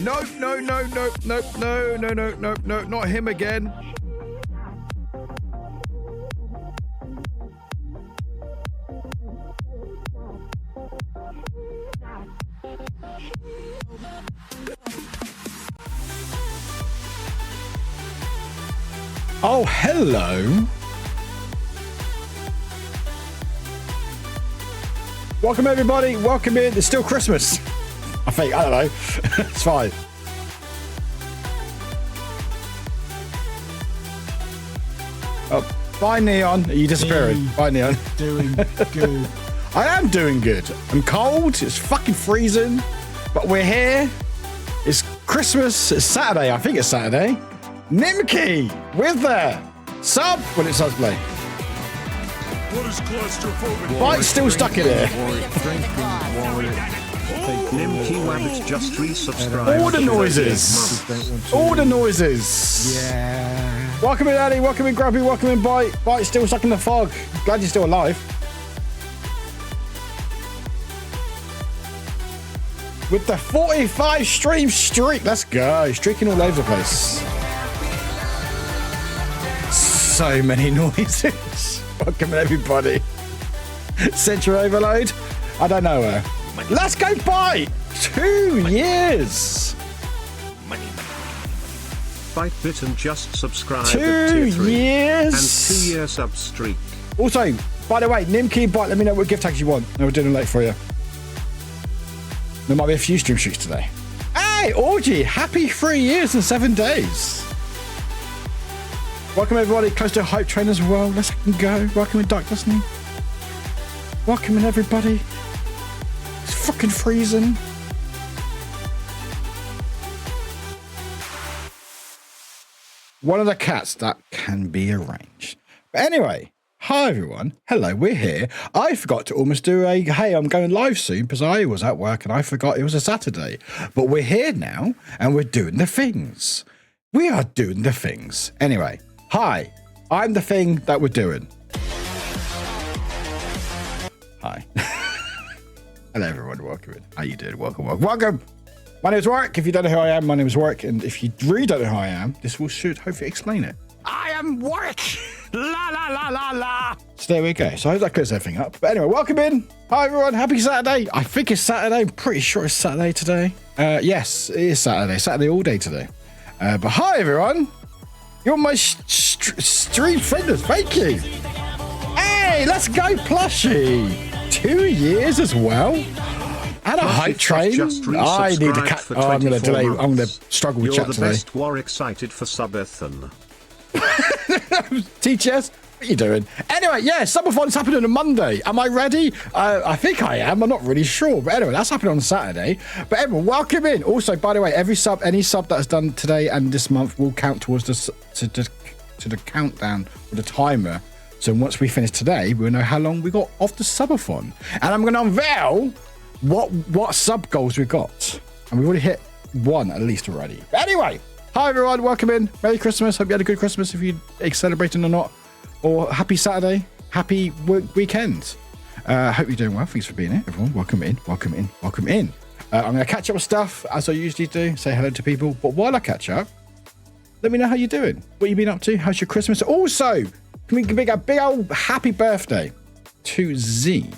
No, no, no, no, no, no, no, no, no, no, not him again. Oh, hello. Welcome, everybody. Welcome in. It's still Christmas. I think. I don't know. It's fine. Oh, bye, Neon. Are you disappearing? Bye, Neon. Doing good. I am doing good. I'm cold. It's fucking freezing. But we're here. It's Christmas. It's Saturday. I think it's Saturday. Nimki with there. Sub when it's play. What is claustrophobic? Bite's still stuck in there. Nimki Wabbit just resubscribed. All the noises. All the noises. Yeah. Welcome in, Addy. Welcome in, Grubby. Welcome in, Bite. Bite's still stuck in the fog. Glad you're still alive. With the 45 stream streak. Let's go. Streaking all over the place. So many noises. Welcome everybody. Central overload. I don't know where. Let's go Bite. 2 years. Bite Bitten just subscribed. 2 years. And 2 year sub streak. Also, by the way, Nimki and Bite, let me know what gift tags you want. And we're doing them late for you. There might be a few stream streaks today. Hey, Orgy, happy 3 years and 7 days. Welcome everybody, close to a hype train as well. Let's go. Welcome in Dark Destiny. Welcome in everybody. It's fucking freezing. One of the cats that can be arranged. But anyway, hi everyone. Hello, we're here. I forgot to almost do a, hey, I'm going live soon because I was at work and I forgot it was a Saturday. But we're here now and we're doing the things. We are doing the things. Anyway. Hi, I'm the thing that we're doing. Hi. Hello, everyone. Welcome in. How you doing? Welcome, welcome, welcome. My name is Warwick. If you don't know who I am, my name is Warwick. And if you really don't know who I am, this should hopefully explain it. I am Warwick. La, la, la, la, la. So there we go. So I hope that clears everything up. But anyway, welcome in. Hi, everyone. Happy Saturday. I think it's Saturday. I'm pretty sure it's Saturday today. Yes, it is Saturday. Saturday all day today. But hi, everyone. You're my stream frienders. Thank you. Hey, let's go, Plushie. 2 years as well. And a hype train. I need a cat. Oh, I'm going to delay. I'm going to struggle with chat today. You're the best. War excited for subathon. TTS, what are you doing? Anyway, yeah, Subathon's happening on a Monday. Am I ready? I think I am. I'm not really sure. But anyway, that's happening on Saturday. But everyone, welcome in. Also, by the way, any sub that is done today and this month will count towards to the countdown or the timer. So once we finish today, we'll know how long we got off the Subathon. And I'm going to unveil what sub goals we got. And we've already hit one at least already. But anyway, hi everyone, welcome in. Merry Christmas. Hope you had a good Christmas if you're celebrating or not. Or happy Saturday, happy weekend. Hope you're doing well. Thanks for being here, everyone. Welcome in, welcome in, welcome in. I'm going to catch up with stuff as I usually do, say hello to people. But while I catch up, let me know how you're doing. What you've been up to? How's your Christmas? Also, can we give a big old happy birthday to Z?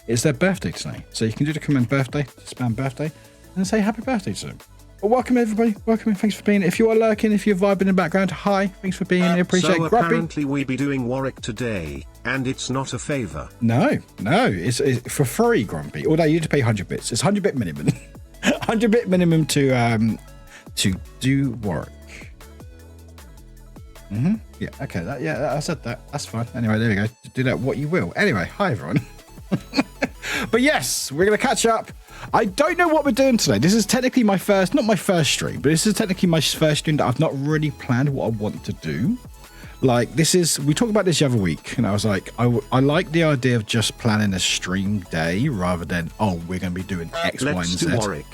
It's their birthday today. So you can do the command birthday, spam birthday, and say happy birthday to them. Well, welcome everybody. Welcome. Thanks for being here. If you are lurking, if you're vibing in the background, hi. Thanks for being here. Appreciate it. So apparently we be doing Warwick today, and it's not a favor. No. It's for free, Grumpy. Although you need to pay 100 bits. It's 100 bit minimum. 100 bit minimum to do Warwick. Yeah. Okay. I said that. That's fine. Anyway, there we go. Do that what you will. Anyway, hi everyone. But yes, we're gonna catch up. I don't know what we're doing today. This is technically not my first stream, but this is technically my first stream that I've not really planned what I want to do. Like we talked about this the other week, and I was like, I like the idea of just planning a stream day rather than, we're going to be doing X, Y, and Z. Let's do Warwick.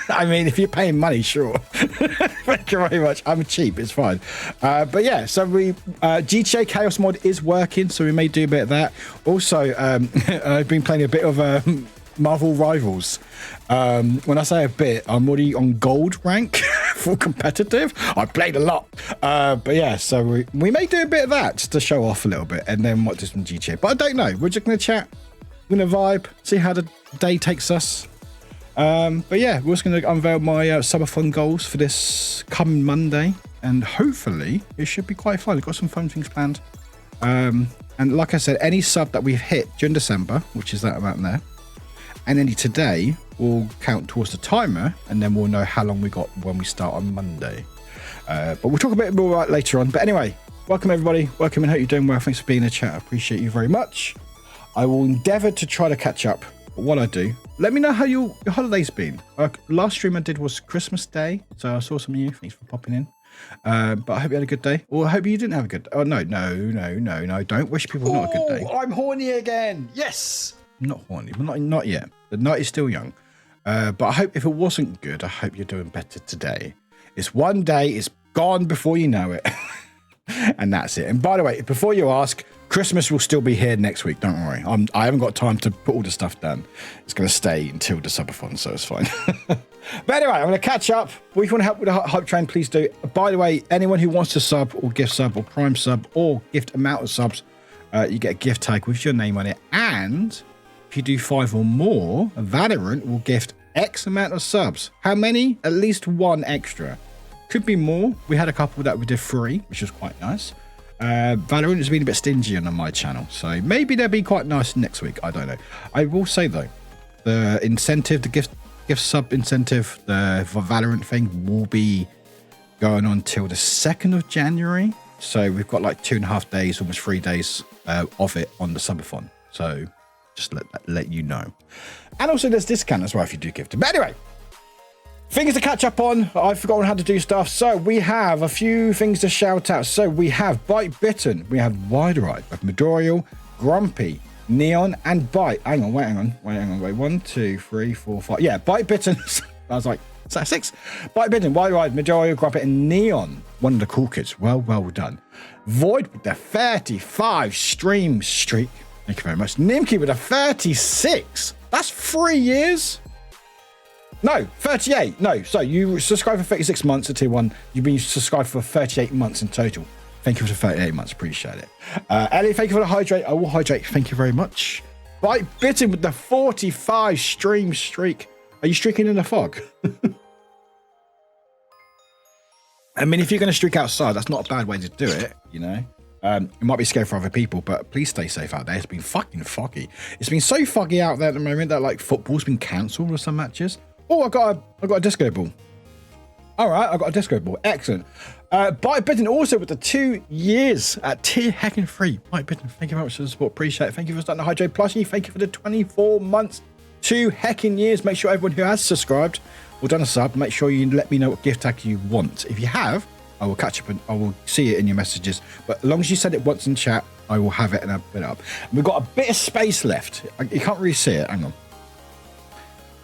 I mean, if you're paying money, sure. Thank you very much. I'm cheap. It's fine. But yeah, so GTA Chaos mod is working, so we may do a bit of that. Also, I've been playing a bit of Marvel Rivals. When I say a bit, I'm already on gold rank for competitive. I played a lot. But yeah, so we may do a bit of that just to show off a little bit and then what do some GTA. But I don't know. We're just going to chat. We're going to vibe, see how the day takes us. But yeah, we're just going to unveil my summer fun goals for this coming Monday. And hopefully it should be quite fun. We've got some fun things planned. And like I said, any sub that we've hit during December, which is that amount there, and any today will count towards the timer, and then we'll know how long we got when we start on Monday. But we'll talk a bit more about it later on. But anyway, welcome everybody. Welcome and hope you're doing well. Thanks for being in the chat. I appreciate you very much. I will endeavour to try to catch up. But what I do, let me know how your holiday's been. Last stream I did was Christmas Day, so I saw some of you. Thanks for popping in. But I hope you had a good day. Or I hope you didn't have a good day. Oh, no. Don't wish people not a good day. I'm horny again. Yes. I'm not horny. Not yet. The night is still young. But I hope if it wasn't good, I hope you're doing better today. It's one day. It's gone before you know it. And that's it. And by the way, before you ask, Christmas will still be here next week. Don't worry. I haven't got time to put all the stuff done. It's going to stay until the subathon, so it's fine. But anyway, I'm going to catch up. If you want to help with the hype train, please do. By the way, anyone who wants to sub or gift sub or prime sub or gift amount of subs, you get a gift tag with your name on it. And if you do 5 or more, Valorant will gift X amount of subs. How many? At least 1 extra. Could be more. We had a couple that we did 3, which was quite nice. Valorant has been a bit stingy on my channel, so maybe they'll be quite nice next week. I don't know. I will say though, the incentive, the gift sub incentive, the Valorant thing will be going on till the 2nd of January. So we've got like 2.5 days, almost 3 days of it on the subathon. So just let you know. And also there's discount as well if you do gift it. But anyway, things to catch up on. I've forgotten how to do stuff. So we have a few things to shout out. So we have Bite Bitten. We have Wide Ride with Midoriel, Grumpy, Neon, and Bite. Hang on. Wait. 1, 2, 3, 4, 5. Yeah, Bite Bitten. I was like, is that 6? Bite Bitten, Wide Ride, Midoriel, Grumpy, and Neon. One of the cool kids. Well done. Void with the 35 stream streak. Thank you very much. Nimki with a 36. That's 3 years. No, 38. No, so you subscribed for 36 months at tier 1. You've been subscribed for 38 months in total. Thank you for the 38 months. Appreciate it. Ellie, thank you for the hydrate. I will hydrate. Thank you very much. Bite Bitten with the 45 stream streak. Are you streaking in the fog? I mean, if you're going to streak outside, that's not a bad way to do it, you know. It might be scary for other people, but please stay safe out there. It's been fucking foggy. It's been so foggy out there at the moment that like football's been cancelled or some matches. Oh, I got a disco ball. All right, I got a disco ball. Excellent. Bite Bitten also with the 2 years at tier heckin' 3. Bite Bitten, thank you very much for the support. Appreciate it. Thank you for starting the Hydrate plushie. Thank you for the 24 months, 2 heckin' years. Make sure everyone who has subscribed or done a sub, make sure you let me know what gift tag you want. If you have, I will catch up and I will see it in your messages. But as long as you said it once in chat, I will have it and I'll put it up. And we've got a bit of space left. You can't really see it. Hang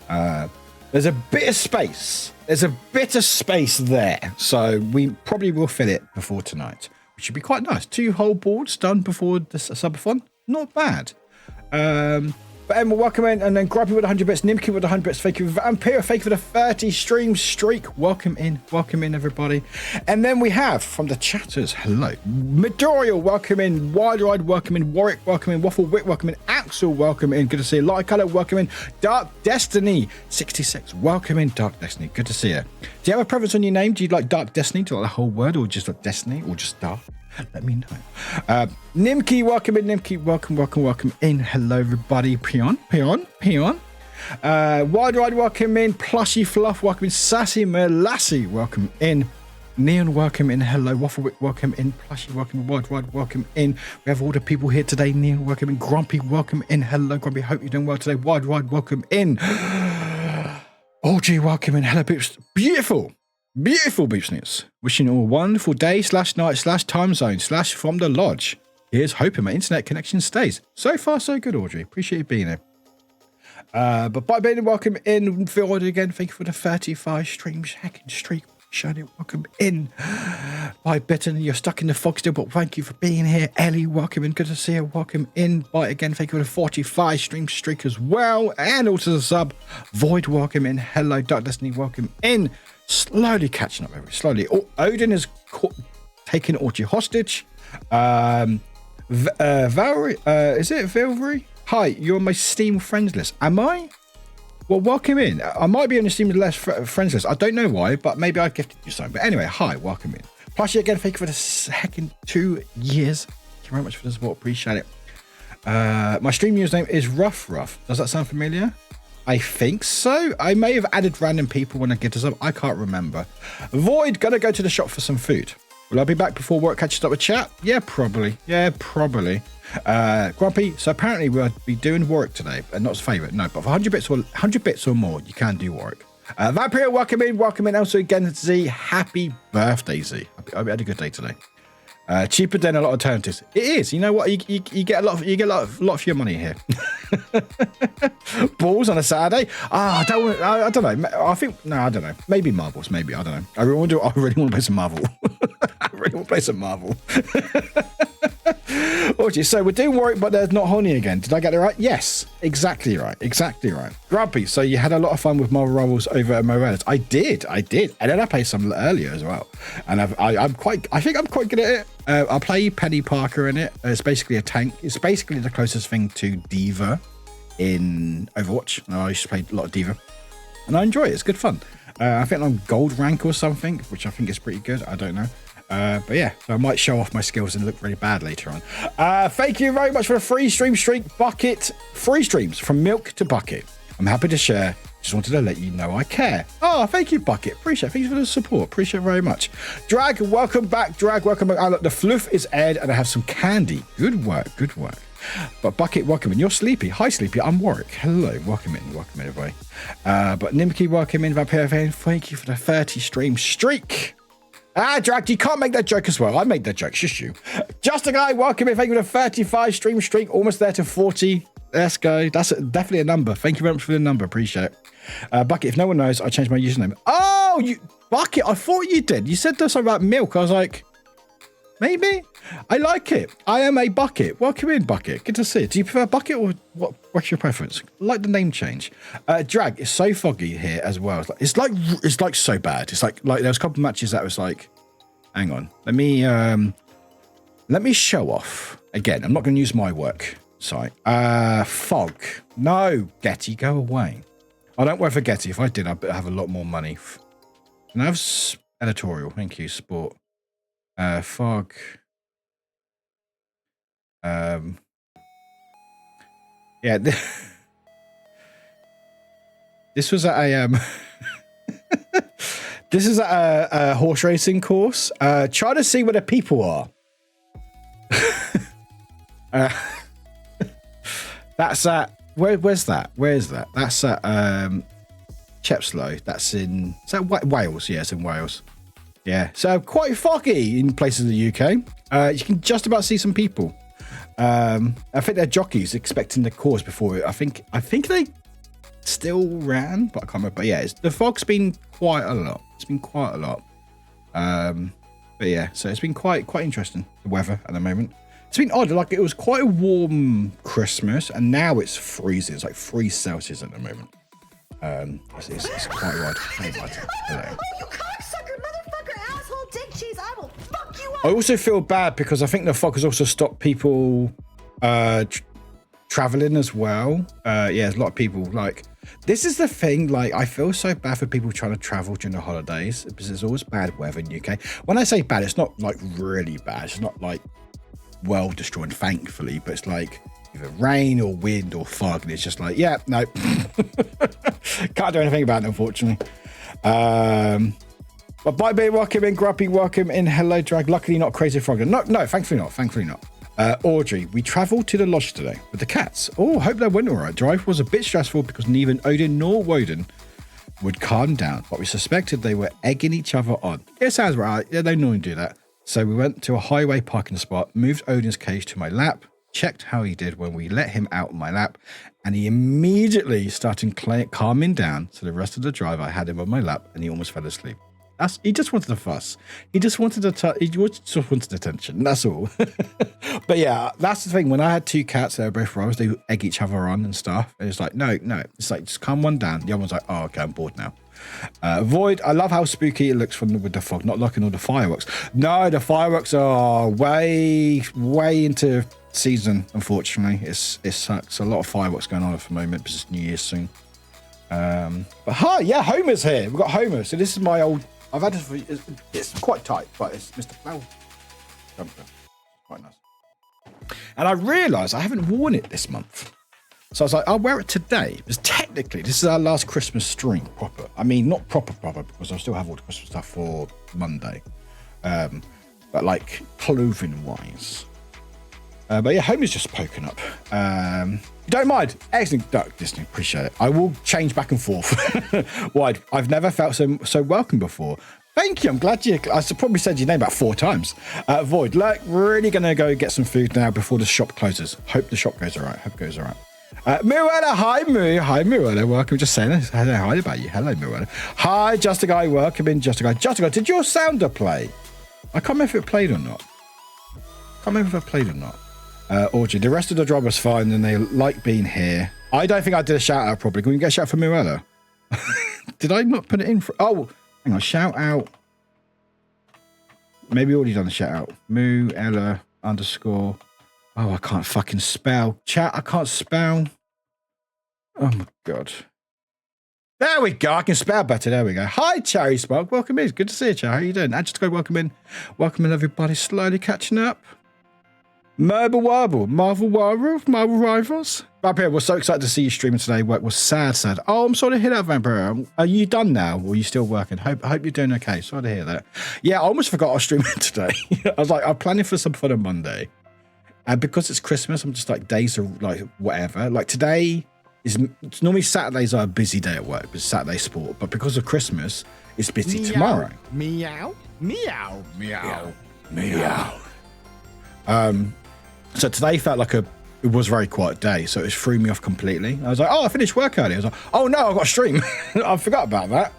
on. There's a bit of space. There's a bit of space there. So we probably will fill it before tonight, which should be quite nice. 2 whole boards done before the subathon. Not bad. But Emma, welcome in. And then Grumpy with 100 bits. Nimki with 100 bits. Thank you. Vampire, thank you for the 30 stream streak. Welcome in. Welcome in, everybody. And then we have from the chatters, hello. Midoriel, welcome in. Wide Ride, welcome in. Warwick, welcome in. Wafflewick, welcome in. Axel, welcome in. Good to see you. Light Color, welcome in. Dark Destiny, 66. Welcome in, Dark Destiny. Good to see you. Do you have a preference on your name? Do you like Dark Destiny? Do you like the whole word or just like Destiny or just Dark? Let me know. Nimki, welcome in. Nimki, welcome in. Hello, everybody. Peon. Wide Ride, welcome in. Plushy Fluff, welcome in. Sassy Melassie, welcome in. Neon, welcome in. Hello, Wafflewick, welcome in. Plushy, welcome in. Wide Ride, welcome in. We have all the people here today. Neon, welcome in. Grumpy, welcome in. Hello, Grumpy. Hope you're doing well today. Wide Ride, welcome in. OG, welcome in. Hello, Boops. Beautiful Boopsnits. Wishing you all a wonderful day / night / time zone / from the lodge. Here's hoping my internet connection stays. So far, so good, Audrey. Appreciate you being here. But bye, Ben. Welcome in. VOD again. Thank you for the 35 streams hacking streak. Appreciate it. Welcome in. Bye, Bitten. You're stuck in the fog still, but thank you for being here. Ellie, welcome in. Good to see you. Welcome in. Bye again. Thank you for the 45 stream streak as well. And also the sub. Void, welcome in. Hello, Dark Destiny, welcome in. Slowly catching up, everybody. Slowly. Oh, Odin has taken Orchie hostage. Valerie, is it Valerie? Hi, you're on my Steam friends list. Am I? Well, welcome in. I might be on the Steam friends list. I don't know why, but maybe I gifted you something. But anyway, hi, welcome in. Plus, again, thank you for the second 2 years. Thank you very much for the support. Appreciate it. My stream username is Rough. Does that sound familiar? I think so. I may have added random people when I get this up. I can't remember. Void, gonna go to the shop for some food. Will I be back before work catches up with chat? Yeah, probably. Grumpy, so apparently we'll be doing Warwick today, and not his favourite, no, but for 100 bits or more, you can do Warwick. Vampire, welcome in. Also again, Z, happy birthday, Z. I hope you had a good day today. Cheaper than a lot of alternatives. It is. You know what? You get a lot for your money here. Balls on a Saturday. I don't know. I don't know. Maybe marbles. Maybe I don't know. I really want to play some Marvel. Okay, so we're doing Warwick, but there's not Honey again. Did I get it right? Yes, exactly right. Grumpy, so you had a lot of fun with Marvel Rivals over at Morales. I did, and then I played some earlier as well. And I think I'm quite good at it. I play Penny Parker in it. It's basically a tank. It's basically the closest thing to Diva in Overwatch. I used to play a lot of Diva, and I enjoy it. It's good fun. I think I'm gold rank or something, which I think is pretty good. I don't know. But yeah, so I might show off my skills and look really bad later on. Thank you very much for the free stream streak. Bucket, free streams from Milk to Bucket. I'm happy to share. Just wanted to let you know I care. Oh, thank you, Bucket. Appreciate it. Thank you for the support. Appreciate it very much. Drag, welcome back. Welcome back. Look, the floof is aired and I have some candy. Good work. But Bucket, welcome in. You're Sleepy. Hi, Sleepy. I'm Warwick. Hello. Welcome in, everybody. But Nimki, welcome in. Vampire fan, thank you for the 30 stream streak. Drag, you can't make that joke as well. I made that joke. Shush you. Just a guy, welcome in. Thank you for the 35 stream streak. Almost there to 40. Let's go. That's definitely a number. Thank you very much for the number. Appreciate it. Bucket, if no one knows, I changed my username. Oh, you Bucket, I thought you did. You said something about milk. I was like, maybe. I like it. I am a Bucket. Welcome in, Bucket. Good to see you. Do you prefer Bucket or what's your preference? I like the name change. Drag, it's so foggy here as well. It's like so bad. It's like there was a couple of matches that was like, hang on. Let me show off again. I'm not going to use my work site. Fog. No, Getty, go away. I don't work for Getty. If I did, I'd have a lot more money. And I have editorial. Thank you, sport. Fog. Yeah, this was at a this is at a horse racing course. Try to see where the people are. That's at where's that? Where is that? That's at Chepstow. That's in Wales. Yeah, it's in Wales. Yeah, so quite foggy in places in the UK. You can just about see some people. I think they're jockeys expecting the course before. I think they still ran, but I can't remember. But yeah, the fog's been quite a lot. It's been quite a lot. But yeah, so it's been quite interesting, the weather at the moment. It's been odd. Like, it was quite a warm Christmas, and now it's freezing. It's like 3 Celsius at the moment. It's quite odd. Hello. You cocksucker, motherfucker, asshole, dick cheese, I will fuck you up. I also feel bad because I think the fog has also stopped people traveling as well. Yeah, there's a lot of people, like, this is the thing, like, I feel so bad for people trying to travel during the holidays because there's always bad weather in the UK. When I say bad, it's not like really bad. It's not like world destroying, thankfully, but it's like either rain or wind or fog, and it's just like, yeah, no. Can't do anything about it, unfortunately. But bye, baby, welcome in. Grumpy, welcome in. Hello, Drag. Luckily not Crazy Frog. No, thankfully not. Audrey, we travelled to the lodge today with the cats. Oh, hope that went all right. Drive was a bit stressful because neither Odin nor Woden would calm down, but we suspected they were egging each other on. Yeah, sounds right. Yeah, they normally do that. So we went to a highway parking spot, moved Odin's cage to my lap, checked how he did when we let him out on my lap, and he immediately started calming down. So the rest of the drive, I had him on my lap, and he almost fell asleep. He just wanted a fuss. He just wanted attention. That's all. But yeah, that's the thing. When I had two cats, they were both rows. They egg each other on and stuff. And it's like, no. It's like, just calm one down. The other one's like, oh, okay, I'm bored now. Void, I love how spooky it looks with the fog, not liking all the fireworks. No, the fireworks are way into season, unfortunately. It sucks. A lot of fireworks going on at the moment because it's New Year's soon. But hi, yeah, Homer's here. We've got Homer. So this is my old, I've had this for, it's quite tight, but it's Mr. Plow jumper. Quite nice. And I realised I haven't worn it this month. So I was like, I'll wear it today. Because technically, this is our last Christmas stream, proper. I mean, not proper, because I still have all the Christmas stuff for Monday. But like, clothing-wise. But yeah, Homer's just poking up. Don't mind. Excellent. Disney, appreciate it. I will change back and forth. Wide. I've never felt so welcome before. Thank you. I'm glad you. I probably said your name about 4 times. Void. Look, really going to go get some food now before the shop closes. Hope the shop goes all right. Hope it goes all right. Muella, hi Moo. Hi Muella, welcome. Just saying hi about you. Hello Muella. Hi, Just a Guy, welcome in. Just a Guy, did your sounder play? I can't remember if it played or not. Audrey, the rest of the job was fine and they like being here. I don't think I did a shout out properly. Can we get a shout out for Muella? Did I not put it in for? Oh, hang on, shout out. Maybe already done a shout out. Muella _ Oh, I can't fucking spell. Chat, I can't spell. Oh my God. There we go. I can spell better. There we go. Hi, Cherry Smoke. Welcome in. It's good to see you, Cherry. How you doing? I just go welcome in. Welcome in, everybody. Slowly catching up. Marble Rivals. Vampire, we're so excited to see you streaming today. Work was sad. Oh, I'm sorry to hear that, Vampire. Are you done now? Or are you still working? Hope you're doing okay. Sorry to hear that. Yeah, I almost forgot I was streaming today. I was like, I'm planning for some fun on Monday. And because it's Christmas, I'm just like, days are like whatever. Like today it's normally Saturdays are a busy day at work, it's Saturday sport. But because of Christmas, it's busy tomorrow. Meow. So today felt like it was a very quiet day, so it threw me off completely. I was like, oh, I finished work early. I was like, oh no, I've got a stream. I forgot about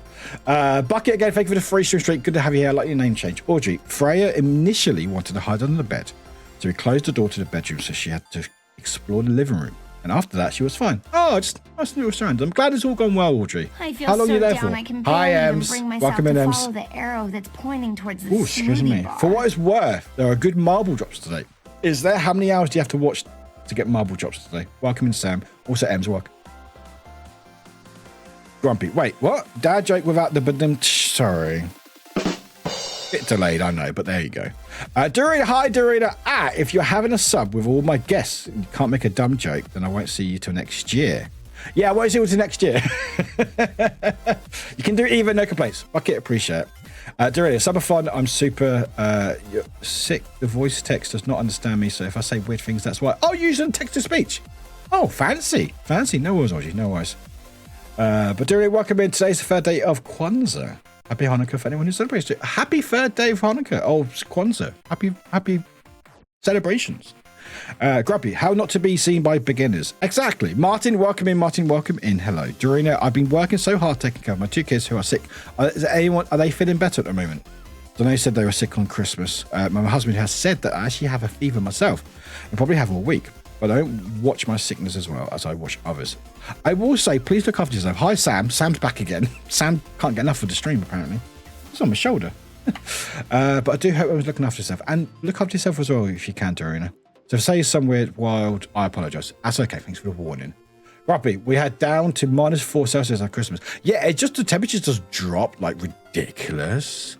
that. Bucket again, thank you for the free stream streak. Good to have you here. I like your name change. Audrey, Freya initially wanted to hide under the bed, so we closed the door to the bedroom so she had to explore the living room. And after that, she was fine. Oh, just nice little surround. I'm glad it's all gone well, Audrey. I feel How long so are you there down, for? I can Hi, barely even Ems. bring myself Welcome in, to Ems. follow the arrow that's pointing towards the Oh, excuse me. bar. For what it's worth, there are good marble drops today. Is there? How many hours do you have to watch to get marble drops today? Welcome in, Sam. Also, Ems, welcome. Grumpy. Wait, what? Dad joke without the sorry. Bit delayed, I know, but there you go. Dorina, hi, Dorina. If you're having a sub with all my guests and you can't make a dumb joke, then I won't see you till next year. Yeah, I won't see you till next year. You can do it even, no complaints. Okay, appreciate it. Dorina, super fun. I'm super sick. The voice text does not understand me, so if I say weird things, that's why. Oh, using text to speech. Oh, fancy. No worries, Audrey, no worries. But Dorina, welcome in. Today's the third day of Kwanzaa. Happy Hanukkah for anyone who celebrates it. Happy third day of Hanukkah. Oh, Kwanzaa. Happy celebrations. Grubby, how not to be seen by beginners. Exactly. Martin, welcome in. Hello. Dorina, I've been working so hard taking care of my 2 kids who are sick. Are they feeling better at the moment? I know you said they were sick on Christmas. My husband has said that I actually have a fever myself and probably have all week. But I don't watch my sickness as well as I watch others. I will say, please look after yourself. Hi, Sam. Sam's back again. Sam can't get enough of the stream, apparently. It's on my shoulder. But I do hope I was looking after yourself. And look after yourself as well if you can, Dorina. So if say somewhere wild, I apologise. That's okay. Thanks for the warning. Robbie, we had down to -4 on Christmas. Yeah, it just the temperatures just dropped like ridiculous.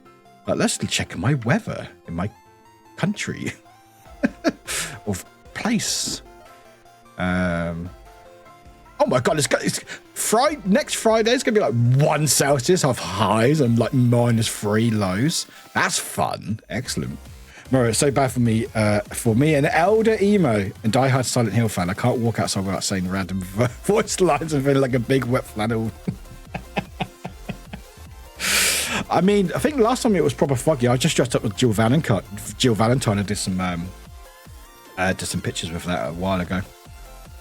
But let's check my weather in my country. Or place. Oh my God, it's Friday. Next Friday it's gonna be like 1 Celsius of highs and like -3 lows. That's fun. Excellent. Mara, it's so bad for me. An elder emo and diehard Silent Hill fan, I can't walk outside without saying random voice lines and feeling like a big wet flannel. I mean, I think last time it was proper foggy. I just dressed up with Jill Valentine and did some pictures with that a while ago.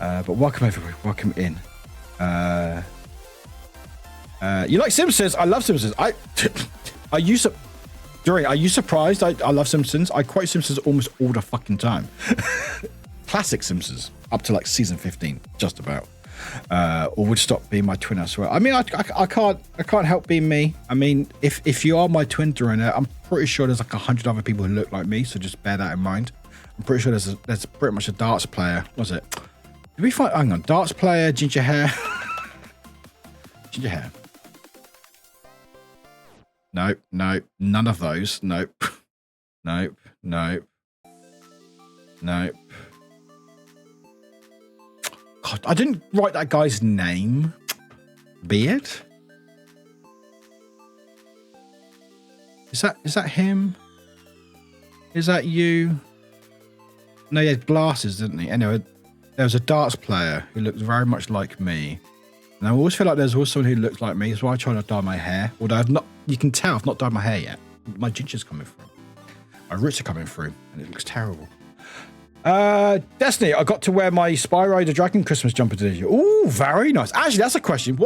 But welcome everybody, welcome in. You like Simpsons? I love Simpsons. Are you surprised? I love Simpsons. I quote Simpsons almost all the fucking time. Classic Simpsons, up to like season 15, just about. Or would stop being my twin, I swear. I mean, I can't help being me. I mean, if you are my twin, Dorina, I'm pretty sure there's like 100 other people who look like me, so just bear that in mind. I'm pretty sure there's pretty much a darts player. Was it? Did we find? Hang on, darts player, ginger hair, ginger hair. Nope, nope, none of those. Nope, nope, nope, nope. God, I didn't write that guy's name. Beard? Is that him? Is that you? No, he had glasses, didn't he? Anyway, there was a darts player who looked very much like me. And I always feel like there's always someone who looks like me. That's why I try to dye my hair. Although I've not, you can tell I've not dyed my hair yet. My ginger's coming through. My roots are coming through, and it looks terrible. Destiny, I got to wear my Spy Rider Dragon Christmas jumper today. Ooh, very nice. Actually, that's a question.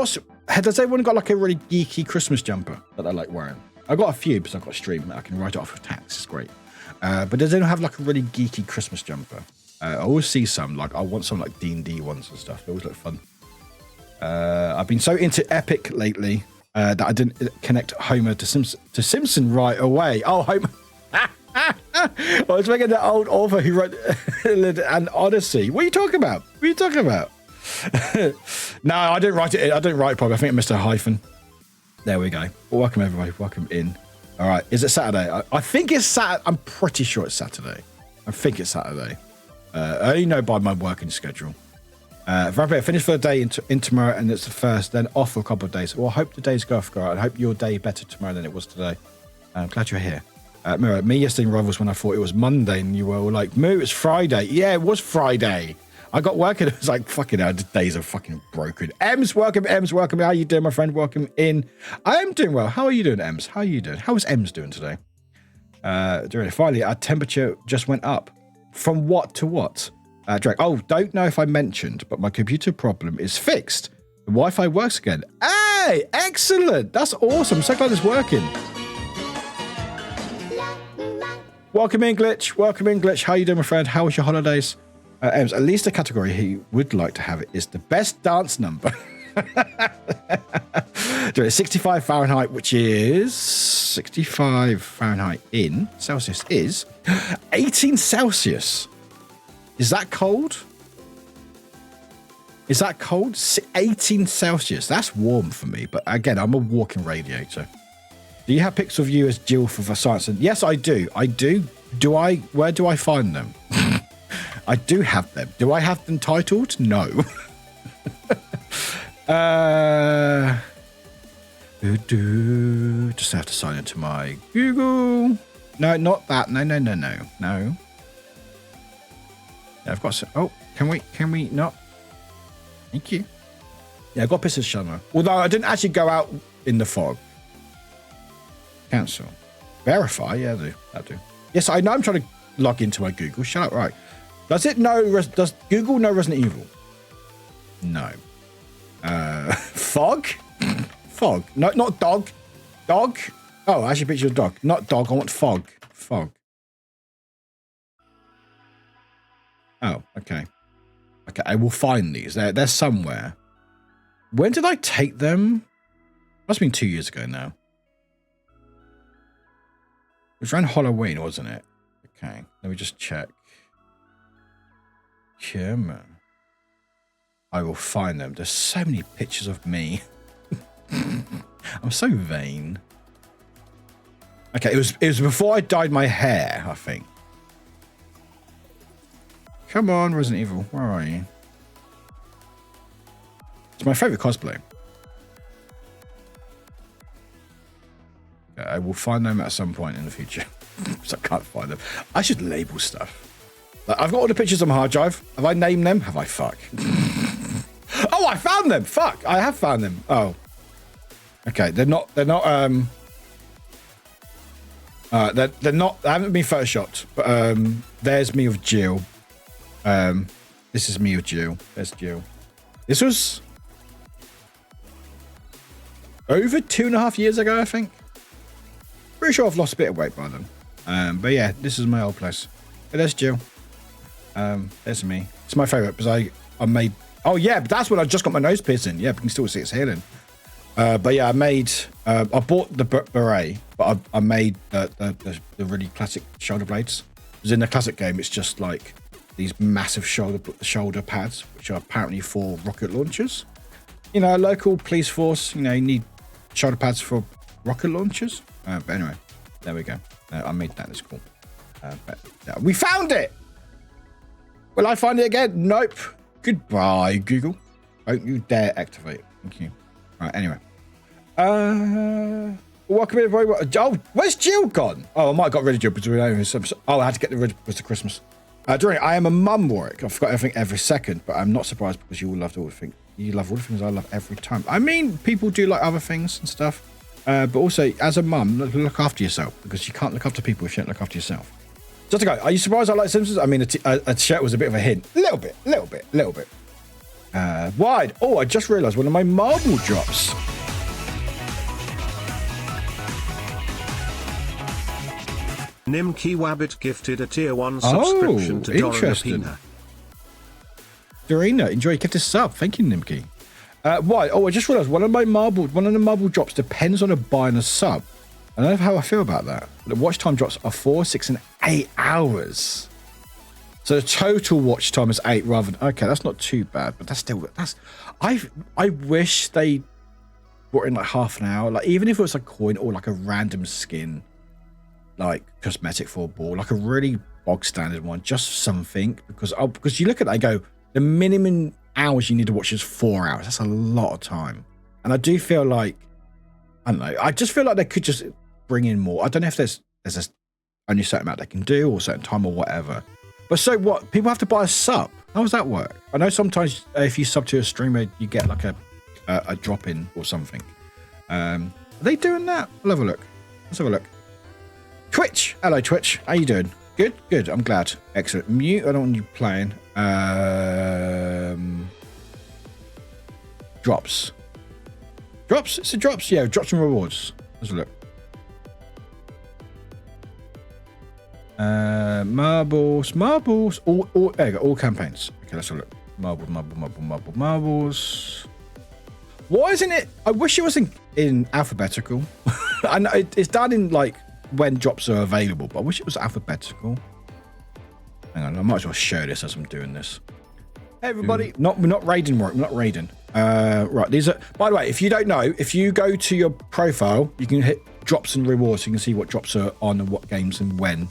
Has anyone got like a really geeky Christmas jumper that they like wearing? I've got a few because I've got a stream. I can write it off with tax. It's great. But does anyone have like a really geeky Christmas jumper? I always see some, like I want some like D&D ones and stuff. They always look fun. I've been so into Epic lately that I didn't connect Homer to Simpson right away. Oh, Homer. I was making the old author who wrote an Odyssey. What are you talking about? What are you talking about? No, I didn't write it. I didn't write it properly. I think I missed a hyphen. There we go. Well, welcome everybody. Welcome in. All right. Is it Saturday? I think it's Saturday. I'm pretty sure it's Saturday. I think it's Saturday. I only know by my working schedule. Rapid, finish for the day in tomorrow, and it's the first, then off for a couple of days. Well, I hope the days go off, girl. I hope your day better tomorrow than it was today. I'm glad you're here. Mirror, me yesterday in Rivals when I thought it was Monday, and you were all like, Moo, it's Friday. Yeah, it was Friday. I got working. It was like, fucking hell, the days are fucking broken. Ems, welcome. Ems, welcome. How you doing, my friend? Welcome in. I am doing well. How are you doing, Ems? How are you doing? How is Ems doing today? Finally, our temperature just went up. From what to what? Drake, don't know if I mentioned, but my computer problem is fixed. The Wi-Fi works again. Hey, excellent. That's awesome. So glad it's working. Welcome in, Glitch. Welcome in, Glitch. How you doing, my friend? How was your holidays? Ems, at least a category he would like to have it is the best dance number. 65 Fahrenheit, which is 65 Fahrenheit in Celsius is 18 Celsius. Is that cold? Is that cold? 18 Celsius. That's warm for me. But again, I'm a walking radiator. Do you have pics of you as Jill for science? And yes, I do. I do. Where do I find them? I do have them. Do I have them titled? No. Just have to sign into my Google. No, not that. No. Yeah, I've got some. Oh, can we not? Thank you. Yeah, I got pissed at Shunner. Although I didn't actually go out in the fog. Cancel. Verify. Yeah, I do. Yes, I know I'm trying to log into my Google. Shut up. Right. Does Google know Resident Evil? No. Fog? Fog. No, not dog. Dog? Oh, I should picture a dog. Not dog. I want fog. Fog. Oh, okay. Okay, I will find these. They're somewhere. When did I take them? Must have been 2 years ago now. It was around Halloween, wasn't it? Okay, let me just check. Come on. I will find them. There's so many pictures of me. I'm so vain. Okay, it was before I dyed my hair, I think. Come on, Resident Evil. Where are you? It's my favorite cosplay. Okay, I will find them at some point in the future. So I can't find them. I should label stuff. Like, I've got all the pictures on my hard drive. Have I named them? Have I? Fuck. Oh, I found them. Fuck. I have found them. Oh. Okay. They're not, they haven't been photoshopped, but, there's me with Jill. This is me with Jill. There's Jill. This was over 2.5 years ago, I think. Pretty sure I've lost a bit of weight by then. But yeah, this is my old place. But there's Jill. There's me. It's my favourite because I made. Oh yeah, but that's when I just got my nose piercing. Yeah, but you can still see it's healing. But yeah, I bought the beret, but I made the really classic shoulder blades. Because in the classic game, it's just like these massive shoulder pads, which are apparently for rocket launchers. You know, a local police force, you need shoulder pads for rocket launchers. But anyway, there we go. I made that. It's cool. But yeah, we found it. Will I find it again? Nope. Goodbye, Google. Don't you dare activate. Thank you. Right, anyway. Welcome in, everybody. Oh, where's Jill gone? Oh, I might have got rid of Jill between over. Oh, I had to get rid of Mr. Christmas. During I am a mum, Warwick. I forgot everything every second, but I'm not surprised because you all love all the things. You love all the things I love every time. I mean, people do like other things and stuff. But also, as a mum, look after yourself because you can't look after people if you don't look after yourself. Just to go, are you surprised I like Simpsons? I mean, a shirt was a bit of a hint. A little bit. Wide. Oh, I just realised one of my marble drops. Nimki Wabbit gifted a tier 1 subscription to Dorina. Dorina, enjoy your gift of sub. Thank you, Nimki. Why? Oh, I just realised one of the marble drops depends on a buy and a sub. I don't know how I feel about that. The watch time drops are 4, 6, and 8 hours. So the total watch time is 8 rather than... Okay, that's not too bad, but I wish they brought in like half an hour. Like, even if it was a coin or like a random skin, like cosmetic for a ball, like a really bog standard one, just something. Because you look at that and go, the minimum hours you need to watch is 4 hours. That's a lot of time. And I do feel like, I don't know, I just feel like they could just bring in more. I don't know if there's only a certain amount they can do or a certain time or whatever. But so what? People have to buy a sub. How does that work? I know sometimes if you sub to a streamer, you get like a drop in or something. Are they doing that? Let's have a look. Twitch. Hello, Twitch. How you doing? Good. I'm glad. Excellent. Mute. I don't want you playing. Drops. It's a drops. Yeah, drops and rewards. Let's look. Marbles. All there you go. All campaigns. Okay, let's have a look. Marbles. Why isn't it? I wish it was in alphabetical. I know it's done in like when drops are available, but I wish it was alphabetical. Hang on, I might as well show this as I'm doing this. Hey everybody. We're not raiding, Warwick. We're not raiding. Right, these are, by the way, if you don't know, if you go to your profile, you can hit drops and rewards so you can see what drops are on and what games and when.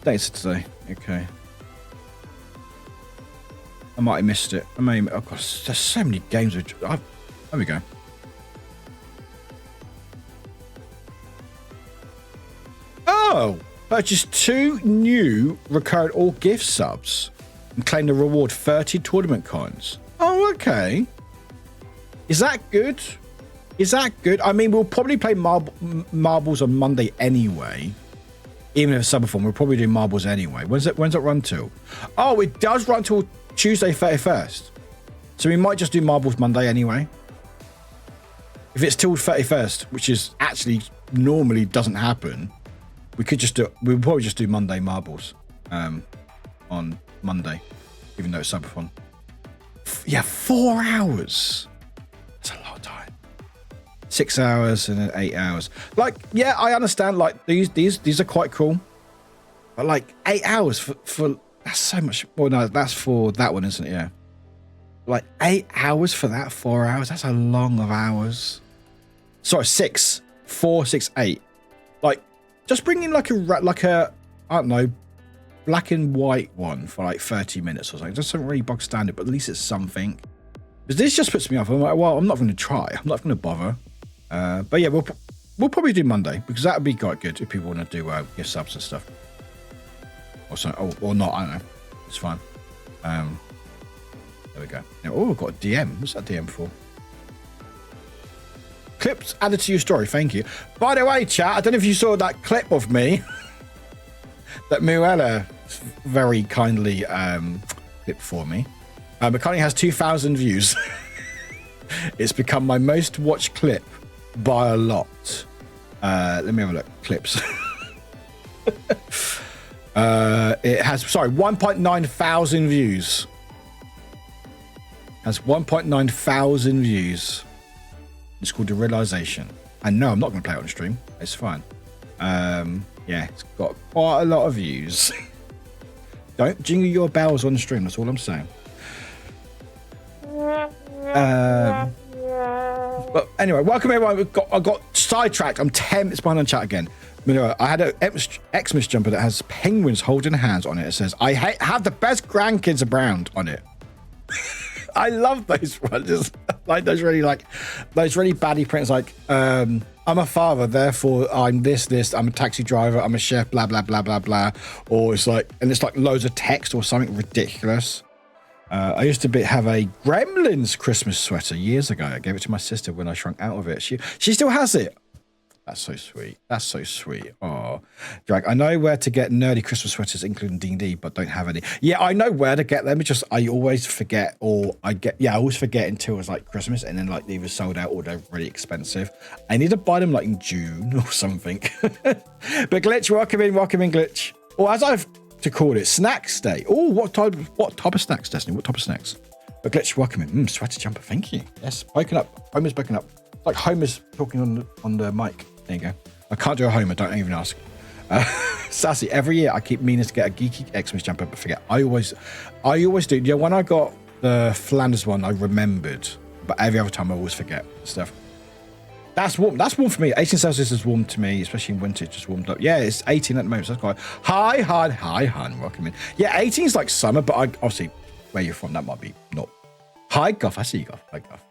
Dates today. Okay. I might have missed it. Oh God, there's so many games. There we go. Oh, purchase 2 new recurrent all gift subs and claim the reward 30 tournament coins. Oh, okay. Is that good? I mean, we'll probably play marbles on Monday anyway. Even if it's subathon, we'll probably do marbles anyway. When's it run till? Oh, it does run till Tuesday 31st. So we might just do marbles Monday anyway. If it's till 31st, which is actually normally doesn't happen, we'll probably just do Monday marbles on Monday, even though it's subathon. Yeah, 4 hours. That's a lot of time. 6 hours and then 8 hours. Like, yeah, I understand. Like these are quite cool, but like 8 hours for that's so much. Well, no, that's for that one, isn't it? Yeah. Like 8 hours for that. 4 hours. That's a long of hours. Sorry, 6, 4, 6, 8. Like, just bring in like a I don't know, black and white one for like 30 minutes or something. Just something really bog standard, but at least it's something. Because this just puts me off. I'm like, well, I'm not going to try. I'm not going to bother. But yeah, we'll probably do Monday because that would be quite good if people want to do gift subs and stuff, or something, or not. I don't know. It's fine. There we go. Now, we've got a DM. What's that DM for? Clips added to your story. Thank you. By the way, chat, I don't know if you saw that clip of me that Muella very kindly clipped for me. It currently has 2,000 views. It's become my most watched clip by a lot. Let me have a look. Clips. It has 1.9 thousand views. Has 1.9 thousand views. It's called The Realization. And no, I'm not going to play it on stream. It's fine. Yeah, it's got quite a lot of views. Don't jingle your bells on stream. That's all I'm saying. But anyway, welcome everyone. I got sidetracked. I'm 10 minutes behind on chat again. I had an Xmas jumper that has penguins holding hands on it. It says, I have the best grandkids around on it. I love those ones. Like those really baddie prints. Like, I'm a father, therefore I'm this. I'm a taxi driver. I'm a chef. Blah blah blah blah blah. Or it's like loads of text or something ridiculous. I used to have a Gremlins Christmas sweater years ago. I gave it to my sister when I shrunk out of it. She still has it. That's so sweet. That's so sweet. Oh, Drag, I know where to get nerdy Christmas sweaters, including D&D, but don't have any. Yeah, I know where to get them. It's just I always forget, I always forget until it's like Christmas, and then like they're either sold out or they're really expensive. I need to buy them like in June or something. But Glitch, welcome in, Glitch. Or as I've to call it, Snacks Day. Oh, what type of snacks, Destiny? What type of snacks? But Glitch, welcome in. Sweater jumper, thank you. Yes, spoken up. Homer's spoken up. Like Homer's talking on the mic. There you go. I can't do a Homer, don't even ask. Sassy, every year I keep meaning to get a geeky Xmas jumper, but forget. I always do. Yeah, when I got the Flanders one, I remembered, but every other time I always forget stuff. That's warm. That's warm for me. 18 Celsius is warm to me, especially in winter. It's just warmed up. Yeah, it's 18 at the moment. So that's quite. Hi, Han. Welcome in. Yeah, 18 is like summer, but obviously where you're from, that might be not. Hi, Guff. I see you, Guff. Hi, Guff.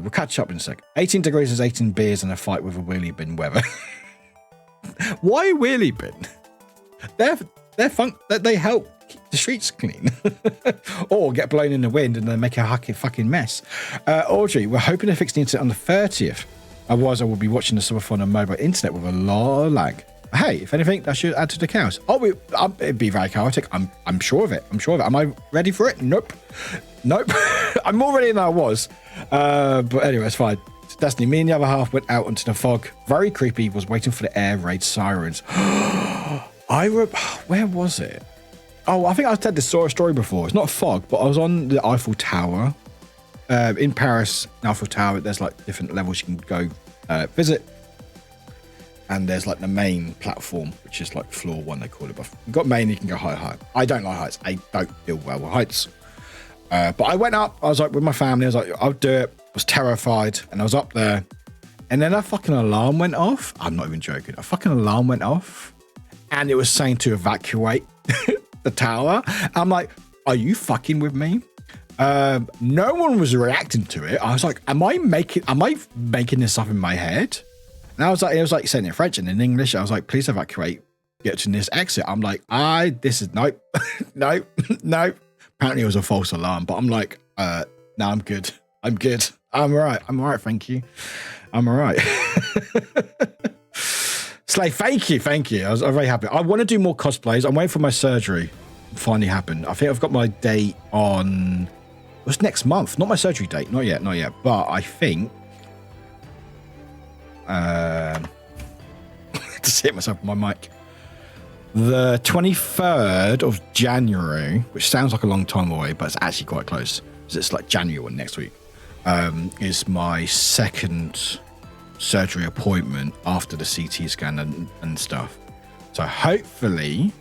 We'll catch up in a sec. 18 degrees is 18 beers and a fight with a wheelie bin weather. Why wheelie bin? They're fun. They help keep the streets clean. Or get blown in the wind and then make a fucking mess. Audrey, we're hoping to fix the internet on the 30th. Otherwise, I will be watching the subathon on mobile internet with a lot of lag. Hey, if anything, that should add to the chaos. Oh, it'd be very chaotic. I'm sure of it. Am I ready for it? Nope. I'm more ready than I was. But anyway, it's fine. Destiny, me and the other half went out into the fog. Very creepy. Was waiting for the air raid sirens. Where was it? Oh, I think I've told this story before. It's not fog, but I was on the Eiffel Tower. In Paris, Eiffel Tower, there's like different levels you can go visit. And there's like the main platform, which is like floor 1, they call it. But you've got main, you can go high. I don't like heights. I don't deal well with heights. But I went up. I was like with my family. I was like, I'll do it. I was terrified. And I was up there. And then a fucking alarm went off. I'm not even joking. A fucking alarm went off. And it was saying to evacuate the tower. I'm like, are you fucking with me? No one was reacting to it. I was like, am I making this up in my head? And I was like, it was like saying it in French and in English. I was like, please evacuate, get to this exit. I'm like, this is nope. Apparently it was a false alarm, but I'm like, no, I'm good. I'm all right. Thank you. I'm all right. Slay, thank you. I'm very happy. I want to do more cosplays. I'm waiting for my surgery to finally happen. I think I've got my date on, it's next month, not my surgery date. Not yet. But I think, to hit myself with my mic. The 23rd of January, which sounds like a long time away, but it's actually quite close. It's like January next week, is my second surgery appointment after the CT scan and stuff. So hopefully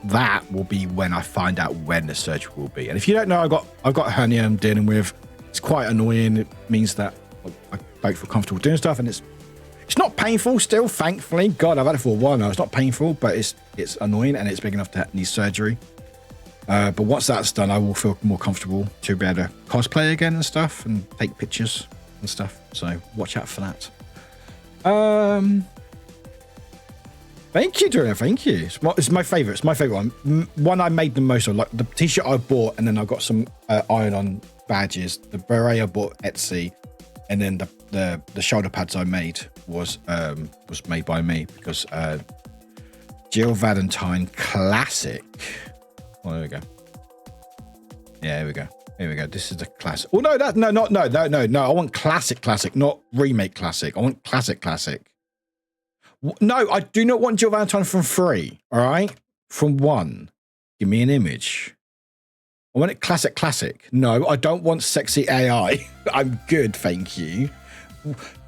that will be when I find out when the surgery will be. And if you don't know, I've got a hernia I'm dealing with. It's quite annoying. It means that I don't feel comfortable doing stuff, and it's not painful still, thankfully. God, I've had it for a while now. It's not painful, but it's annoying, and it's big enough to need surgery. But once that's done, I will feel more comfortable to be able to cosplay again and stuff and take pictures and stuff. So watch out for that. Thank you, Dorian. Thank you. It's my favorite. It's my favorite one. One I made the most of, like the t-shirt I bought, and then I got some iron-on badges. The beret I bought Etsy, and then the shoulder pads I made was made by me because Jill Valentine classic. Oh, there we go. Yeah, here we go. Here we go. This is the classic. Oh no, no. I want classic, not remake classic. I want classic. No, I do not want Jill Valentine from 3. All right, from 1. Give me an image. I want it classic. No, I don't want sexy AI. I'm good, thank you.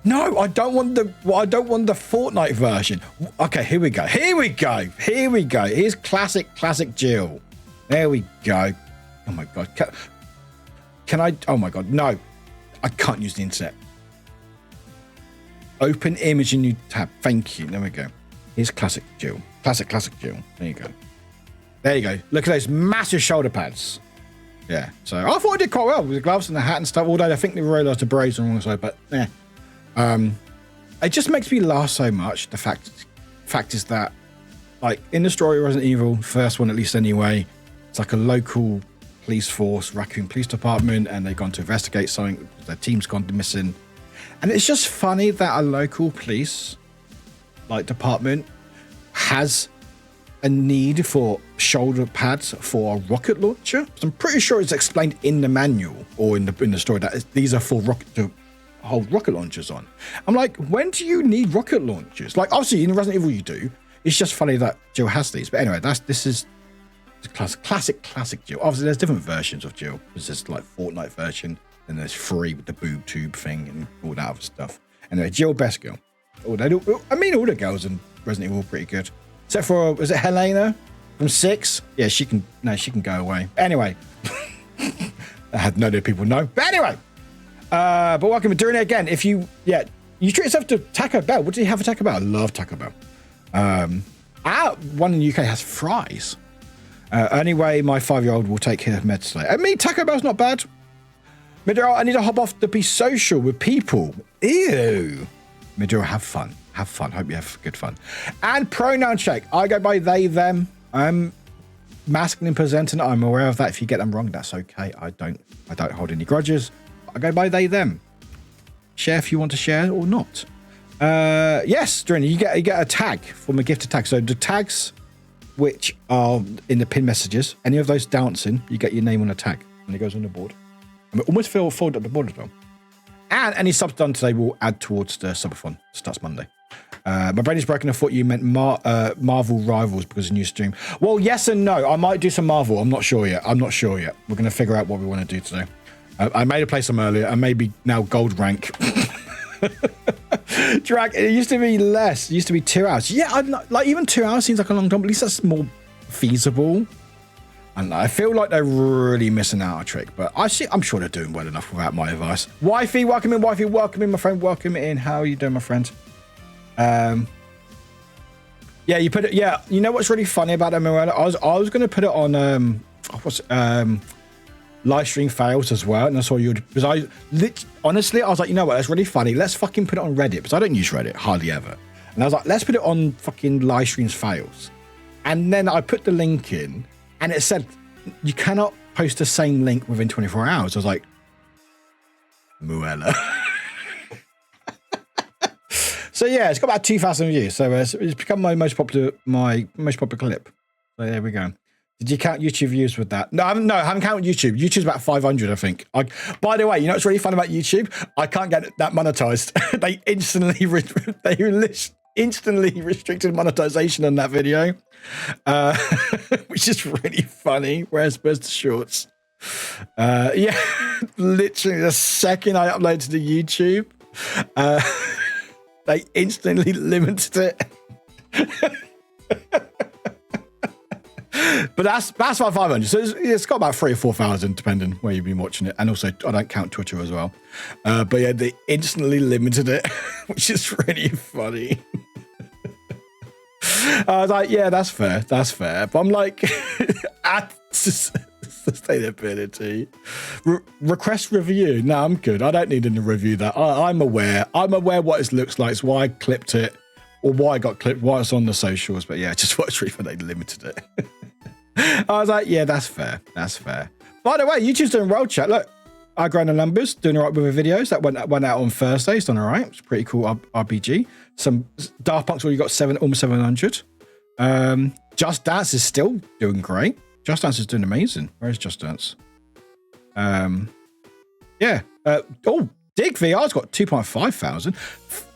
No, I don't want the Fortnite version. Okay, here we go. Here's classic Jill. There we go. Oh my god. Can I? Oh my god, no. I can't use the internet. Open image in new tab. Thank you. There we go. Here's classic Jill. Classic Jill. There you go. There you go. Look at those massive shoulder pads. Yeah. So I thought I did quite well with the gloves and the hat and stuff. Although I think they realised the braids on the wrong side, but yeah. It just makes me laugh so much. The fact is that, like, in the story of Resident Evil, first one at least anyway, it's like a local police force, Raccoon Police Department, and they've gone to investigate something. Their team's gone missing. And it's just funny that a local police department has a need for shoulder pads for a rocket launcher. So I'm pretty sure it's explained in the manual or in the story that these are for to hold rocket launchers on. I'm like, when do you need rocket launchers? Like, obviously in Resident Evil you do. It's just funny that Jill has these. But anyway, this is the classic Jill. Obviously there's different versions of Jill. There's this like Fortnite version. And there's 3 with the boob tube thing and all that other stuff. Anyway, Jill, best girl. Oh, all the girls in Resident Evil are pretty good. Except for, was it Helena from 6? Yeah, she can go away. Anyway, I had no idea people know. But anyway, but welcome to doing it again. If you treat yourself to Taco Bell. What do you have for Taco Bell? I love Taco Bell. Our one in the UK has fries. Anyway, my 5-year-old will take her meds today. I mean, Taco Bell's not bad. Midro, I need to hop off to be social with people. Ew. Midro, have fun. Hope you have good fun. And pronoun check. I go by they, them. I'm masculine and presenting. I'm aware of that. If you get them wrong, that's okay. I don't hold any grudges. I go by they, them. Share if you want to share or not. Yes, Drin, you get a tag from a gifted tag. So the tags which are in the pin messages, any of those dancing, you get your name on a tag and it goes on the board. And we almost fold up the board as well. And any subs done today will add towards the subathon. Starts Monday. My brain is broken. I thought you meant Marvel Rivals because of new stream. Well, yes and no. I might do some Marvel. I'm not sure yet. We're going to figure out what we want to do today. I made a play some earlier and maybe now gold rank. Drag. It used to be less. It used to be 2 hours. Yeah, like even 2 hours seems like a long time. But at least that's more feasible. And I feel like they're really missing out a trick, but I'm sure they're doing well enough without my advice. Wifey, welcome in, my friend, welcome in. How are you doing, my friend? Yeah, you put it. Yeah, you know what's really funny about them, Mirella? I was going to put it on live stream fails as well, and I saw you because honestly, I was like, you know what? That's really funny. Let's fucking put it on Reddit because I don't use Reddit hardly ever, and I was like, let's put it on fucking live streams fails, and then I put the link in. And it said, you cannot post the same link within 24 hours. I was like, Muella. So yeah, it's got about 2,000 views. So it's become my most popular clip. So there we go. Did you count YouTube views with that? No, I haven't counted YouTube. YouTube's about 500, I think. By the way, you know what's really fun about YouTube? I can't get that monetized. They instantly restricted monetization on that video, which is really funny. Where's the shorts? Yeah, literally the second I uploaded to the YouTube, they instantly limited it. But that's about 500. So it's got about 3,000 or 4,000 depending where you've been watching it. And also I don't count Twitter as well. But yeah, they instantly limited it, which is really funny. I was like, yeah, that's fair. But I'm like, sustainability. Request review. No, I'm good. I don't need any review that. I'm aware what it looks like. It's why I clipped it or why I got clipped, why it's on the socials. But yeah, just watch for they limited it. I was like, yeah, that's fair. By the way, YouTube's doing well, chat. Look, I grown the numbers, doing all right with the videos. That went out on Thursday. It's done all right. It's a pretty cool RPG. Some Daft Punk's already got almost 700. Just Dance is still doing great. Just Dance is doing amazing. Where's Just Dance? Yeah. Dig VR's got 2.5 thousand,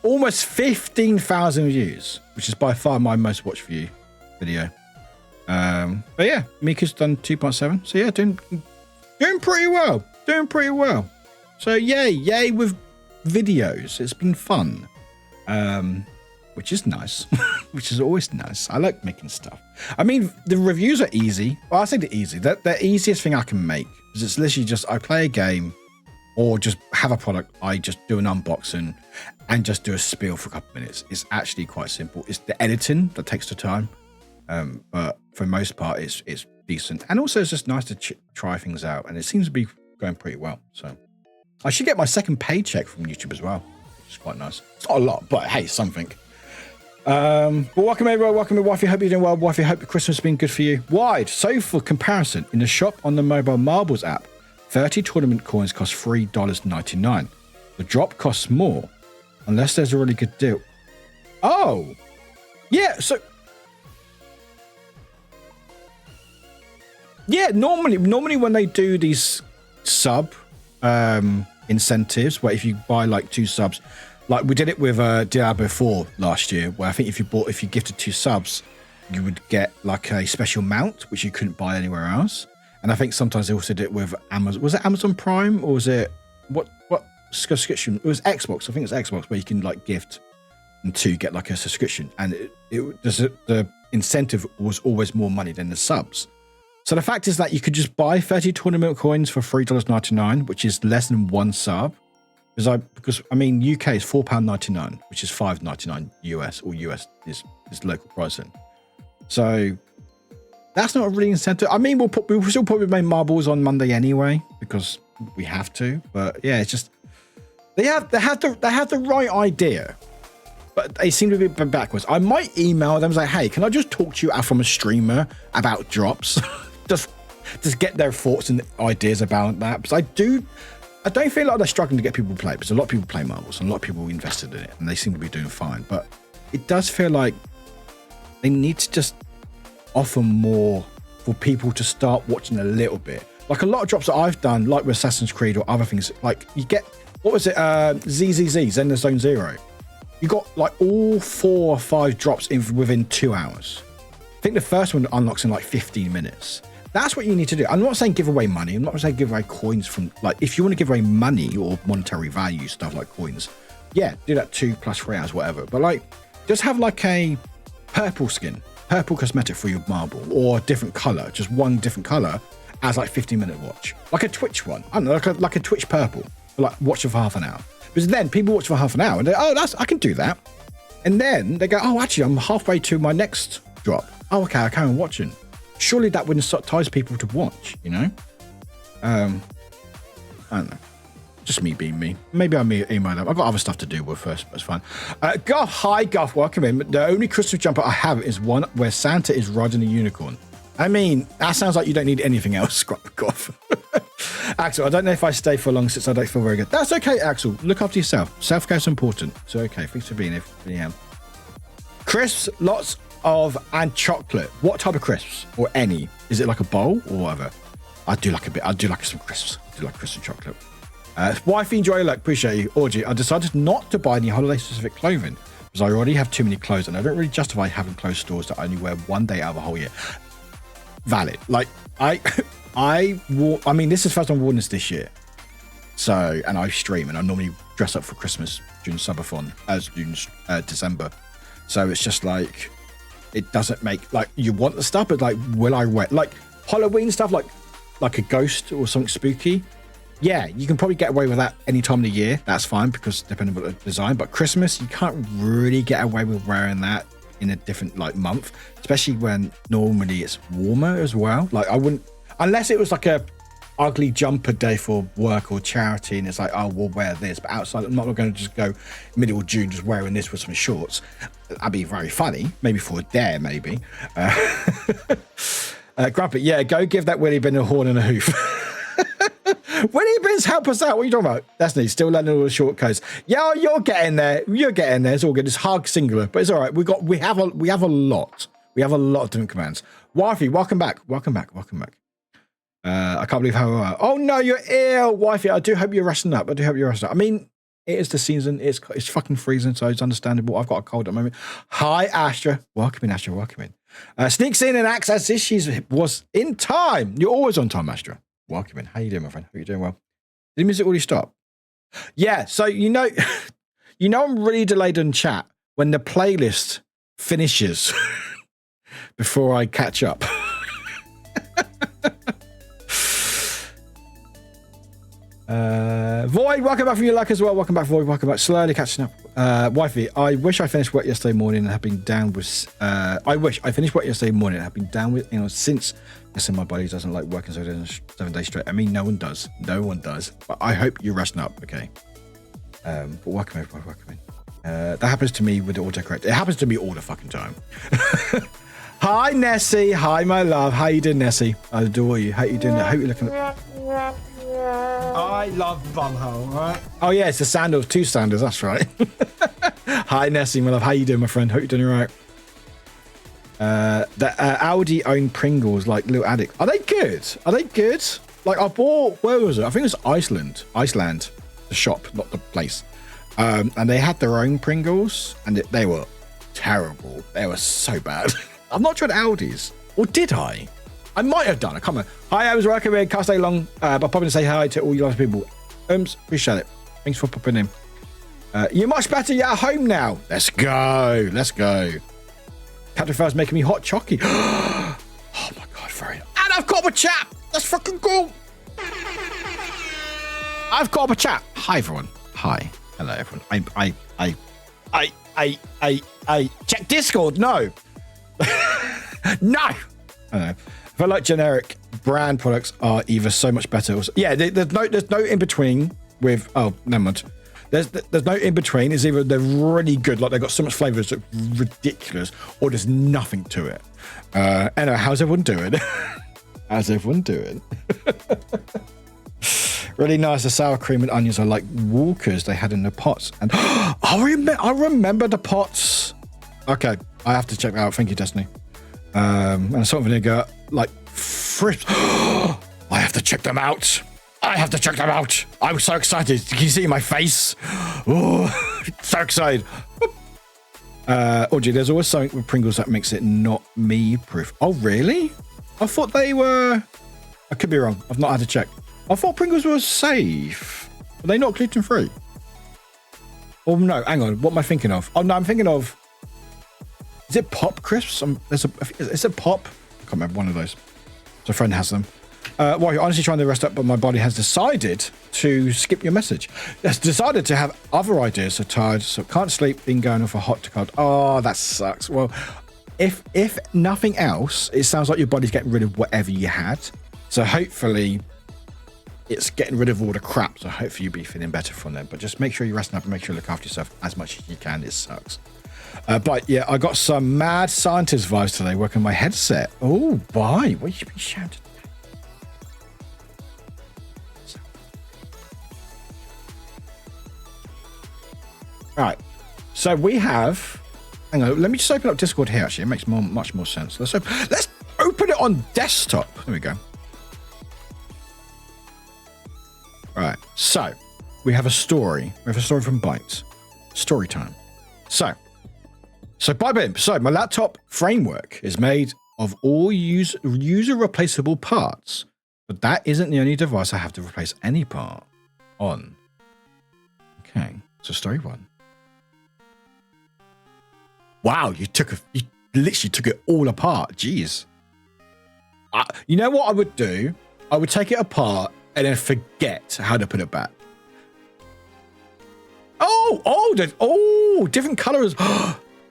almost 15,000 views, which is by far my most watched view video. But yeah, Mika's done 2.7. So yeah, doing pretty well. Doing pretty well. So yay with videos. It's been fun. Which is nice. Which is always nice. I like making stuff. I mean, the reviews are easy. Well, I say they're easy. The easiest thing I can make is it's literally just I play a game or just have a product. I just do an unboxing and just do a spiel for a couple of minutes. It's actually quite simple. It's the editing that takes the time. But for the most part, it's decent. And also, it's just nice to try things out. And it seems to be going pretty well. So I should get my second paycheck from YouTube as well, which is quite nice. It's not a lot, but hey, something. But welcome everyone, welcome wifey. Hope you're doing well, wifey. Hope Christmas has been good for you. Wide. So for comparison, in the shop on the mobile marbles app, 30 tournament coins cost $3.99. The drop costs more, unless there's a really good deal. Oh, yeah. So, yeah. Normally when they do these sub incentives, where if you buy like 2 subs, like we did it with Diablo 4 last year, where I think if you gifted 2 subs, you would get like a special mount, which you couldn't buy anywhere else. And I think sometimes they also did it with Amazon. Was it Amazon Prime or was it what subscription? It was Xbox. I think it's Xbox where you can like gift and to get like a subscription. And the incentive was always more money than the subs. So the fact is that you could just buy 30 tournament coins for $3.99, which is less than 1 sub. Because I mean, UK is £4.99, which is $5.99 US, or US is local pricing. So that's not a really incentive. I mean, we'll still probably make marbles on Monday anyway because we have to. But yeah, it's just they have the right idea, but they seem to be backwards. I might email them and say, hey, can I just talk to you from a streamer about drops? just get their thoughts and ideas about that. Because I don't feel like they're struggling to get people to play, because a lot of people play marbles and a lot of people invested in it and they seem to be doing fine. But it does feel like they need to just offer more for people to start watching a little bit. Like a lot of drops that I've done, like with Assassin's Creed or other things, like you get, what was it, ZZZ, Zen Zone Zero. You got like all 4 or 5 drops within 2 hours. I think the first one unlocks in like 15 minutes. That's what you need to do. I'm not saying give away money. I'm not saying give away coins from, like, if you want to give away money or monetary value stuff like coins, yeah, do that 2 + 3 hours, whatever. But like, just have like a purple cosmetic for your marble, or a different color, just one different color as like 15-minute watch, like a Twitch one. I don't know, like a Twitch purple, like watch it for half an hour. Because then people watch for half an hour and they, I can do that. And then they go, oh, actually, I'm halfway to my next drop. Oh, okay, I carry on watching. Surely that wouldn't entice people to watch, you know? I don't know. Just me being me. Maybe I'll email them. I've got other stuff to do with first, but it's fine. Guff, hi, Guff, welcome in. The only Christmas jumper I have is one where Santa is riding a unicorn. I mean, that sounds like you don't need anything else, Guff. Axel, I don't know if I stay for long since I don't feel very good. That's okay, Axel. Look after yourself. Self-care is important. So, okay, thanks for being here. Yeah. Crisps, lots of, and chocolate. What type of crisps, or any? Is it like a bowl or whatever? I do like some crisps. I do like crisps and chocolate. Wifey, enjoy your luck. Appreciate you. Orgy, I decided not to buy any holiday specific clothing because I already have too many clothes and I don't really justify having clothes stores that I only wear one day out of a whole year. Valid. Like I mean, this is the first time I've worn this year. So, and I stream and I normally dress up for Christmas during subathon, during December. So it's just like, it doesn't make, like, you want the stuff, but like, will I wear, like Halloween stuff, like a ghost or something spooky? Yeah, you can probably get away with that any time of the year. That's fine because depending on the design. But Christmas, you can't really get away with wearing that in a different like month, especially when normally it's warmer as well. Like I wouldn't, unless it was like a ugly jumper day for work or charity and it's like, oh, we'll wear this. But outside, I'm not going to just go middle of June just wearing this with some shorts. That'd be very funny. Maybe for a dare, maybe. Grumpy, yeah, go give that Willy Bin a horn and a hoof. Willy Bins, help us out. What are you talking about? That's me, still learning all the short codes. Yeah, you're getting there. You're getting there. It's all good. It's hard singular, but it's all right. We have a lot. We have a lot of different commands. Wifey, welcome back. Welcome back. I can't believe how. Oh no, you're ill, wifey. I do hope you're resting up. I mean, it is the season. It's fucking freezing, so it's understandable. I've got a cold at the moment. Hi, Astra. Welcome in, Astra. Welcome in. Sneaks in and acts as if she was in time. You're always on time, Astra. Welcome in. How you doing, my friend? Hope you're doing well. Did the music already stop? Yeah. So you know, I'm really delayed on chat when the playlist finishes before I catch up. Void, welcome back from your luck as well. Welcome back, Void. Welcome back. Slowly catching up. Wifey, I wish I finished work yesterday morning and have been down with. I wish I finished work yesterday morning and have been down with. Since listen, my body doesn't like working 7 days straight. I mean, no one does. No one does. But I hope you're resting up, okay? But welcome in. That happens to me with the autocorrect. It happens to me all the fucking time. Hi, Nessie. Hi, my love. How you doing, Nessie? I adore you. How you doing? I hope you're looking at. I love bumhole, right? Oh yeah, it's the sandals, 2 sandals, that's right. Hi Nessie, my love. How you doing, my friend? Hope you're doing all right. The Audi owned Pringles like Little Addict. Are they good? Like I bought, where was it? I think it was Iceland, the shop, not the place. And they had their own Pringles and they were terrible. They were so bad. I've not tried Aldi's, or did I? I might have done. I can't remember. Hi, I was working with. Can't stay long, but popping to say hi to all you lovely people. Appreciate it. Thanks for popping in. You're much better. You're at home now. Let's go. Captain Far's making me hot chocky. Oh my god, very. And I've got a chat. That's fucking cool. I've got a chat. Hi everyone. Hi. Hello everyone. I check Discord. No. No. I don't know. I feel like generic brand products are either so much better or yeah, there's no in between with never mind. There's no in between. It's either they're really good, like they've got so much flavour it's ridiculous, or there's nothing to it. Anyway, how's everyone doing? Really nice. The sour cream and onions are like Walkers they had in the pots. And I remember the pots. Okay, I have to check that out. Thank you, Destiny. And salt and vinegar, like frips. I have to check them out. I'm so excited. Can you see my face? Oh, so excited. Gee, there's always something with Pringles that makes it not me proof. Oh, really? I thought they were. I could be wrong. I've not had to check. I thought Pringles were safe. Are they not gluten free? Oh no, hang on. What am I thinking of? Oh no, I'm thinking of. Is it Pop Crisps? Is it Pop? I can't remember, one of those. So a friend has them. Well, you're honestly trying to rest up, but my body has decided to skip your message. It's decided to have other ideas. So tired, so can't sleep, been going off a hot to cold. Oh, that sucks. Well, if nothing else, it sounds like your body's getting rid of whatever you had. So hopefully it's getting rid of all the crap. So hopefully you'll be feeling better from them. But just make sure you're resting up and make sure you look after yourself as much as you can. It sucks. But yeah, I got some mad scientist vibes today working my headset. Oh, why? What should be shouting? Right. So we have. Hang on. Let me just open up Discord here. Actually, it makes much more sense. Let's open it on desktop. There we go. Right. So we have a story. We have a story from Bytes. Story time. So my laptop framework is made of all user replaceable parts, but that isn't the only device I have to replace any part on. Okay, so story 1. Wow, you literally took it all apart. Jeez. You know what I would do? I would take it apart and then forget how to put it back. Different colors.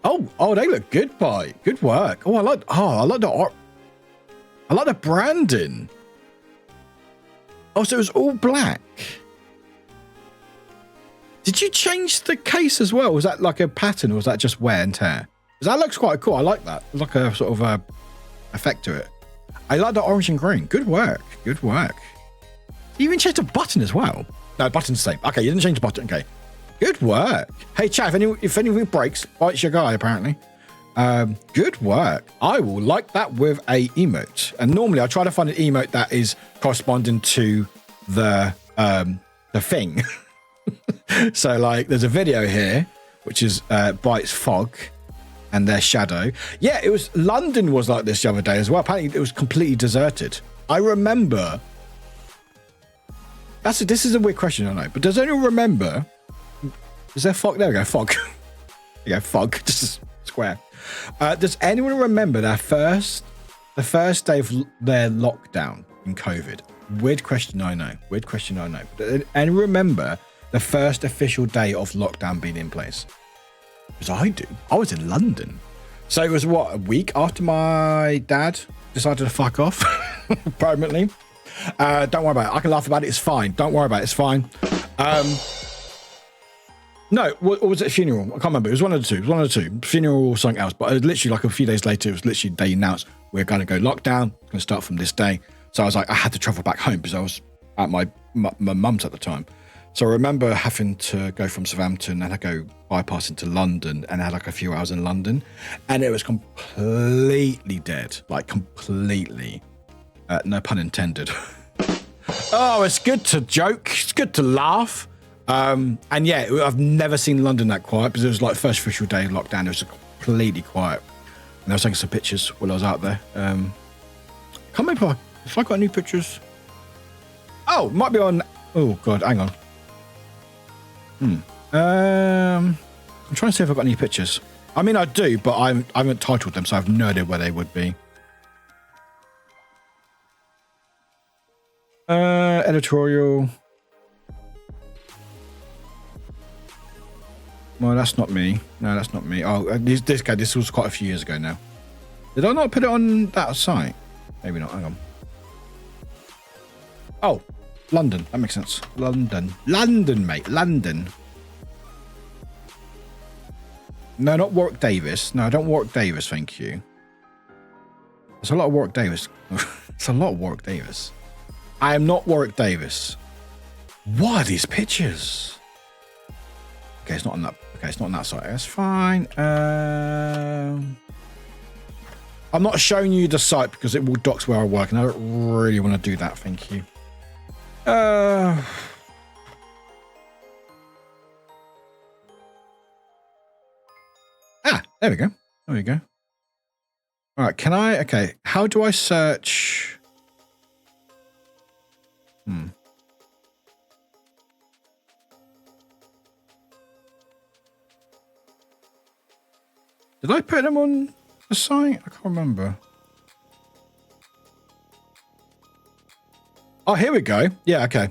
Oh, they look good, boy. Good work. I like the art. I like the branding. Oh, so it was all black. Did you change the case as well? Was that like a pattern or was that just wear and tear? Because that looks quite cool. I like that. Like a sort of effect to it. I like the orange and green. Good work. You even changed the button as well. No, button's the same. Okay, you didn't change the button. Okay. Good work. Hey, chat, if anything breaks, Byte's your guy, apparently. Good work. I will like that with a emote. And normally I try to find an emote that is corresponding to the thing. So like there's a video here, which is Bites Fog and their shadow. Yeah, it was London was like this the other day as well. Apparently it was completely deserted. I remember. This is a weird question, I know, but does anyone remember? Is there fog? There we go, fog. There you go, fog. Just a square. Does anyone remember the first day of their lockdown in COVID? Weird question, I know. Weird question, I know. But anyone remember the first official day of lockdown being in place? Because I do. I was in London. So it was what, a week after my dad decided to fuck off, permanently. Don't worry about it. I can laugh about it. It's fine. Don't worry about it. It's fine. No, or was it a funeral? I can't remember. It was one of the two. It was one of the two. Funeral or something else. But literally like a few days later, it was literally they announced we're going to go lockdown. Going to start from this day. So I was like, I had to travel back home because I was at my mum's at the time. So I remember having to go from Southampton and I go bypass into London and I had like a few hours in London and it was completely dead. Like completely. No pun intended. Oh, it's good to joke. It's good to laugh. And yeah, I've never seen London that quiet because it was like first official day of lockdown. It was completely quiet. And I was taking some pictures while I was out there. Can't remember if I got any pictures. Oh, might be on. Oh God, hang on. I'm trying to see if I've got any pictures. I mean, I do, but I haven't titled them, so I have no idea where they would be. Editorial. Well, that's not me. No, that's not me. Oh, this guy. This was quite a few years ago now. Did I not put it on that site? Maybe not. Hang on. Oh, London. That makes sense. London, mate. London. No, not Warwick Davis. No, I don't Warwick Davis. Thank you. There's a lot of Warwick Davis. It's a lot of Warwick Davis. I am not Warwick Davis. What are these pictures? Okay, it's not on that. Okay, it's not on that site. That's fine. I'm not showing you the site because it will dox where I work, and I don't really want to do that. Thank you. Ah, there we go. There we go. All right, can I? Okay, how do I search? Did I put them on the site? I can't remember. Oh, here we go. Yeah, okay.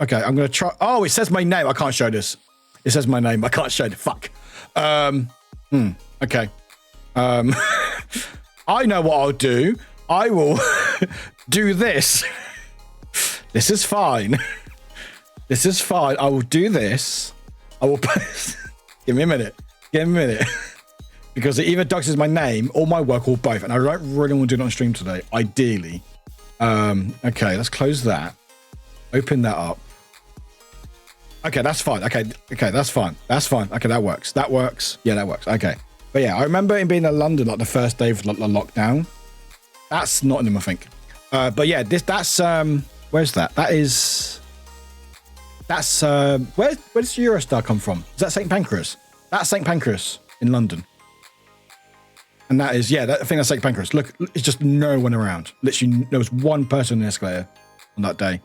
Okay, I'm going to try. Oh, it says my name. I can't show this. It says my name. I can't show it. Fuck. Okay. I know what I'll do. I will do this. This is fine. This is fine. I will do this. I will post. Give me a minute. Give me a minute. Because it either doxes my name or my work or both. And I don't really want to do it on stream today, ideally. Okay, let's close that. Open that up. Okay, that's fine. Okay, that's fine. That's fine. Okay, that works. That works. Yeah, that works. Okay. But yeah, I remember it being in London, like the first day of the lockdown. That's Nottingham, I think. But yeah, that's where's that? That's where does Eurostar come from? Is that St. Pancras? That's St. Pancras in London. And that is, yeah, I think that's St. Pancras. Look, it's just no one around. Literally, there was one person in the escalator on that day.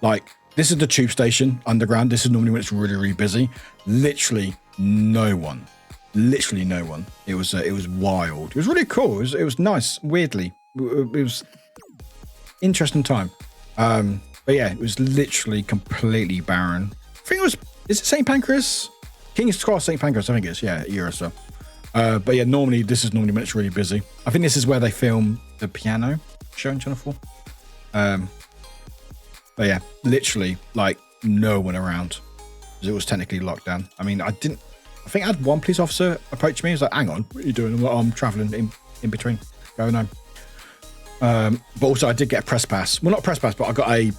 Like, this is the tube station, underground. This is normally when it's really, really busy. Literally no one. Literally no one. It was wild. It was really cool. It was nice, weirdly. It was interesting time. But yeah, it was literally completely barren. I think it was, is it St. Pancras? King's Cross, St. Pancras, I think it is. Yeah, a year or so. But yeah, this is normally when it's really busy. I think this is where they film the piano show on Channel 4. But yeah, literally like no one around because it was technically locked down. I mean, I think I had one police officer approach me. He was like, hang on, what are you doing? I'm traveling in between going home. But also I did get a press pass. Well, not a press pass, but I got a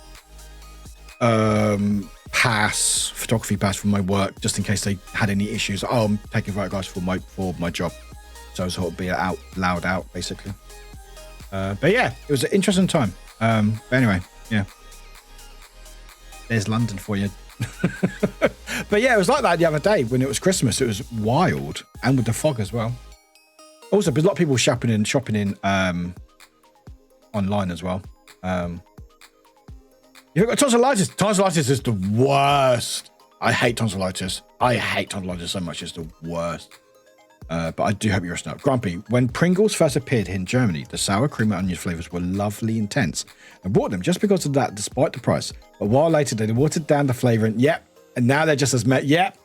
photography pass from my work, just in case they had any issues. Oh, I'm taking photographs for my job. So sort of be out loud out basically. But yeah, it was an interesting time. But anyway, yeah. There's London for you. But yeah, it was like that the other day when it was Christmas. It was wild, and with the fog as well. Also, there's a lot of people shopping in online as well. You've got tonsillitis. Tonsillitis is the worst. I hate tonsillitis. I hate tonsillitis so much. It's the worst. But I do hope you're resting up. Grumpy, when Pringles first appeared in Germany, the sour cream and onion flavors were lovely intense. I bought them just because of that, despite the price. But a while later, they watered down the flavor and now they're just as yep.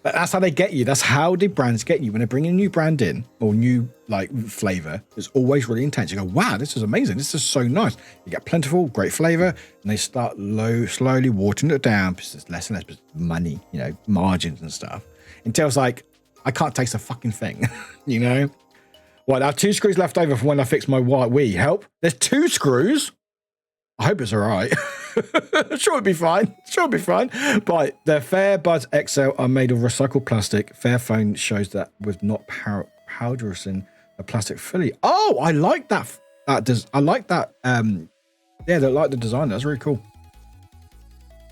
That's how they get you. That's how the brands get you. When they bring a new brand in or new like flavor, it's always really intense. You go, wow, this is amazing. This is so nice. You get plentiful, great flavor, and they start slowly watering it down because there's less and less money, margins and stuff. Until it's like, I can't taste a fucking thing, Well, I have 2 screws left over from when I fixed my white Wii. Help. There's 2 screws. I hope it's all right. Sure, it'll be fine. But the Fairbuds XL are made of recycled plastic. Fairphone shows that with not powderous in the plastic fully. Oh, I like that. I like that. They like the design. That's really cool.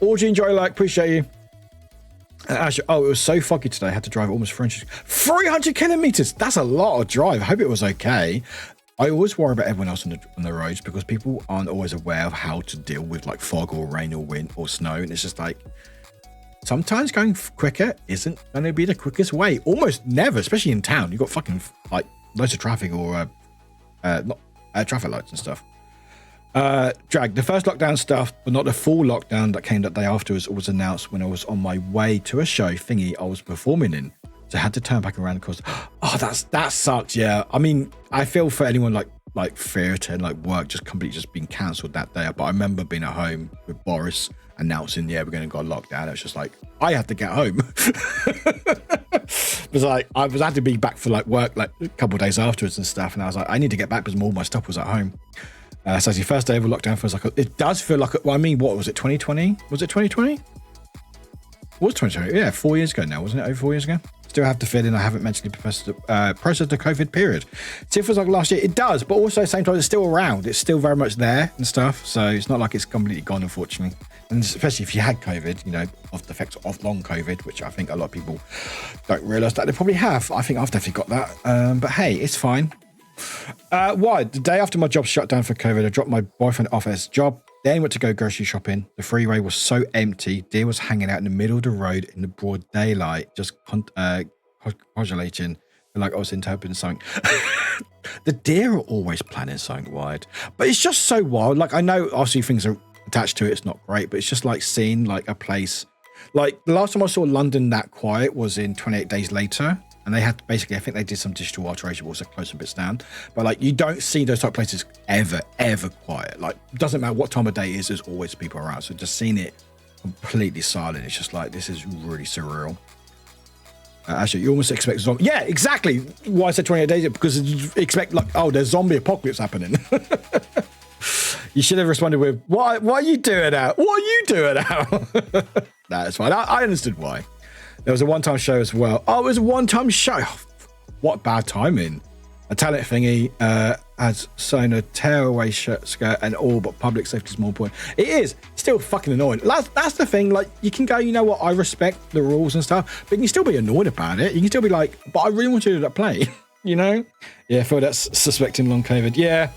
Orgy, enjoy, appreciate you. Actually, it was so foggy today. I had to drive almost 300 kilometers. That's a lot of drive. I hope it was okay. I always worry about everyone else on the roads because people aren't always aware of how to deal with like fog or rain or wind or snow. And it's just like, sometimes going quicker isn't going to be the quickest way. Almost never, especially in town. You've got fucking like loads of traffic or traffic lights and stuff. Drag, the first lockdown stuff, but not the full lockdown that came that day afterwards, was announced when I was on my way to a show thingy I was performing in. So I had to turn back around because, that sucks. Yeah. I mean, I feel for anyone like theatre and like work just completely being cancelled that day. But I remember being at home with Boris announcing, we're going to go lockdown. It was just like, I had to get home. It was like, I had to be back for like work like a couple of days afterwards and stuff. And I was like, I need to get back because all my stuff was at home. So it's your first day of a lockdown feels like, it does feel like, what was it, 2020? Was it 2020? It was 2020. Yeah, 4 years ago now, wasn't it? Over 4 years ago? Still have to fill in. I haven't mentally processed the COVID period. So it feels like last year. It does, but also at the same time, it's still around. It's still very much there and stuff. So it's not like it's completely gone, unfortunately. And especially if you had COVID, of the effects of long COVID, which I think a lot of people don't realise that they probably have. I think I've definitely got that. But hey, it's fine. Why? The day after my job shut down for COVID, I dropped my boyfriend off at his job. Then went to go grocery shopping. The freeway was so empty. Deer was hanging out in the middle of the road in the broad daylight, just congratulating, like I was interpreting something. The deer are always planning something wild, but it's just so wild. Like, I know obviously things are attached to it. It's not great, but it's just like seeing like a place. Like the last time I saw London that quiet was in 28 Days Later. And they had basically, I think they did some digital alteration, but also close some bits down. But like, you don't see those type of places ever quiet. Like, doesn't matter what time of day it is, there's always people around. So just seeing it completely silent, it's just like, this is really surreal. Actually, you almost expect zombie. Yeah, exactly. Why I said 28 days, because you expect like, there's zombie apocalypse happening. You should have responded with, what are you doing out? What are you doing out? That's fine. I understood why. There was a one-time show as well. Oh, it was a one-time show. What bad timing. A talent thingy has sewn a tearaway skirt and all, but public safety is more important. It is still fucking annoying. That's the thing. Like, you can go, I respect the rules and stuff, but you can still be annoyed about it. You can still be like, but I really want to do that play, Yeah, I feel that's suspecting long COVID. Yeah,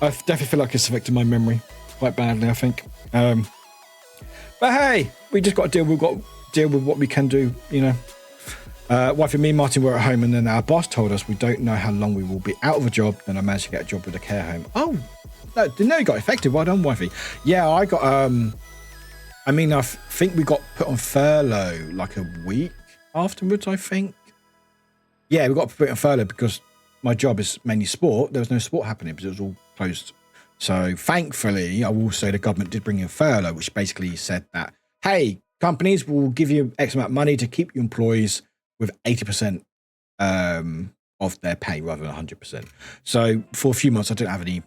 I definitely feel like it's affected my memory quite badly, I think. But hey, we just got to deal with what we can do, Wife and me and Martin were at home, and then our boss told us we don't know how long we will be out of a job. Then I managed to get a job with a care home. Oh, no, didn't know you got affected. Well done, wifey. Yeah, I got I think we got put on furlough like a week afterwards, I think. Yeah, we got put on furlough because my job is mainly sport. There was no sport happening because it was all closed. So thankfully, I will say the government did bring in furlough, which basically said that, hey, companies will give you X amount of money to keep your employees with 80% of their pay rather than 100%. So for a few months, I didn't have any,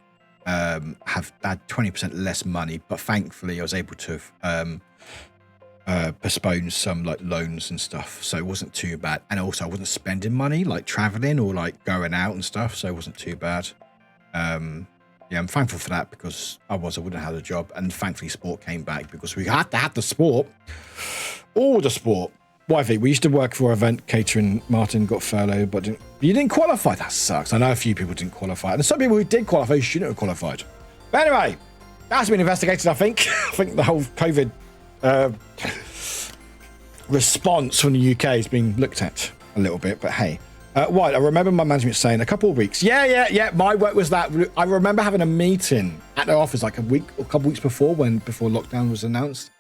had 20% less money, but thankfully I was able to postponed some like loans and stuff, so it wasn't too bad. And also I wasn't spending money like traveling or like going out and stuff, so it wasn't too bad. Yeah, I'm thankful for that because I wouldn't have had a job, and thankfully sport came back because we had to have the sport, all the sport. Wifey, we used to work for event catering. Martin got furloughed, but you didn't qualify. That sucks. I know a few people didn't qualify, and some people who did qualify shouldn't have qualified. But anyway, that's been investigated. I think. I think the whole COVID response from the UK is being looked at a little bit. But hey. White, I remember my management saying a couple of weeks. Yeah. My work was that. I remember having a meeting at the office like a couple of weeks before lockdown was announced,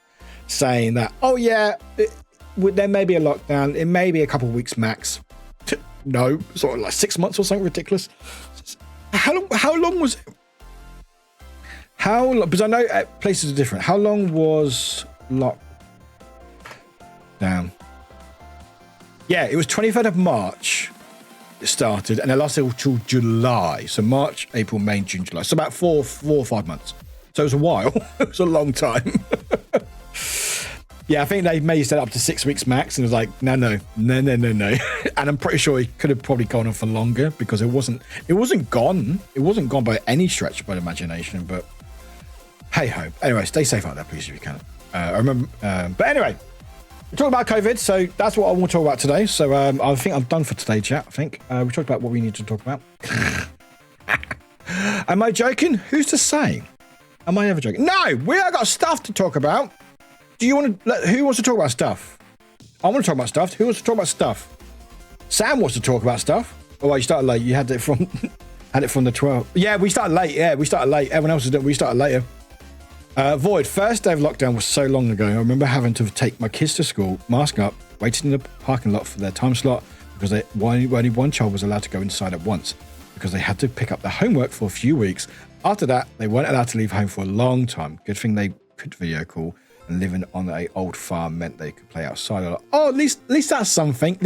saying that, oh yeah, there may be a lockdown. It may be a couple of weeks max. No, sort of like 6 months or something ridiculous. How long was it? How long? Because I know places are different. How long was lockdown? Yeah, it was 23rd of March. It started and it lasted till July. So March, April, May, June, July. So about four or 5 months. So it was a while. It was a long time. Yeah, I think they may set up to 6 weeks max, and it was like, no. And I'm pretty sure it could have probably gone on for longer because it wasn't gone. It wasn't gone by any stretch by the imagination. But hey ho. Anyway, stay safe out there, please, if you can. I remember. But anyway. We're talking about COVID, so that's what I want to talk about today. So I think I'm done for today, chat. I think we talked about what we need to talk about. Am I joking? Who's to say? Am I ever joking? No, we have got stuff to talk about. Do you want to? Who wants to talk about stuff? I want to talk about stuff. Who wants to talk about stuff? Sam wants to talk about stuff. Oh, wait, you started late. You had it from the 12th. Yeah, we started late. Everyone else is doing. We started later. Void, first day of lockdown was so long ago. I remember having to take my kids to school, mask up, waiting in the parking lot for their time slot because only one child was allowed to go inside at once because they had to pick up their homework for a few weeks. After that, they weren't allowed to leave home for a long time. Good thing they could video call, and living on an old farm meant they could play outside a lot. Oh, at least that's something.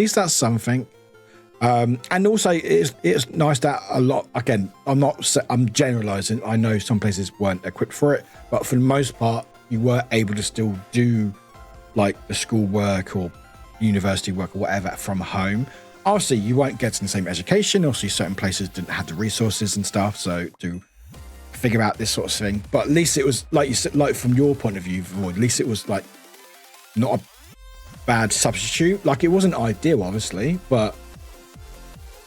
And also it's nice that a lot, again, I'm generalizing. I know some places weren't equipped for it, but for the most part, you were able to still do like the school work or university work or whatever from home. Obviously, you weren't getting the same education. Obviously, certain places didn't have the resources and stuff, so to figure out this sort of thing. But at least it was, like you said, like from your point of view, at least it was like not a bad substitute. Like it wasn't ideal, obviously, but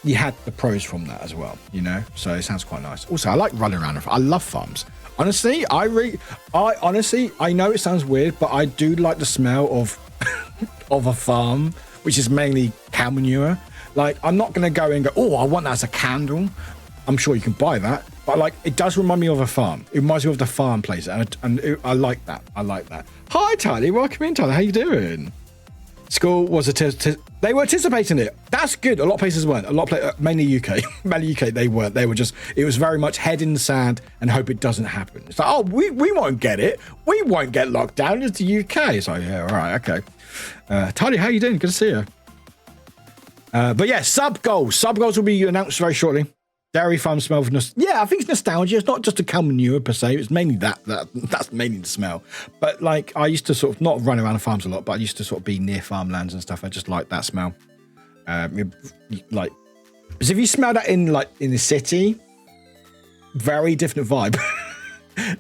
you had the pros from that as well, you know? So it sounds quite nice. Also, I like running around. I love farms. Honestly, I know it sounds weird, but I do like the smell of of a farm, which is mainly cow manure. Like, I'm not going to go and go, oh, I want that as a candle. I'm sure you can buy that. But, like, it does remind me of a farm. It reminds me of the farm place. And I like that. Hi, Tyler. Welcome in, Tyler. How you doing? School was they were anticipating it. That's good. A lot of places weren't. Mainly UK. Mainly UK, they weren't. They were just, it was very much head in the sand and hope it doesn't happen. It's like, oh, we won't get it. We won't get locked down. It's the UK. It's like, yeah, all right, okay. Tali, how you doing? Good to see you. But yeah, sub goals will be announced very shortly. Dairy farm smell of yeah, I think it's nostalgia. It's not just a cow manure per se. It's mainly that's mainly the smell. But like, I used to sort of not run around the farms a lot, but I used to sort of be near farmlands and stuff. I just like that smell. Like, because if you smell that in the city, very different vibe.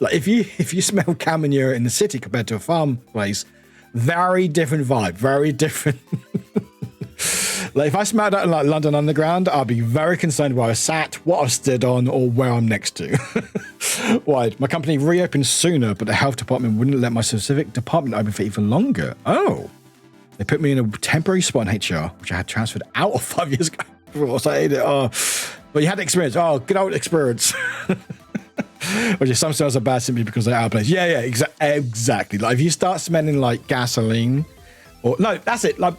Like if you smell cow manure in the city compared to a farm place, very different vibe. Very different. Like if I smelled that in like London Underground, I'd be very concerned where I sat, what I stood on, or where I'm next to. Why? My company reopened sooner, but the health department wouldn't let my specific department open for even longer. Oh. They put me in a temporary spot in HR, which I had transferred out of 5 years ago. So I hated it. Oh. But you had the experience. Oh, good old experience. Which is some smells are bad simply because they're out of place. Yeah, exactly. Like if you start smelling like gasoline, or no, that's it. Like,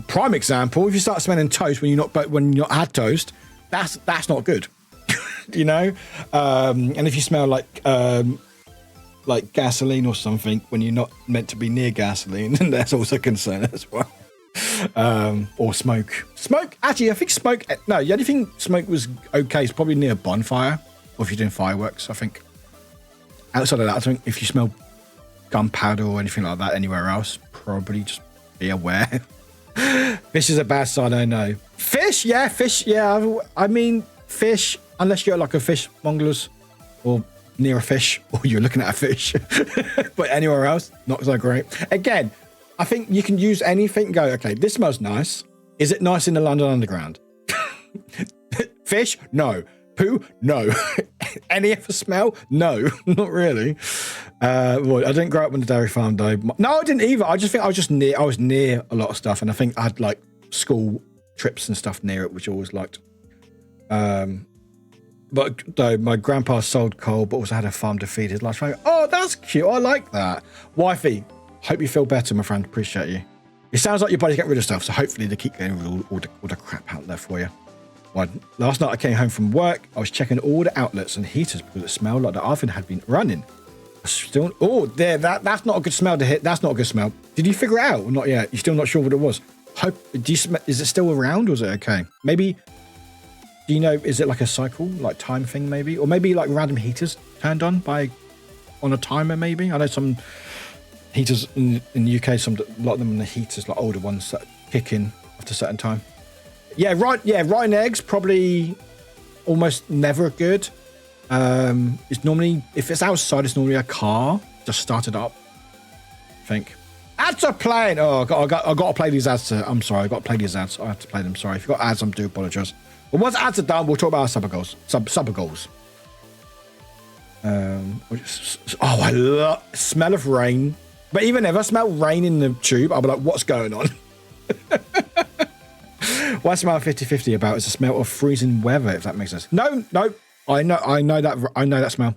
prime example, if you start smelling toast when you're not had toast, that's not good. You know? And if you smell like gasoline or something when you're not meant to be near gasoline, then that's also a concern as well. Or smoke. Actually, I think smoke, no, the only thing smoke was okay is probably near a bonfire, or if you're doing fireworks, I think. Outside of that, I think if you smell gunpowder or anything like that anywhere else, probably just be aware. Fish is a bad sign, I know. Fish, yeah, fish, yeah. I mean, fish, unless you're like a fishmonger's or near a fish, or you're looking at a fish. But anywhere else, not so great. Again, I think you can use anything. Go, okay, this smells nice. Is it nice in the London Underground? Fish? No. Poo? No. Any other smell? No, not really. Well, I didn't grow up on the dairy farm though. No, I didn't either. I just think I was near a lot of stuff, and I think I had like school trips and stuff near it, which I always liked. But though my grandpa sold coal, but also had a farm to feed his last family. Oh, that's cute. I like that. Wifey, hope you feel better, my friend. Appreciate you. It sounds like your body's getting rid of stuff, so hopefully they keep getting rid of all the crap out there for you. Well, last night I came home from work. I was checking all the outlets and heaters because it smelled like the oven had been running. Still, oh, there, that's not a good smell to hit. That's not a good smell. Did you figure it out or not yet? You're still not sure what it was. Is it still around or is it okay? Maybe, do you know, is it like a cycle, like time thing maybe? Or maybe like random heaters turned on on a timer maybe? I know some heaters in the UK, a lot of them are the heaters, like older ones that kick in after a certain time. Yeah, right. Yeah, rotten eggs probably almost never good. It's normally, if it's outside, it's normally a car just started up. I think. Ads are playing. Oh, I got to play these ads. I'm sorry, I got to play these ads. I have to play them. Sorry, if you got ads, I do apologise. But once ads are done, we'll talk about our summer goals. Summer goals. I love smell of rain. But even if I smell rain in the tube, I'll be like, what's going on? What I smell 50-50 about is the smell of freezing weather, if that makes sense. No, I know that smell.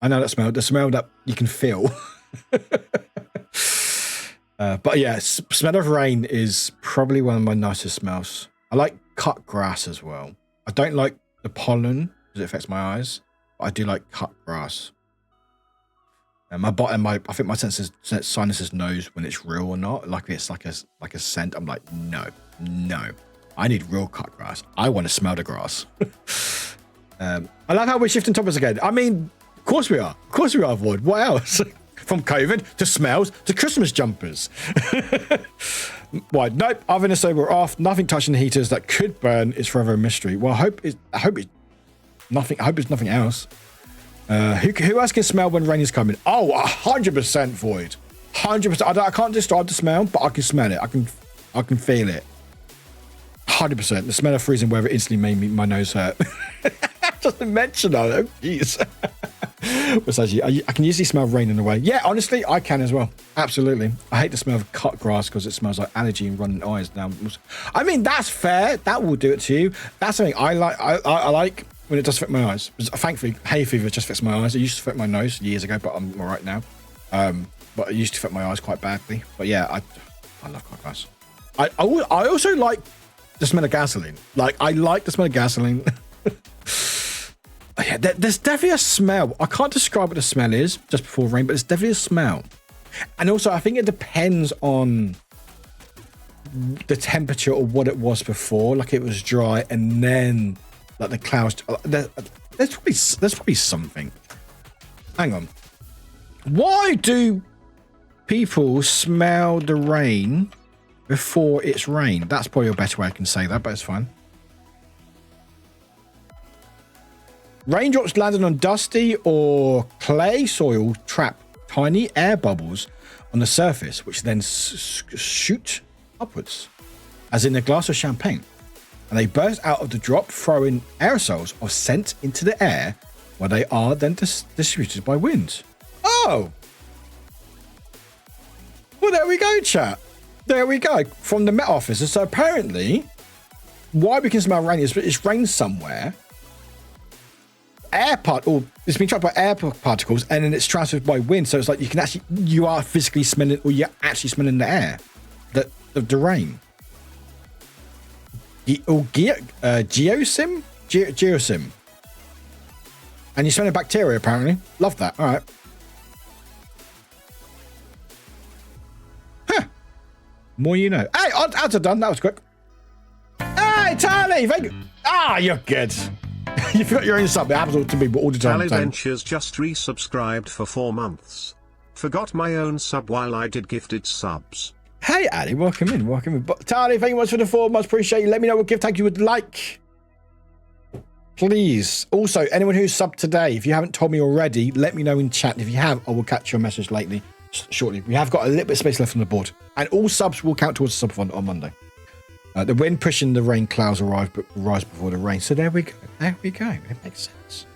I know that smell. The smell that you can feel. But yeah, smell of rain is probably one of my nicest smells. I like cut grass as well. I don't like the pollen because it affects my eyes, but I do like cut grass. And I think my sinuses knows when it's real or not. Like it's like a scent. I'm like, no. I need real cut grass. I want to smell the grass. I love how we're shifting topics again. I mean, of course we are. Of course we are, Void. What else? From COVID to smells to Christmas jumpers. Why? Nope. Oven is sober off. Nothing touching the heaters that could burn is forever a mystery. Well, I hope it's nothing else. Who else can smell when rain is coming? Oh, 100% Void. 100%. I can't describe the smell, but I can smell it. I can feel it. 100%. The smell of freezing weather instantly made my nose hurt. Just to mention that, jeez. Besides, I can usually smell rain in a way. Yeah, honestly, I can as well. Absolutely. I hate the smell of cut grass because it smells like allergy and running eyes. Now, I mean, that's fair. That will do it to you. That's something I like. I like when it does affect my eyes. Thankfully, hay fever just affects my eyes. It used to affect my nose years ago, but I'm all right now. But it used to affect my eyes quite badly. But yeah, I love cut grass. I also like the smell of gasoline. Like, I like the smell of gasoline. Yeah, there's definitely a smell. I can't describe what the smell is just before rain, but it's definitely a smell. And also, I think it depends on the temperature or what it was before. Like, it was dry and then like the clouds. There's probably something. Hang on. Why do people smell the rain before it's rain? That's probably a better way I can say that, but it's fine. Raindrops landing on dusty or clay soil trap tiny air bubbles on the surface, which then shoot upwards, as in a glass of champagne. And they burst out of the drop, throwing aerosols of scent into the air, where they are then distributed by wind. Oh! Well, there we go, chat. There we go. From the Met Office. So apparently, why we can smell rain is it's rained somewhere. It's been trapped by air particles, and then it's transferred by wind. So it's like you are physically smelling, or you're actually smelling the air, the rain. Geosim, and you're smelling bacteria apparently. Love that. All right. Huh. More you know. Hey, ads are done. That was quick. Hey, Tally, thank you. Ah, you're good. You forgot your own sub. It happens to me all the time. Tally Ventures just resubscribed for 4 months. Forgot my own sub while I did gifted subs. Hey, Ali, welcome in, welcome in. But Tali, thank you much for the 4 months. Appreciate you. Let me know what gift tag you would like. Please. Also, anyone who's subbed today, if you haven't told me already, let me know in chat. If you have, I will catch your message shortly. We have got a little bit of space left on the board. And all subs will count towards the sub fund on Monday. The wind pushing the rain clouds rise before the rain. So there we go. There we go. It makes sense.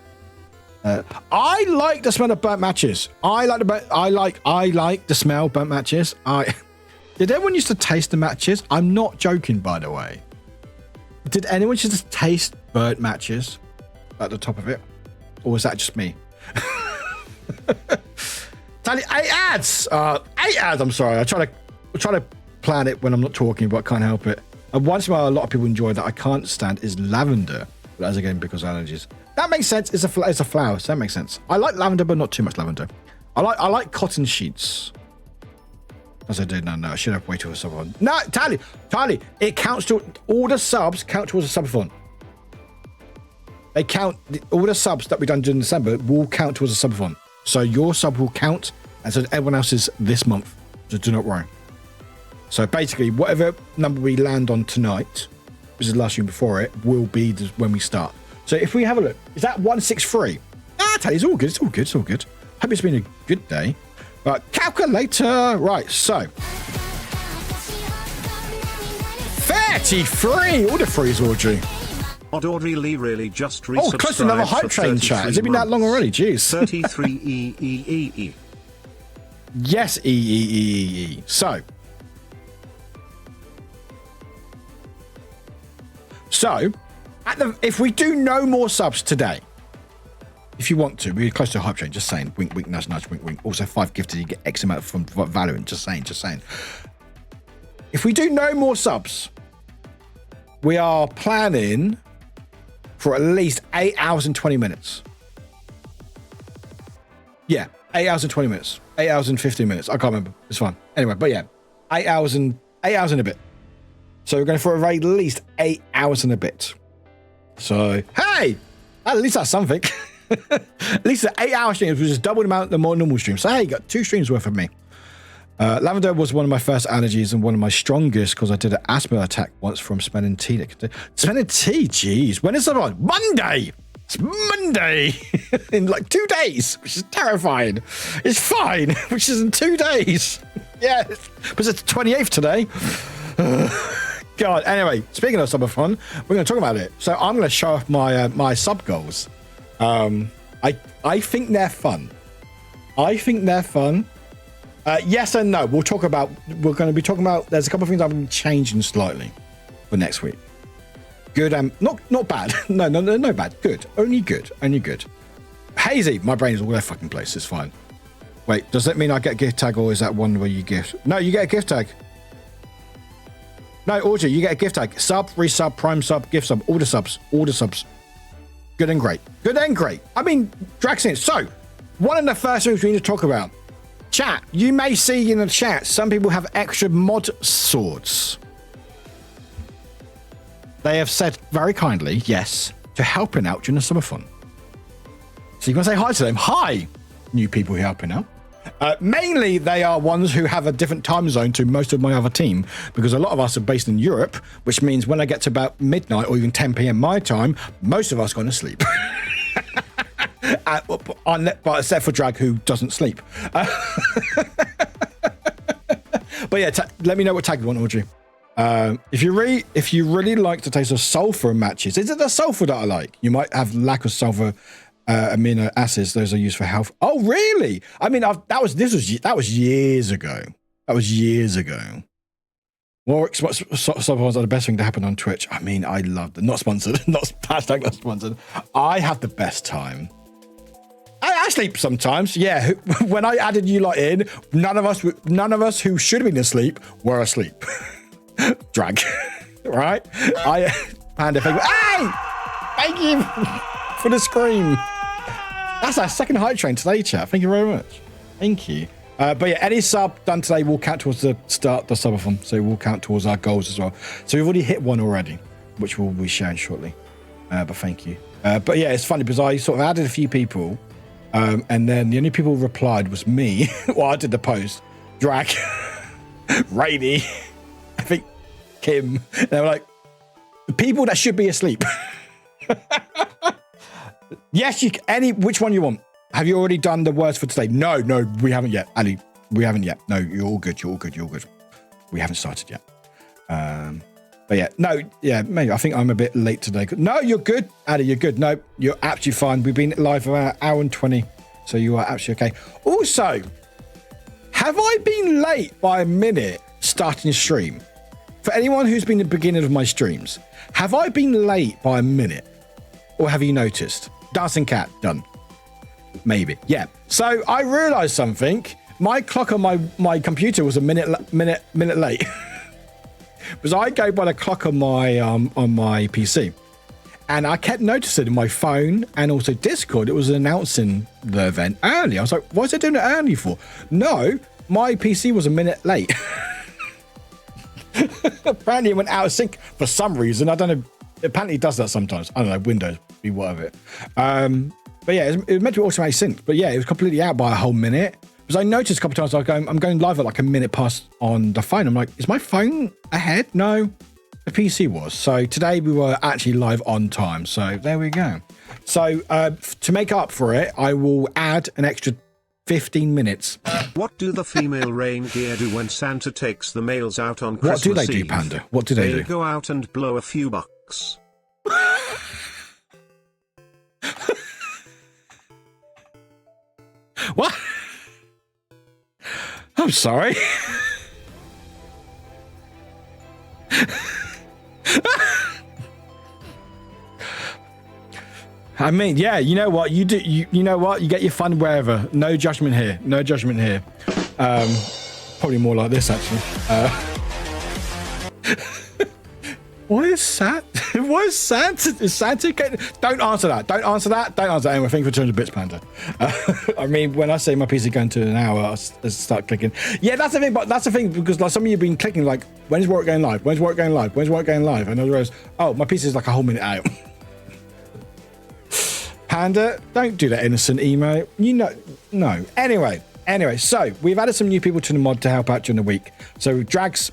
I like the smell of burnt matches. I like the smell of burnt matches. Did everyone used to taste the matches? I'm not joking, by the way. Did anyone used to taste burnt matches at the top of it? Or was that just me? Tally, 8 ads! 8 ads, I'm sorry. I try to plan it when I'm not talking, but I can't help it. And once in a while, a lot of people enjoy that I can't stand is lavender. But that's again because of allergies. That makes sense. It's a flower, so that makes sense. I like lavender, but not too much lavender. I like cotton sheets. As I did, no, I should have waited for a sub on. No, Tally, it counts to all the subs count towards a sub font. They count all the subs that we've done during December will count towards a sub font. So your sub will count, and so everyone else's this month. So do not worry. So basically, whatever number we land on tonight, which is the last stream before it, will be when we start. So if we have a look, is that 163? Tally, it's all good. It's all good. It's all good. Hope it's been a good day. But calculator, right, so 33, all the threes, Audrey. Audrey Lee really just resubscribed. Oh, close to another hype train chat. Has it been that long already? Jeez. 33 Yes, E. So if we do no more subs today, if you want to, we're close to a hype train. Just saying. Wink, wink, nudge, nudge, wink, wink. Also, 5 gifted, you get X amount from Valorant. Just saying. If we do no more subs, we are planning for at least 8 hours and 20 minutes. Yeah, 8 hours and 20 minutes. 8 hours and 15 minutes. I can't remember. It's fine. Anyway, but yeah, 8 hours and a bit. So we're going for at least 8 hours and a bit. So, hey, at least that's something. At least the 8-hour streams, which is double the amount of the more normal streams. So hey, you got 2 streams worth of me. Lavender was one of my first allergies and one of my strongest because I did an asthma attack once from smelling tea. Smelling tea, jeez. When is that on? Monday. It's Monday in like 2 days, which is terrifying. It's fine, which is in 2 days. Yeah, but it's the 28th today. God. Anyway, speaking of summer fun, we're going to talk about it. So I'm going to show off my sub goals. I think they're fun. Yes and no. We're going to be talking about, there's a couple of things I'm changing slightly for next week. Good and not bad. No bad. Good. Only good. Hazy, my brain is all over the fucking place. It's fine. Wait, does that mean I get a gift tag or is that one where you gift? No, you get a gift tag. No, Audrey, you get a gift tag. Sub, resub, prime sub, gift sub, all the subs. Good and great. I mean, Draxin. So, one of the first things we need to talk about. Chat, you may see in the chat, some people have extra mod swords. They have said very kindly, yes, to helping out during the summer fun. So you can say hi to them. Hi, new people who are helping out. Mainly, they are ones who have a different time zone to most of my other team, because a lot of us are based in Europe, which means when I get to about midnight or even 10 p.m. my time, most of us are going to sleep. But except for Drag, who doesn't sleep. But yeah, let me know what tag you want, Audrey. If you really like the taste of sulfur in matches, is it the sulfur that I like? You might have lack of sulfur amino acids. Those are used for health. Oh, really? I mean, that was years ago. Warwick supplements are the best thing to happen on Twitch. I mean, I love them. Not sponsored. Not sponsored. I have the best time. I sleep sometimes. Yeah. When I added you lot in, none of us who should have been asleep were asleep. Drag. Right? Panda fake. Hey! Thank you for the scream. That's our second hype train today, chat. Thank you very much. Thank you. But yeah, any sub done today will count towards the subathon, so it will count towards our goals as well. So we've already hit one already, which we'll be sharing shortly. But thank you. But yeah, it's funny because I sort of added a few people And then the only people who replied was me. Well, I did the post. Drag, Rainy, I think Kim. They were like, the people that should be asleep. Yes, which one you want? Have you already done the words for today? No, we haven't yet. Ali, we haven't yet. No, you're all good. We haven't started yet. But yeah, no, yeah, maybe. I think I'm a bit late today. No, you're good. Ali, you're good. No, you're absolutely fine. We've been live for an hour and 20. So you are absolutely okay. Also, have I been late by a minute starting a stream? For anyone who's been the beginning of my streams, have I been late by a minute? Or have you noticed? Dancing cat, done. Maybe, yeah. So I realized something. My clock on my computer was a minute late. Because I go by the clock on my PC. And I kept noticing in my phone and also Discord, it was announcing the event early. I was like, why is it doing it early for? No, my PC was a minute late. Apparently it went out of sync for some reason. I don't know. Apparently it does that sometimes. I don't know, Windows, be whatever. But yeah, it was meant to be automatic sync. But yeah, it was completely out by a whole minute. Because I noticed a couple of times I'm going live at like a minute past on the phone. I'm like, is my phone ahead? No, the PC was. So today we were actually live on time. So there we go. So to make up for it, I will add an extra 15 minutes. What do the female reindeer do when Santa takes the males out on Christmas Eve? What do they do, Panda? What do they do? They go out and blow a few bucks. What? I'm sorry. I mean, yeah, you know what? You do. You know what? You get your fun wherever. No judgment here. No judgment here. Probably more like this, actually. Why is Santa? Is Santa? Don't answer that. Don't answer that. Anyway, thank you for 200 bits, Panda. I mean, when I say my PC going to an hour, I start clicking. Yeah, that's the thing. But that's the thing because like some of you have been clicking like, when's Warwick going live? When's Warwick going live? When's Warwick going live? And I realize, oh, my PC is like a whole minute out. Panda, don't do that innocent email. You know, no. Anyway, so we've added some new people to the mod to help out during the week. So Drags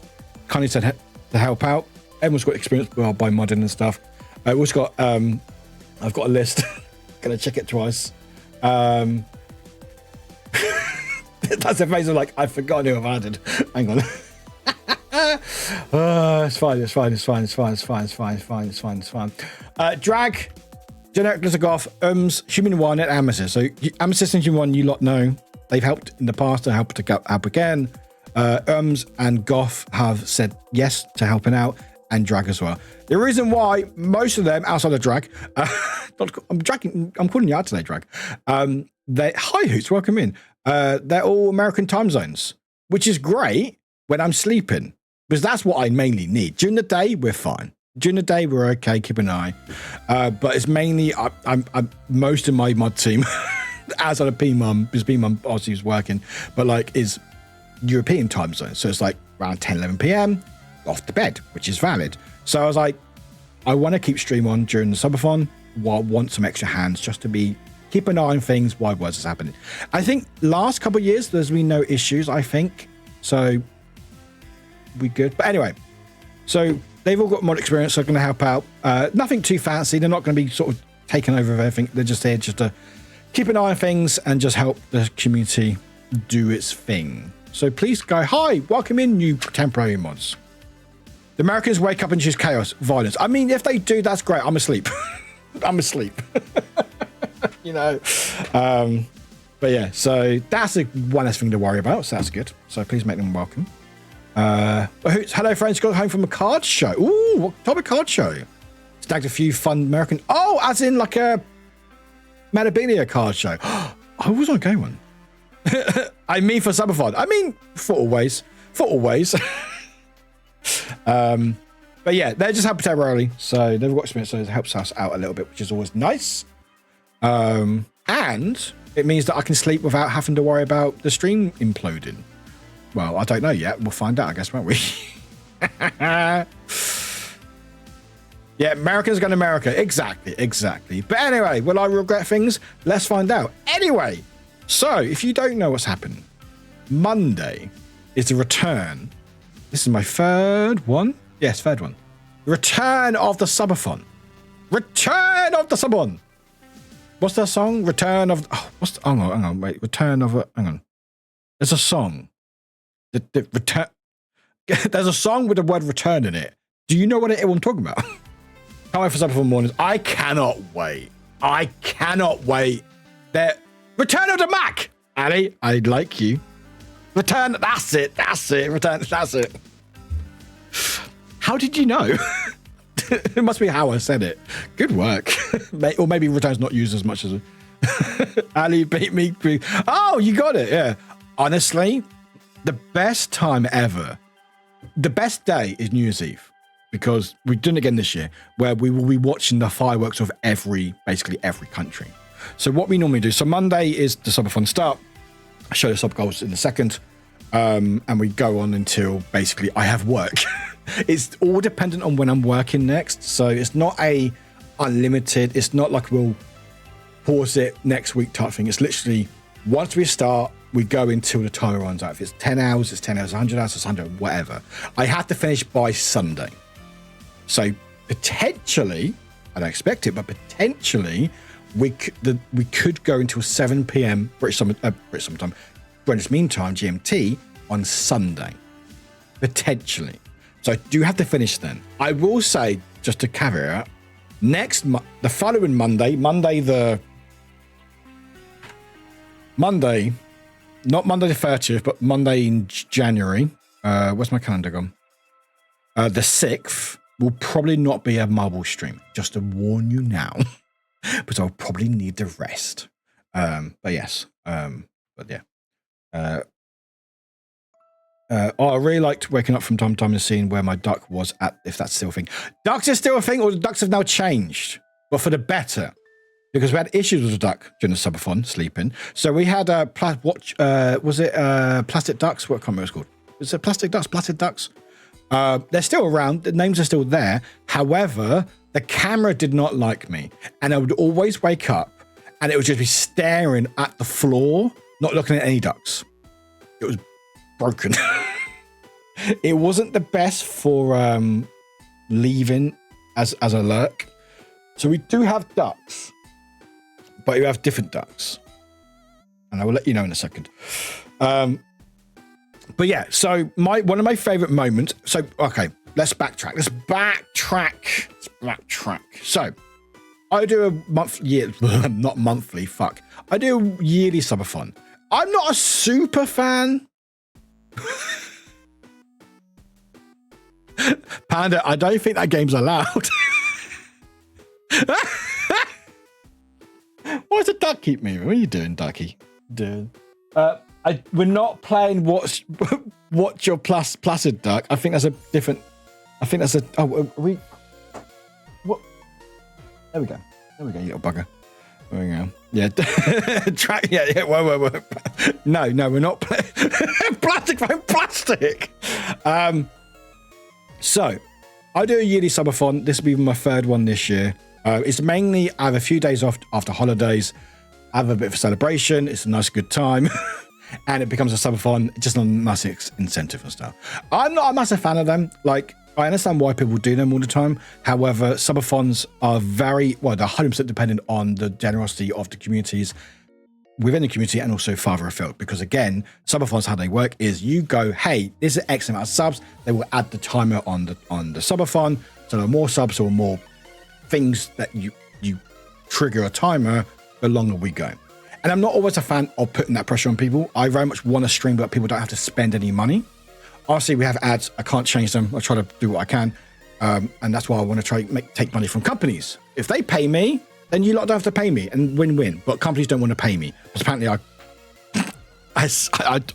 kindly said to help out. Everyone's got experience by modding and stuff. I've also got, I've got a list. Gonna check it twice. That's a phase of like, I've forgotten who I've added. Hang on. It's fine. Drag, Generic Glittergoth, Human One, and Amethyst. So Amethyst and Human One, you lot know. They've helped in the past to help again. And Goth have said yes to helping out. And Drag as well. The reason why most of them outside of Drag, I'm calling you out today, Drag. Hi Hoots, welcome in. They're all American time zones, which is great when I'm sleeping because that's what I mainly need. During the day, we're fine. During the day, we're okay. Keep an eye. But it's mainly I'm most of my mod team outside of P-Mum because P-Mum obviously is working, but like is European time zone. So it's like around 10, 11 p.m. off to bed, which is valid. So I was like, I want to keep stream on during the subathon while I want some extra hands just to keep an eye on things while words is happening. I think last couple of years there's been no issues, I think. So we good. But anyway, so they've all got mod experience, so they're going to help out. Nothing too fancy. They're not going to be sort of taking over everything. They're just here just to keep an eye on things and just help the community do its thing. So please go, hi, welcome in new temporary mods. The Americans wake up and choose chaos, violence. I mean, if they do, that's great. I'm asleep. You know. But yeah, so that's one less thing to worry about. So that's good. So please make them welcome. Hello, friends. Got home from a card show. Ooh, what type of card show? Snagged a few fun American. Oh, as in like a Metabilia card show. Oh, was I going one? I mean, for Subathon. I mean, for always. But yeah, they're just helping temporarily, so they've got experience, so it helps us out a little bit, which is always nice. And it means that I can sleep without having to worry about the stream imploding. Well, I don't know yet. We'll find out, I guess, won't we? Yeah, Americans going to America. Exactly. But anyway, will I regret things? Let's find out. Anyway, so if you don't know what's happening, Monday is the return. This is my third one. Yes, third one. The return of the subathon. Return of the subathon. What's that song? Return of... Oh, what's... Hang on. Wait. Return of... Hang on. There's a song. The return... There's a song with the word return in it. Do you know what I'm talking about? Can't wait for subathon mornings. I cannot wait. The return of the Mac. Ali, I like you. Return... That's it. Return... That's it. How did you know? It must be how I said it. Good work. Or maybe return's not used as much as Ali beat me. Oh, you got it. Yeah. Honestly, the best time ever. The best day is New Year's Eve because we've done it again this year where we will be watching the fireworks of basically every country. So what we normally do. So Monday is the subathon start. I show the sub goals in a second. And we go on until basically I have work. It's all dependent on when I'm working next. So it's not a unlimited. It's not like we'll pause it next week type thing. It's literally once we start, we go until the timer runs out. If it's 10 hours, it's 10 hours, 100 hours, it's 100, whatever. I have to finish by Sunday. So potentially, I don't expect it, but potentially we could go until 7 p.m. British summertime, Greenwich Mean Time, GMT, on Sunday. Potentially. So I do have to finish then. I will say, just to caveat, the following Monday, not Monday the 30th, but Monday in January. Where's my calendar gone? The 6th will probably not be a marble stream, just to warn you now, because I'll probably need the rest. But yes, but yeah. I really liked waking up from time to time and seeing where my duck was at, if that's still a thing. Ducks is still a thing, or the ducks have now changed, but for the better. Because we had issues with the duck during the subathon, sleeping. So we had plastic ducks? What I can't remember what it's called. Is it plastic ducks? Plastic ducks? They're still around. The names are still there. However, the camera did not like me. And I would always wake up and it would just be staring at the floor, not looking at any ducks. It was broken. It wasn't the best for leaving as a lurk. So we do have ducks, but you have different ducks. And I will let you know in a second. But yeah, so one of my favorite moments. So, okay, let's backtrack. So I do a not monthly, fuck. I do a yearly subathon. I'm not a super fan. Panda, I don't think that game's allowed. Why does the duck keep moving? What are you doing, ducky? We're not playing watch your placid duck. I think that's a different. I think that's a. Oh, we. What? There we go, you little bugger. There we go. Yeah, track. Yeah. Whoa. No, we're not playing plastic. So, I do a yearly subathon. This will be my third one this year. It's mainly I have a few days off after holidays. I have a bit of a celebration. It's a nice, good time. And it becomes a subathon, just a nice incentive and stuff. I'm not a massive fan of them. Like, I understand why people do them all the time. However, subathons are they're 100% dependent on the generosity of the communities within the community and also farther afield. Because again, subathons, how they work is you go, hey, this is X amount of subs. They will add the timer on the subathon. So the more subs or more things that you trigger a timer, the longer we go. And I'm not always a fan of putting that pressure on people. I very much want to stream but people don't have to spend any money. Obviously, we have ads. I can't change them. I try to do what I can. And that's why I want to try take money from companies. If they pay me, then you lot don't have to pay me and win-win. But companies don't want to pay me. Because apparently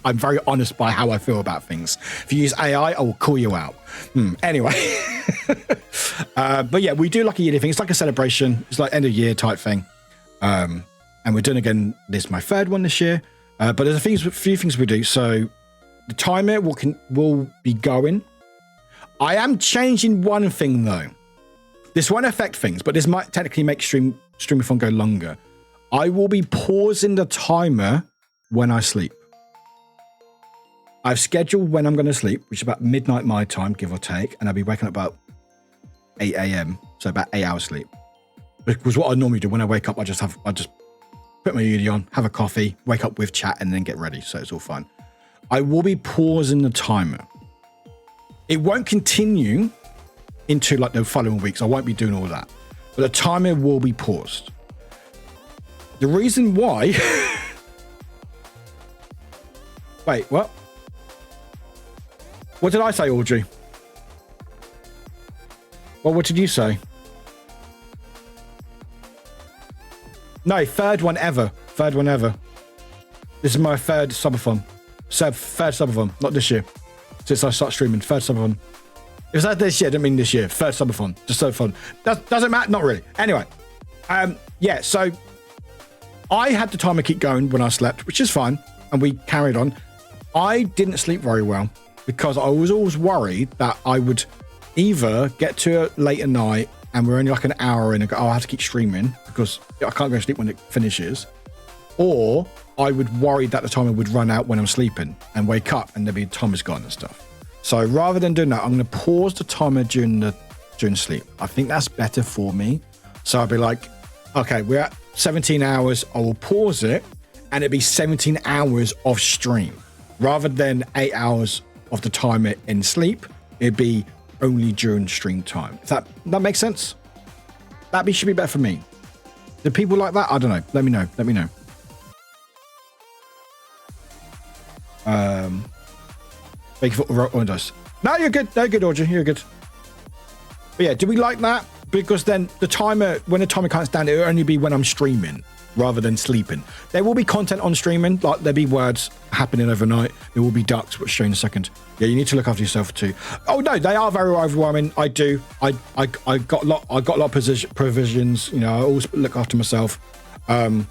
I'm very honest by how I feel about things. If you use AI, I will call you out. Anyway. But yeah, we do like a yearly thing. It's like a celebration. It's like end of year type thing. And we're doing again, this is my third one this year. But there's a few things we do. So the timer will be going. I am changing one thing though. This won't affect things, but this might technically make streamathon go longer. I will be pausing the timer when I sleep. I've scheduled when I'm going to sleep, which is about midnight my time, give or take, and I'll be waking up about 8 a.m. So about 8 hours sleep. Because what I normally do when I wake up, I just put my UD on, have a coffee, wake up with chat, and then get ready. So it's all fine. I will be pausing the timer. It won't continue into like the following weeks. I won't be doing all that, but the timer will be paused. The reason why, wait, what? What did I say, Audrey? Well, what did you say? No, third one ever. Third one ever. This is my third subathon. Third subathon, not this year. Since I started streaming, third subathon. If it's like this year, I didn't mean this year. Third subathon, just so fun. Doesn't matter, not really. Anyway, yeah, so I had the timer keep going when I slept, which is fine, and we carried on. I didn't sleep very well because I was always worried that I would either get to it late at night and we're only like an hour in and go, oh, I have to keep streaming because I can't go to sleep when it finishes, or I would worry that the timer would run out when I'm sleeping and wake up and there'd be timer's gone and stuff. So rather than doing that, I'm going to pause the timer during sleep. I think that's better for me. So I'll be like, okay, we're at 17 hours. I will pause it and it'd be 17 hours of stream rather than 8 hours of the timer in sleep. It'd be only during stream time. If that makes sense? That should be better for me. Do people like that? I don't know. Let me know. Thank you for us. No, you're good. No, good, Audrey. You're good. But yeah, do we like that? Because then the timer, when the timer counts down, it will only be when I'm streaming rather than sleeping. There will be content on streaming, like there'll be words happening overnight. There will be ducks, which show in a second. Yeah, you need to look after yourself too. Oh no, they are very overwhelming. I do. I got a lot of provisions. You know, I always look after myself. Yeah,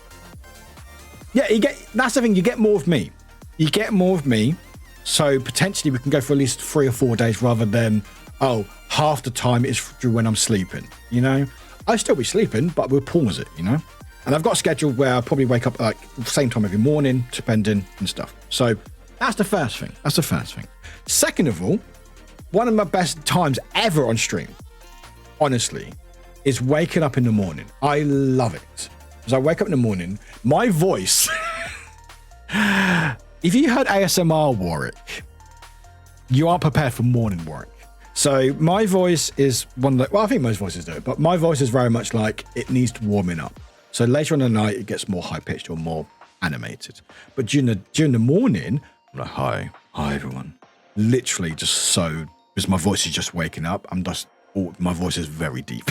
that's the thing. You get more of me. You get more of me. So potentially we can go for at least 3 or 4 days rather than, oh, half the time is through when I'm sleeping, you know? I'll still be sleeping, but we'll pause it, you know? And I've got a schedule where I'll probably wake up like the same time every morning, depending and stuff. So that's the first thing. Second of all, one of my best times ever on stream, honestly, is waking up in the morning. I love it. As I wake up in the morning, my voice... If you heard ASMR Warwick, you are prepared for morning Warwick. So my voice is one of the, well, I think most voices do it, but my voice is very much like it needs warming up. So later on in the night, it gets more high pitched or more animated. But during the morning, I'm like, hi everyone. Literally just so, because my voice is just waking up. My voice is very deep.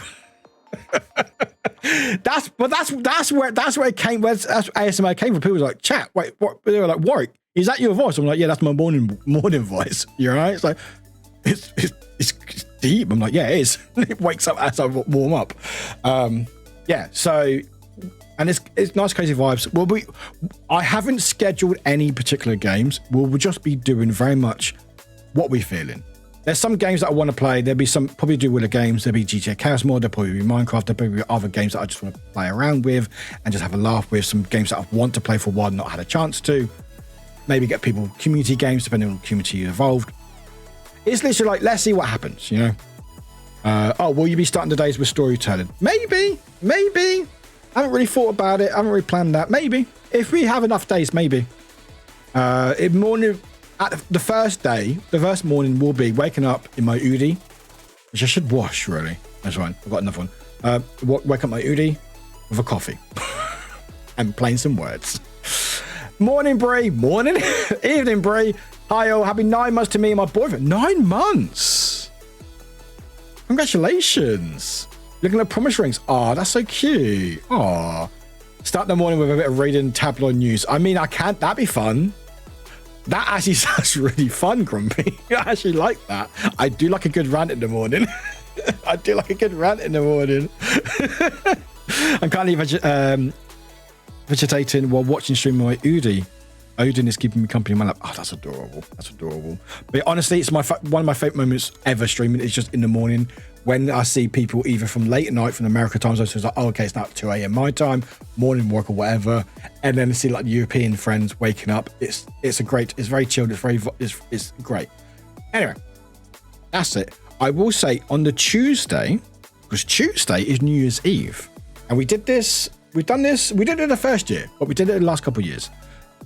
That's where it came. That's ASMR came from. People were like, chat. Wait, what? They were like, Warwick, is that your voice? I'm like, yeah, that's my morning voice. You're right. It's like, it's deep. I'm like, yeah, it is. It wakes up as I warm up. Yeah. So, and it's nice, crazy vibes. I haven't scheduled any particular games. We'll just be doing very much what we're feeling. There's some games that I want to play. There'll be some, probably do Willa games. There'll be GTA Chaos Mod. There'll probably be Minecraft. There'll probably be other games that I just want to play around with and just have a laugh with. Some games that I want to play for a while, not had a chance to. Maybe get people community games, depending on community involved. It's literally like, let's see what happens, you know? Oh, will you be starting the days with storytelling? Maybe. I haven't really thought about it. I haven't really planned that. Maybe. If we have enough days, maybe. The first morning will be waking up in my Udi, which I should wash, really. That's fine. I've got another one. Wake up my Udi with a coffee and playing some words. Morning, Brie. Morning. Evening, Brie. Hi, all. Happy 9 months to me and my boyfriend. 9 months. Congratulations. Looking at promise rings. Oh, that's so cute. Oh. Start the morning with a bit of reading tabloid news. I mean, I can't. That'd be fun. That actually sounds really fun, Grumpy. I actually like that. I do like a good rant in the morning. I I'm currently vegetating while watching stream my Udi. Odin is keeping me company in my lap. Oh, that's adorable. But honestly, it's one of my favorite moments ever streaming. It's just in the morning when I see people either from late at night from the American time zone, so it's like, oh, okay, it's now 2 a.m. my time, morning work or whatever, and then I see like European friends waking up. It's very chilled. It's great. Anyway, that's it. I will say on the Tuesday, because Tuesday is New Year's Eve, and we did it the first year, but we did it the last couple of years.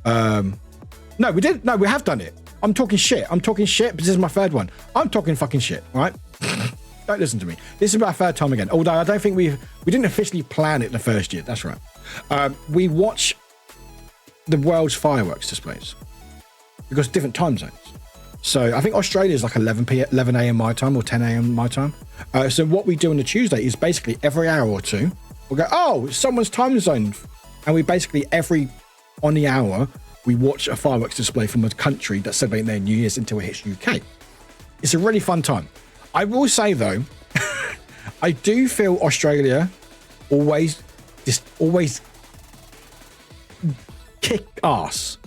No, we have done it. I'm talking shit, but this is my third one. I'm talking fucking shit, right? Don't listen to me. This is our third time again. Although I don't think we didn't officially plan it the first year. That's right. We watch the world's fireworks displays because different time zones. So I think Australia is like 11 a.m. my time or 10 a.m. my time. So what we do on the Tuesday is basically every hour or two, we'll go, oh, it's someone's time zone. And we basically on the hour, we watch a fireworks display from a country that's celebrating their New Year's until it hits UK. It's a really fun time. I will say though, I do feel Australia always kick ass,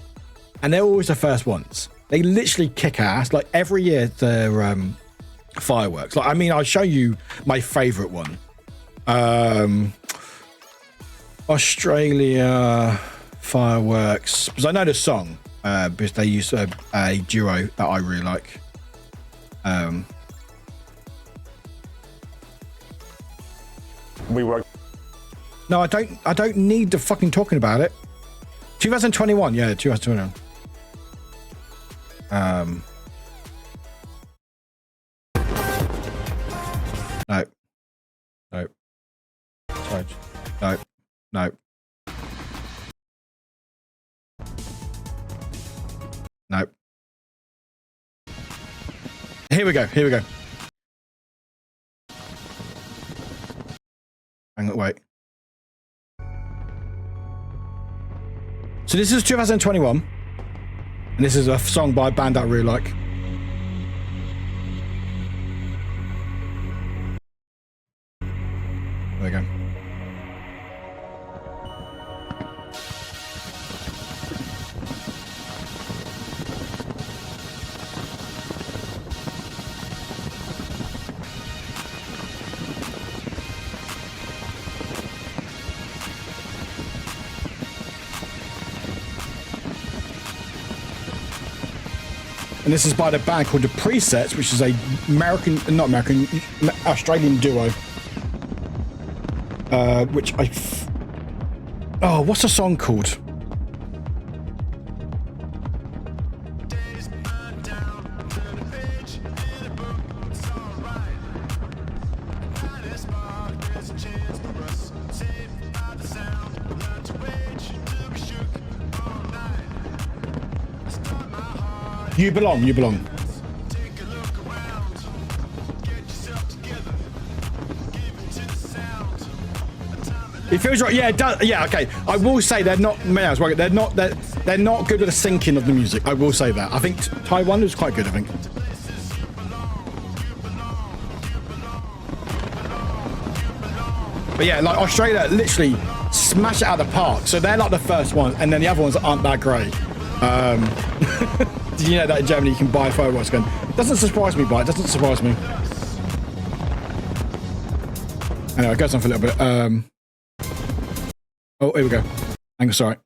and they're always the first ones. They literally kick ass. Like every year, their fireworks. Like I mean, I'll show you my favorite one. Australia fireworks, because I know the song, because they use a duo that I really like. We work. No, I don't need the fucking talking about it. 2021, yeah, 2021. No. Sorry. No. No. Here we go. Hang on, wait. So this is 2021, and this is a song by a band I really like. There we go. And this is by the band called The Presets, which is a Australian duo. What's the song called? You belong. It feels right. Yeah, it does. Yeah, okay. I will say they're not. They're not good at the syncing of the music. I will say that. I think Taiwan was quite good. I think. But yeah, like Australia, literally smash it out of the park. So they're like the first one, and then the other ones aren't that great. Did you know that in Germany you can buy a fireworks gun? It doesn't surprise me, but it doesn't surprise me. Anyway, it goes on for a little bit. Oh, here we go. Hang on, sorry.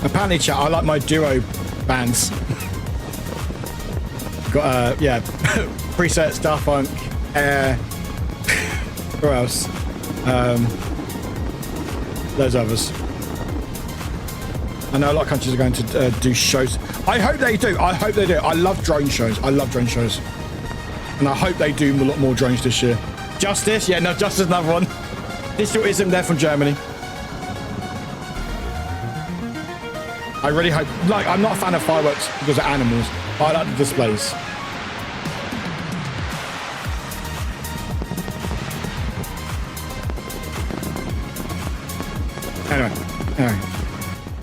Apparently, chat, I like my duo bands. Got Presets, Daft Punk, who else? Those others. I know a lot of countries are going to do shows. I hope they do. I love drone shows. And I hope they do a lot more drones this year. Justice, yeah, no, Justice, another one. Digitalism, they're from Germany. I really hope. Like, I'm not a fan of fireworks because of animals, but I like the displays. Anyway,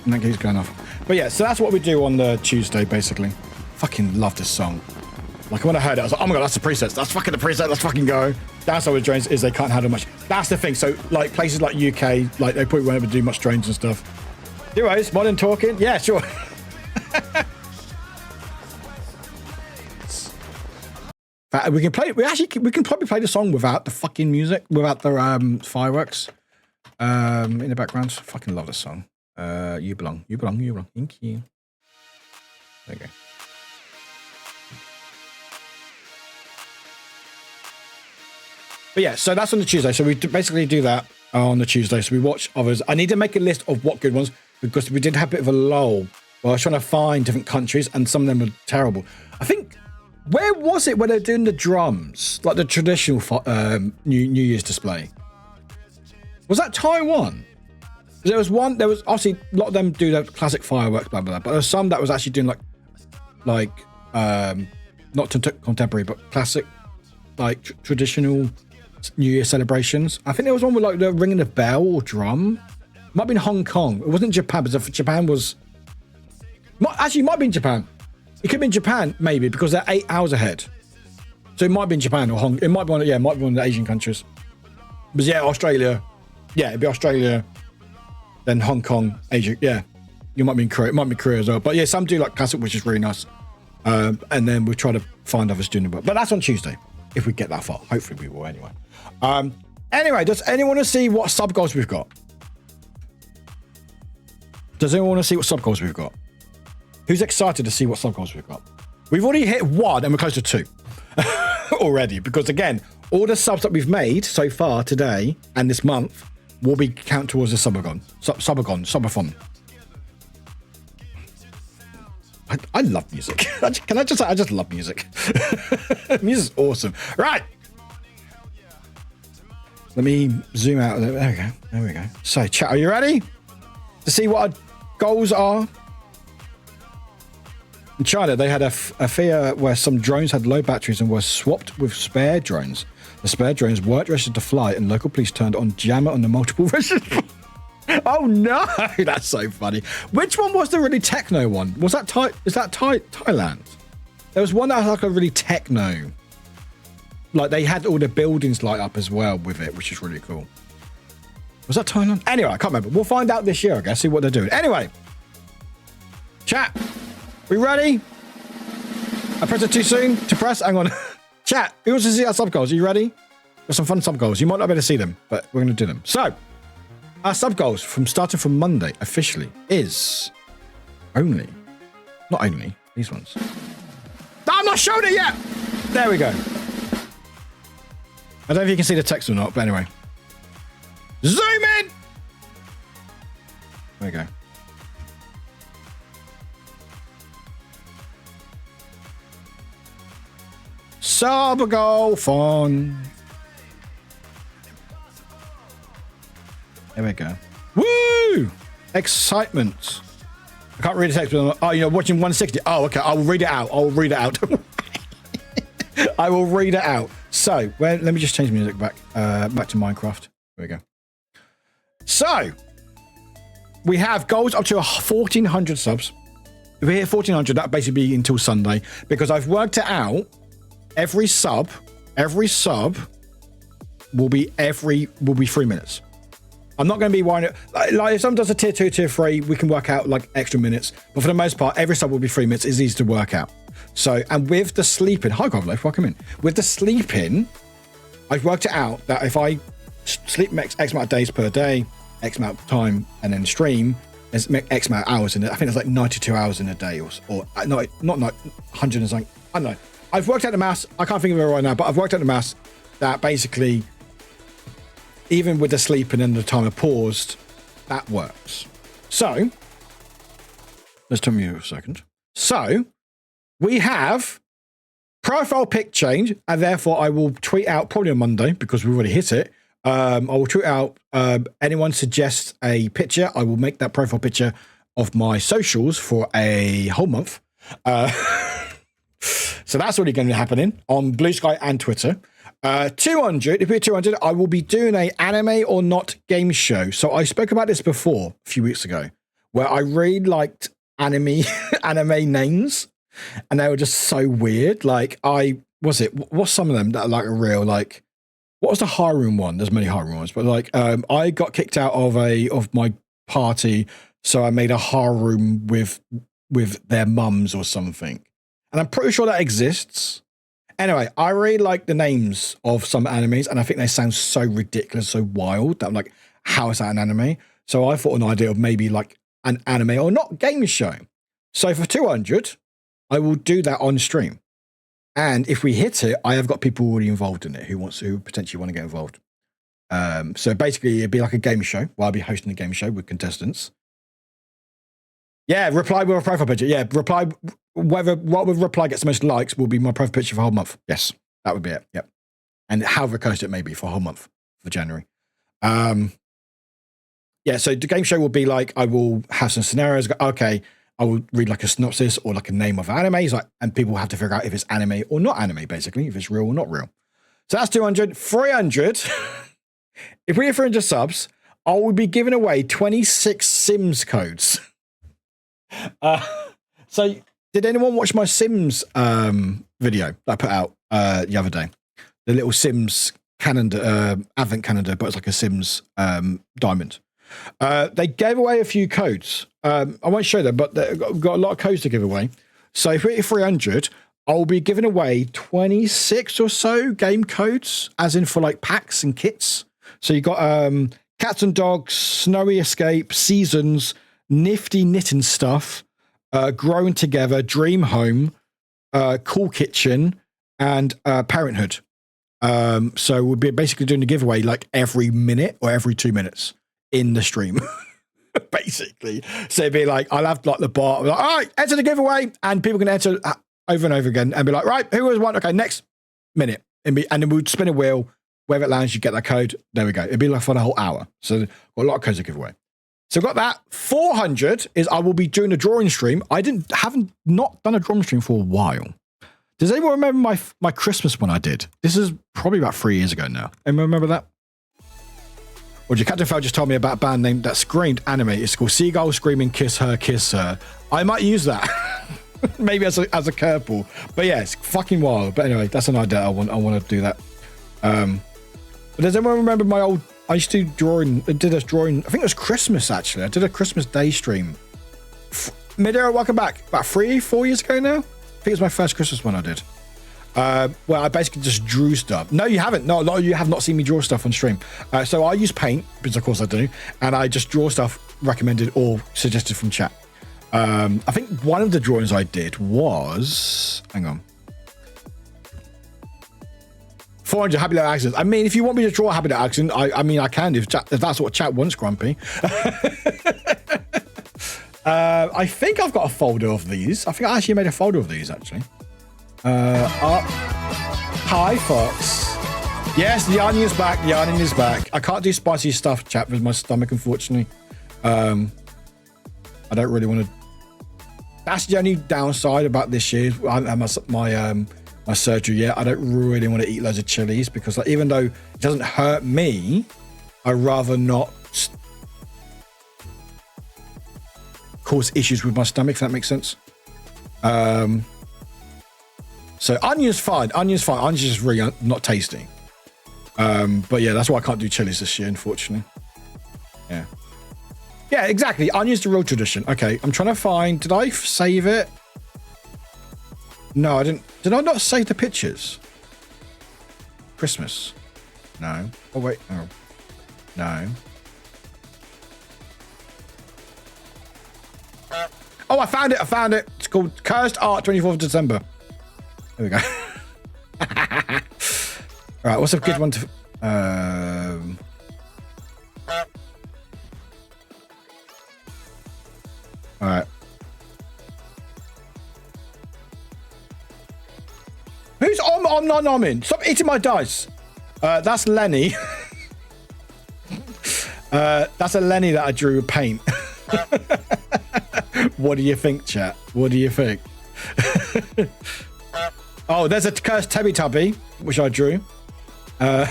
and that keeps going off. But yeah, so that's what we do on the Tuesday, basically. Fucking love this song. Like, when I heard it, I was like, oh my god, that's the presets. That's fucking the preset. Let's fucking go. Downside with drones is they can't handle much. That's the thing. So like places like UK, like they probably won't able to do much drones and stuff. Anyways, modern talking. Yeah, sure. We can play. We can probably play the song without the fucking music, without the fireworks in the background. Fucking love this song. You belong. You belong. You belong. Thank you. There you go. But yeah, so that's on the Tuesday. So we basically do that on the Tuesday. So we watch others. I need to make a list of what good ones because we did have a bit of a lull. Well, I was trying to find different countries and some of them were terrible. I think, where was it when they were doing the drums? Like the traditional New Year's display? Was that Taiwan? There was obviously a lot of them do the classic fireworks, blah, blah, blah. But there was some that was actually doing like not contemporary, but classic, like traditional New Year celebrations. I think there was one with like the ringing the bell or drum. Might have been Hong Kong. It wasn't Japan, because Japan was... Actually, it might have been Japan. It could have been Japan, maybe, because they're 8 hours ahead. So it might have been Japan or Hong... It might be one of the Asian countries. But yeah, Australia. Yeah, it'd be Australia, then Hong Kong, Asia. Yeah. You might be in Korea. It might be Korea as well. But yeah, some do like classic, which is really nice. And then we'll try to find others doing the work. But that's on Tuesday, if we get that far. Hopefully we will anyway. Anyway, does anyone want to see what sub goals we've got? Does anyone want to see what sub goals we've got? Who's excited to see what sub goals we've got? We've already hit 1 and we're close to 2 already. Because again, all the subs that we've made so far today and this month will be count towards the subathon. I love music. Can I just say, I just love music. Music's awesome. Right. Let me zoom out. There we go. There we go. So, chat, are you ready to see what our goals are? In China, they had a fear where some drones had low batteries and were swapped with spare drones. The spare drones weren't registered to fly, and local police turned on jammer on the multiple registered. Oh no, that's so funny. Which one was the really techno one? Was that Thailand? There was one that was like a really techno. Like they had all the buildings light up as well with it, which is really cool. Was that Thailand? Anyway, I can't remember. We'll find out this year, I guess, see what they're doing. Anyway, chat, we ready? I pressed it too soon to press. Hang on. Chat, who wants to see our sub goals? Are you ready? There's some fun sub goals. You might not be able to see them, but we're going to do them. So, our sub goals starting from Monday officially is not only these ones. I'm not showing it yet. There we go. I don't know if you can see the text or not, but anyway. Zoom in. There we go. Sub goal fun. There we go. Woo! Excitement. I can't read the text, but watching 160. Oh, okay. I'll read it out. I will read it out. So, let me just change the music back to Minecraft. There we go. So, we have goals up to 1,400 subs. If we hit 1,400, that'll basically be until Sunday, because I've worked it out. Every sub will be 3 minutes. I'm not going to be worrying. Like if someone does a tier 2, tier 3, we can work out like extra minutes. But for the most part, every sub will be 3 minutes. It's easy to work out. So, and with the sleeping, hi Godlife, welcome in. With the sleeping, I've worked it out that if I sleep X amount of days per day, X amount of time, and then stream, there's X amount of hours in it. I think there's like 92 hours in a day, or not 100 and something. I don't know. I've worked out the maths. I can't think of it right now, but I've worked out the maths that basically, even with the sleeping and the time I paused, that works. So, let's turn me a second. So, we have profile pic change, and therefore I will tweet out probably on Monday because we've already hit it. I will tweet out, anyone suggests a picture, I will make that profile picture of my socials for a whole month. So that's already going to be happening on Blue Sky and Twitter. 200, if we're 200, I will be doing a anime or not game show. So I spoke about this before a few weeks ago, where I really liked anime names, and they were just so weird. Like what's some of them that are like a real, like, what was the Harem one? There's many Harem ones, but like I got kicked out of my party, so I made a Harem with their mums or something. And I'm pretty sure that exists. Anyway, I really like the names of some animes, and I think they sound so ridiculous, so wild, that I'm like, how is that an anime? So I thought an idea of maybe like an anime or not game show. So for 200, I will do that on stream. And if we hit it, I have got people already involved in it who potentially want to get involved. So basically, it'd be like a game show. Well, I'll be hosting a game show with contestants. Yeah, reply with a profile picture. Yeah, reply. What with reply gets the most likes will be my profile picture for a whole month. Yes, that would be it. Yep. And however close it may be for a whole month for January. Yeah, so the game show will be like, I will have some scenarios. Okay, I will read like a synopsis or like a name of anime, and people will have to figure out if it's anime or not anime, basically, if it's real or not real. So that's 200. 300. If we hit 300 subs, I will be giving away 26 Sims codes. So did anyone watch my Sims video that I put out the other day? The little Sims calendar, advent calendar, but it's like a Sims diamond. They gave away a few codes. I won't show them, but they've got a lot of codes to give away. So if we hit 300, I'll be giving away 26 or so game codes, as in for like packs and kits. So you got Cats and Dogs, Snowy Escape, Seasons, Nifty Knitting Stuff, Growing Together, Dream Home, Cool Kitchen, and Parenthood. So we'll be basically doing the giveaway like every minute or every 2 minutes in the stream, basically. So it'd be like, I'll have like the bar, like, all right, enter the giveaway, and people can enter over and over again and be like, right, who was one? Okay, next minute. And then we'll spin a wheel. Wherever it lands, you get that code. There we go. It'd be like for the whole hour. So got a lot of codes to give away. So got that. 400 is I will be doing a drawing stream. I haven't not done a drawing stream for a while. Does anyone remember my Christmas one I did? This is probably about 3 years ago now. Anyone remember that? Or Captain Fell just told me about a band name that screamed anime. It's called Seagull Screaming Kiss Her, Kiss Her. I might use that. Maybe as a curveball. But yeah, it's fucking wild. But anyway, that's an idea. I want to do that. But does anyone remember I used to did a drawing, I think it was Christmas actually. I did a Christmas Day stream. Midera, welcome back. About 3-4 years ago now? I think it was my first Christmas one I did. Well, I basically just drew stuff. No, you haven't. No, a lot of you have not seen me draw stuff on stream. So I use paint, because of course I do, and I just draw stuff recommended or suggested from chat. I think one of the drawings I did was, hang on, 400 Happy Little Accidents. I mean, if you want me to draw a Happy Little Accident, I mean, I can if that's what chat wants, Grumpy. I think I've got a folder of these. I think I actually made a folder of these, actually. Hi, Fox. Yes, the onion is back. The onion is back. I can't do spicy stuff, chat, with my stomach, unfortunately. I don't really want to. That's the only downside about this year. I haven't had my surgery yet. I don't really want to eat loads of chilies because, like, even though it doesn't hurt me, I'd rather not cause issues with my stomach, if that makes sense. So onion's fine. Onion's just really not tasty. But yeah, that's why I can't do chilies this year, unfortunately. Yeah, exactly. Onion's the real tradition. Okay, I'm trying to find. Did I save it? No, I didn't. Did I not save the pictures? Christmas. No. Oh, wait. Oh. No. Oh, I found it. It's called Cursed Art, 24th of December. There we go. All right, what's a good one to... All right. Who's om? Stop eating my dice. That's Lenny. That's a Lenny that I drew with paint. What do you think, chat? What do you think? Oh, there's a cursed Teletubby, which I drew. What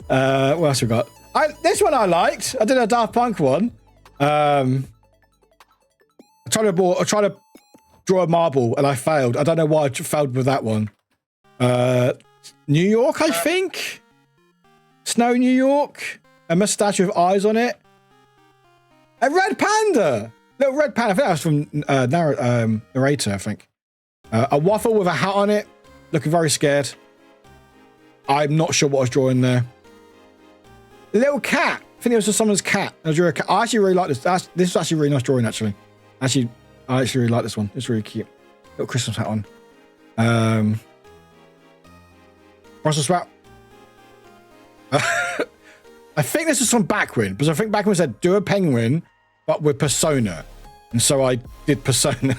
else we got? This one I liked. I did a Daft Punk one. I tried to draw a marble, and I failed. I don't know why I failed with that one. New York, I think. Snow, New York. A mustache with eyes on it. A red panda. Little red panda. I think that was from narrator, I think. A waffle with a hat on it. Looking very scared. I'm not sure what I was drawing there. A little cat. I think it was just someone's cat. I drew a cat. I actually really like this. This is actually a really nice drawing, actually. I actually really like this one. It's really cute. Little Christmas hat on. Brussels sprout. I think this is from Backwin, because I think Backwin said do a penguin, but with persona. And so I did persona.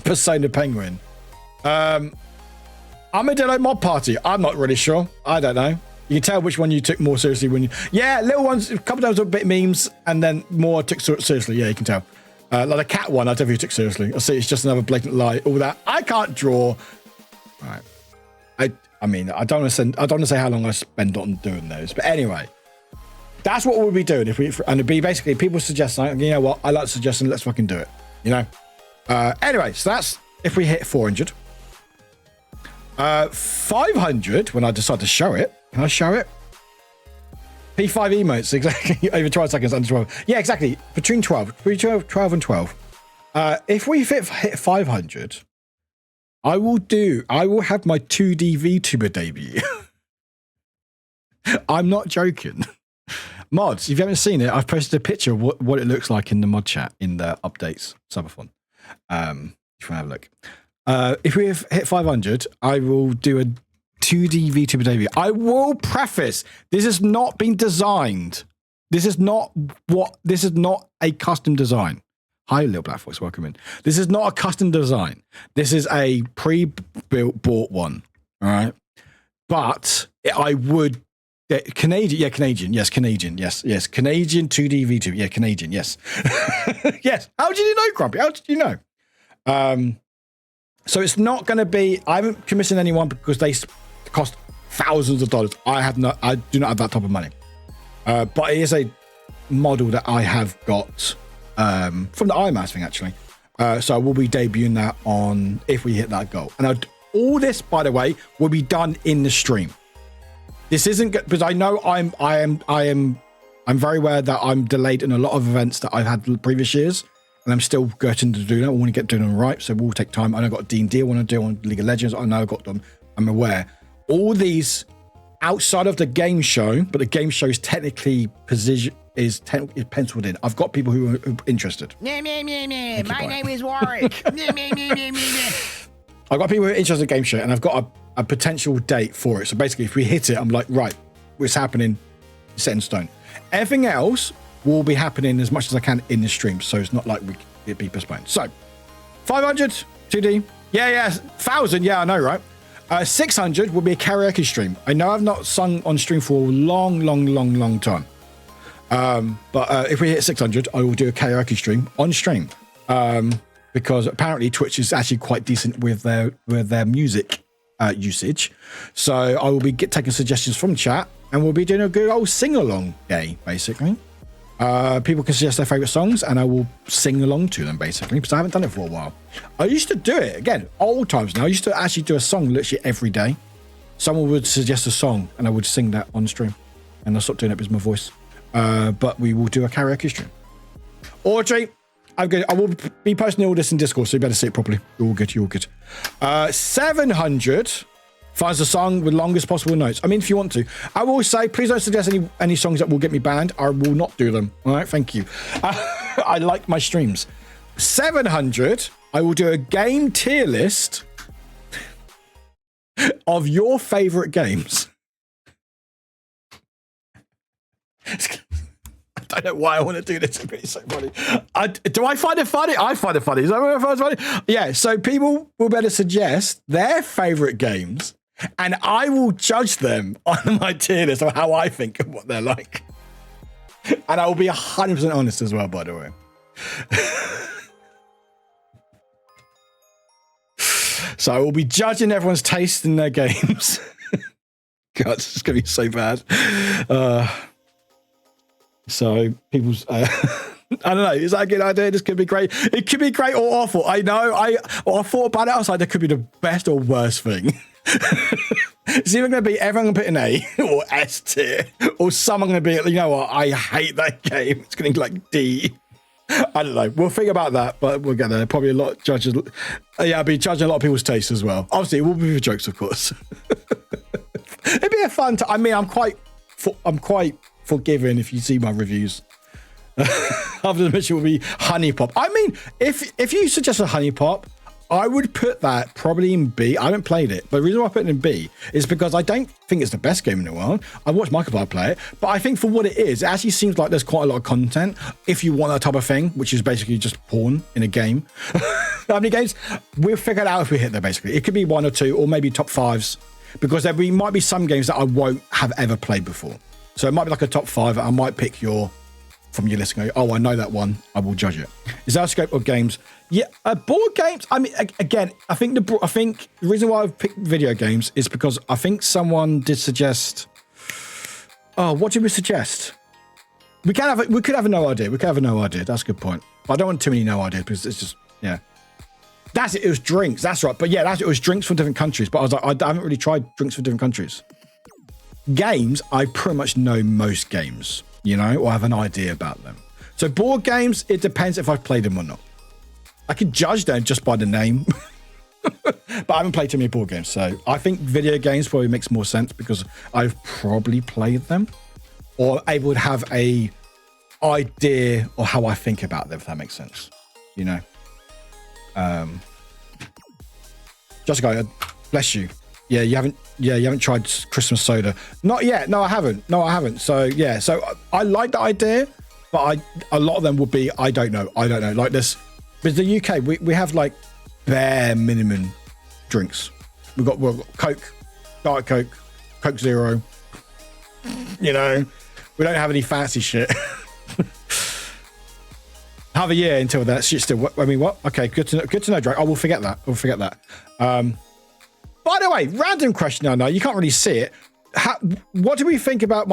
Persona penguin. Armadillo Mob Party. I'm not really sure. I don't know. You can tell which one you took more seriously when you... Yeah, little ones, a couple of those were a bit memes, and then more I took seriously. Yeah, you can tell. Like the cat one, I definitely took seriously. I see it's just another blatant lie. All that. I can't draw. All right. I mean, I don't want to say how long I spend on doing those. But anyway, that's what we'll be doing. And it'd be basically people suggest something. You know what? I like suggesting. Let's fucking do it. You know? Anyway, so that's if we hit 400. 500, when I decide to show it. Can I show it? P5 emotes, exactly. Over 12 seconds, under 12. Yeah, exactly. Between 12 and 12. If we hit 500, I will have my 2D VTuber debut. I'm not joking. Mods, if you haven't seen it, I've posted a picture of what it looks like in the mod chat in the updates subathon. If you want to have a look. If we hit 500, I will do a 2D VTuber debut. I will preface, this has not been designed. This is not a custom design. Hi, Little Black Fox, welcome in. This is not a custom design. This is a pre-built, bought one. All right. But I would, Canadian, yes, Canadian 2D VTuber, yeah, Canadian, yes. Yes. How did you know, Grumpy? How did you know? So it's not going to be, I haven't commissioned anyone because they cost thousands of dollars. I do not have that type of money. But it is a model that I have got from the IMAS thing, actually. So I will be debuting that on if we hit that goal. And all this, by the way, will be done in the stream. This isn't good because I know I'm very aware that I'm delayed in a lot of events that I've had the previous years. And I'm still getting to do that. I want to get doing them right, so we'll take time. I know I've got D&D I want to do on League of Legends. I know I've got them. I'm aware. All these outside of the game show, but the game show is technically is penciled in. I've got people who are interested. My name is Warwick. I've got people who are interested in the game show, and I've got a potential date for it. So basically, if we hit it, I'm like, right, it's happening, set in stone. Everything else will be happening as much as I can in the stream, so it's not like it be postponed. So 500 2D, yeah, 1,000, yeah, I know, right? 600 will be a karaoke stream. I know I've not sung on stream for a long time, but if we hit 600, I will do a karaoke stream on stream, because apparently Twitch is actually quite decent with their music usage. So I will be taking suggestions from chat, and we'll be doing a good old sing-along day, basically. People can suggest their favorite songs, and I will sing along to them, basically, because I haven't done it for a while. I used to do it again, old times now. I used to actually do a song literally every day. Someone would suggest a song, and I would sing that on stream, and I stopped doing it with my voice. But we will do a karaoke stream. Audrey, I'm good. I will be posting all this in Discord, so you better see it properly. You're all good. You're all good. 700. Finds the song with longest possible notes. I mean, if you want to. I will say, please don't suggest any songs that will get me banned. I will not do them. All right, thank you. I like my streams. 700, I will do a game tier list of your favorite games. I don't know why I want to do this. It's so funny. Do I find it funny? I find it funny. Is that what I find it funny? Yeah, so people will better suggest their favorite games, and I will judge them on my tier list of how I think of what they're like. And I will be 100% honest as well, by the way. So I will be judging everyone's taste in their games. God, this is going to be so bad. So people's I don't know. Is that a good idea? This could be great. It could be great or awful. I know. I thought about it. I was like, that could be the best or worst thing. It's either going to be everyone going to put an A or S tier, or someone going to be, you know what? I hate that game. It's going to be like D. I don't know. We'll think about that, but we'll get there. Probably a lot of judges. Yeah, I'll be judging a lot of people's tastes as well. Obviously, it will be for jokes, of course. It'd be a fun time. I mean, I'm quite forgiving if you see my reviews. After the mission will be Honey Pop. I mean, if you suggest a Honey Pop, I would put that probably in B. I haven't played it, but the reason why I put it in B is because I don't think it's the best game in the world. I watched Michael play it, but I think for what it is, it actually seems like there's quite a lot of content if you want that type of thing, which is basically just porn in a game. How many games? We'll figure it out if we hit there, basically. It could be 1 or 2 or maybe top 5s, because might be some games that I won't have ever played before. So it might be like a top 5. I might pick from your list and go, oh, I know that one. I will judge it. Is our scope of games? Yeah, board games. I mean, again, I think the reason why I've picked video games is because I think someone did suggest. Oh, what did we suggest? We could have a no idea. We could have a no idea. That's a good point. But I don't want too many no ideas because it's just That's it. It was drinks. That's right. But yeah, it was drinks from different countries. But I was like, I haven't really tried drinks from different countries. Games, I pretty much know most games, or have an idea about them. So board games, it depends if I've played them or not. I could judge them just by the name, but I haven't played too many board games. So I think video games probably makes more sense because I've probably played them or able to have a idea of how I think about them, if that makes sense. Jessica, bless you. Yeah, you haven't tried Christmas soda. Not yet. No, I haven't. So yeah, so I like the idea, but a lot of them would be, I don't know. Like this, with the UK, we have like bare minimum drinks. We've got Coke, Diet Coke, Coke Zero. We don't have any fancy shit. Have a year until that shit still. I mean, what? Okay, good to know, Drake. I will forget that. By the way, random question. I know you can't really see it. What do we think about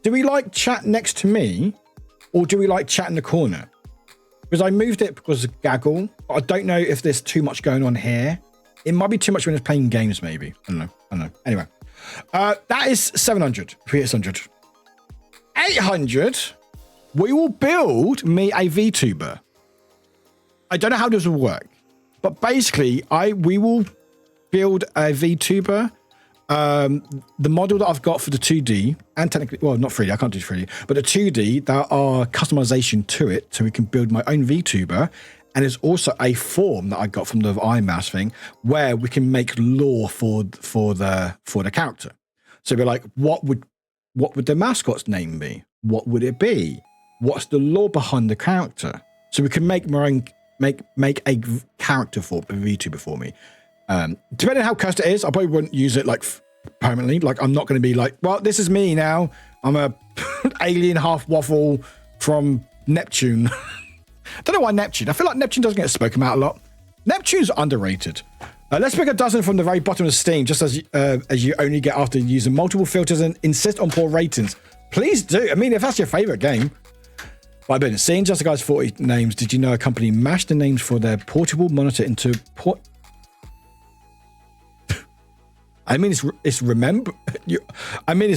do we like chat next to me or do we like chat in the corner? Because I moved it because of gaggle. But I don't know if there's too much going on here. It might be too much when it's playing games, maybe. I don't know. Anyway, that is 700. 600. 800. We will build me a VTuber. I don't know how this will work, but basically, we will build a VTuber. The model that I've got for the 2D and technically, well, not 3D, I can't do 3D, but the 2D, there are customization to it, so we can build my own VTuber. And there's also a form that I got from the iMouse thing where we can make lore for the character. So we're like, what would the mascot's name be? What would it be? What's the lore behind the character? So we can make my own make a character for a VTuber for me. Depending on how cursed it is, I probably wouldn't use it like permanently. Like I'm not going to be like, well, this is me now. I'm a alien half waffle from Neptune. I don't know why Neptune. I feel like Neptune doesn't get spoken about a lot. Neptune's underrated. Let's pick a dozen from the very bottom of Steam, just as you only get after using multiple filters and insist on poor ratings. Please do. I mean, if that's your favorite game. I've been seeing Just the Guys 40 names. Did you know a company mashed the names for their portable monitor into I mean, it's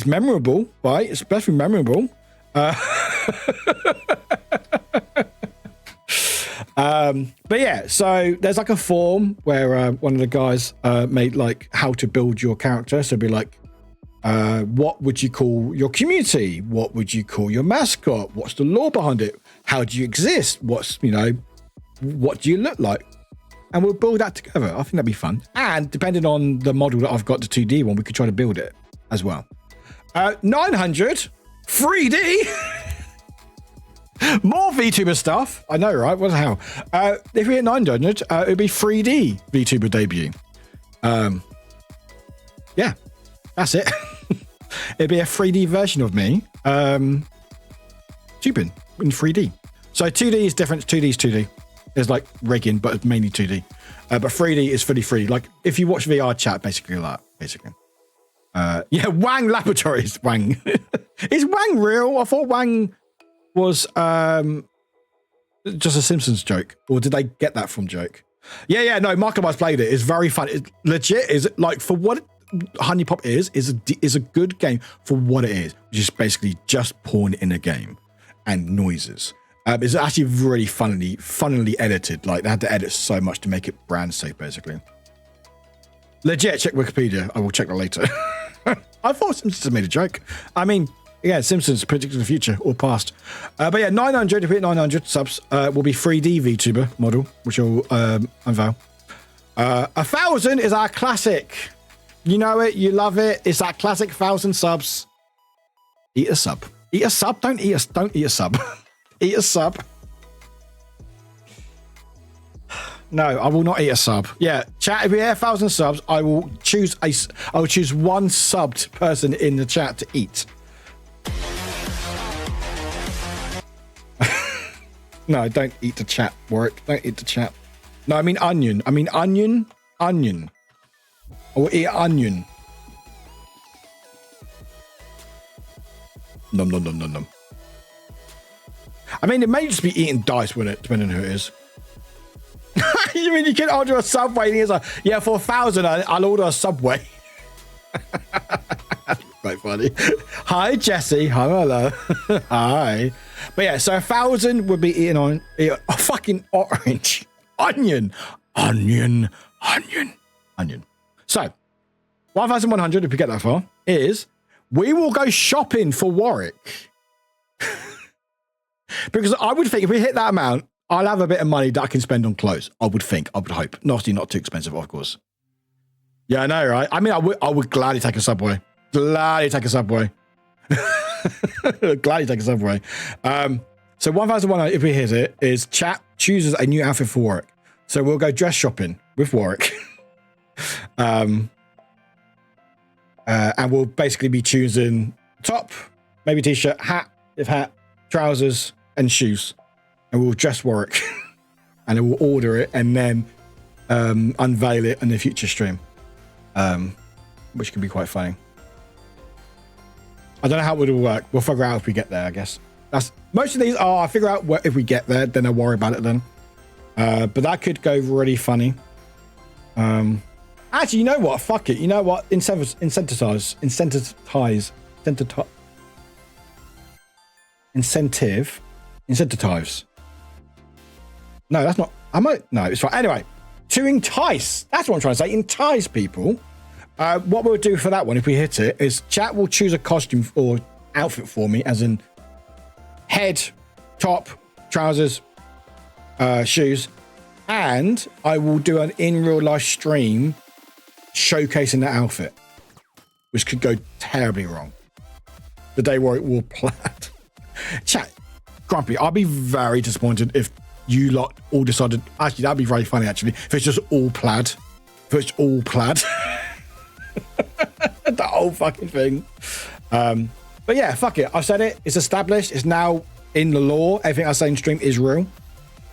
memorable, right? It's especially memorable. But yeah, so there's like a form where one of the guys made like how to build your character. So it'd be like, what would you call your community? What would you call your mascot? What's the lore behind it? How do you exist? What do you look like? And we'll build that together. I think that'd be fun. And depending on the model that I've got, the 2D one, we could try to build it as well. 900 3D. More VTuber stuff. I know, right? What the hell? If we hit 900, it would be 3D VTuber debut. Yeah, that's it. It'd be a 3D version of me. Tubing in 3D. So 2D is different. 2D is 2D. There's like rigging, but it's mainly 2D. But 3D is fully 3D. Like if you watch VR chat, basically like that. Basically. Yeah, Wang Laboratories. Wang. Is Wang real? I thought Wang was just a Simpsons joke, or did they get that from joke? Yeah. No, Markiplier's played it. It's very fun. It legit is like for what Honey Pop is a good game for what it is, which is basically just porn in a game and noises. It's actually really funnily edited. Like they had to edit so much to make it brand safe, basically. Legit, check Wikipedia. I will check that later. I thought Simpsons made a joke. I mean, yeah, Simpsons predicted the future or past. But yeah, 900, if we hit 900 subs, will be 3D VTuber model, which will unveil. 1,000 is our classic. You know it, you love it. It's that classic 1,000 subs. Eat a sub. Eat a sub. Don't eat a sub. Eat a sub. No, I will not eat a sub. Yeah, chat. If we hit 1,000 subs, I will choose one subbed person in the chat to eat. No, don't eat the chat, Warwick. Don't eat the chat. No, I mean onion. Onion. I will eat onion. Nom. I mean, it may just be eating dice, wouldn't it? Depending on who it is. You mean you can order a Subway? And he's like, yeah, for 1,000, I'll order a Subway. Quite funny. Hi, Jesse. Hi, hello. Hi. But yeah, so 1,000 would be eating on a fucking orange. Onion. So, 1,100, if we get that far, is we will go shopping for Warwick. Because I would think if we hit that amount, I'll have a bit of money that I can spend on clothes. I would hope. Not too expensive, of course. Yeah, I know, right? I mean, I would gladly take a Subway. Gladly take a Subway. So 1,100, if we hit it, is chat chooses a new outfit for Warwick. So we'll go dress shopping with Warwick. And we'll basically be choosing top, maybe t-shirt, hat, trousers, and shoes. And we'll dress Warwick. And then we'll order it and then unveil it in the future stream. Which can be quite funny. I don't know how it will work. We'll figure out if we get there, I guess. Most of these are, I figure out if we get there, then I'll worry about it then. But that could go really funny. Actually, you know what? Fuck it. You know what? Incentivize. No, that's not. No, it's fine. Anyway, to entice. That's what I'm trying to say. Entice people. What we'll do for that one, if we hit it, is chat will choose a costume or outfit for me, as in head, top, trousers, shoes, and I will do an in real life stream showcasing that outfit, which could go terribly wrong. The day where it will plaid. Chat, Grumpy, I'll be very disappointed if you lot all decided. Actually, that'd be very funny. Actually, if it's just all plaid. The whole fucking thing. But yeah, fuck it. I've said it. It's established. It's now in the law. Everything I say in stream is real.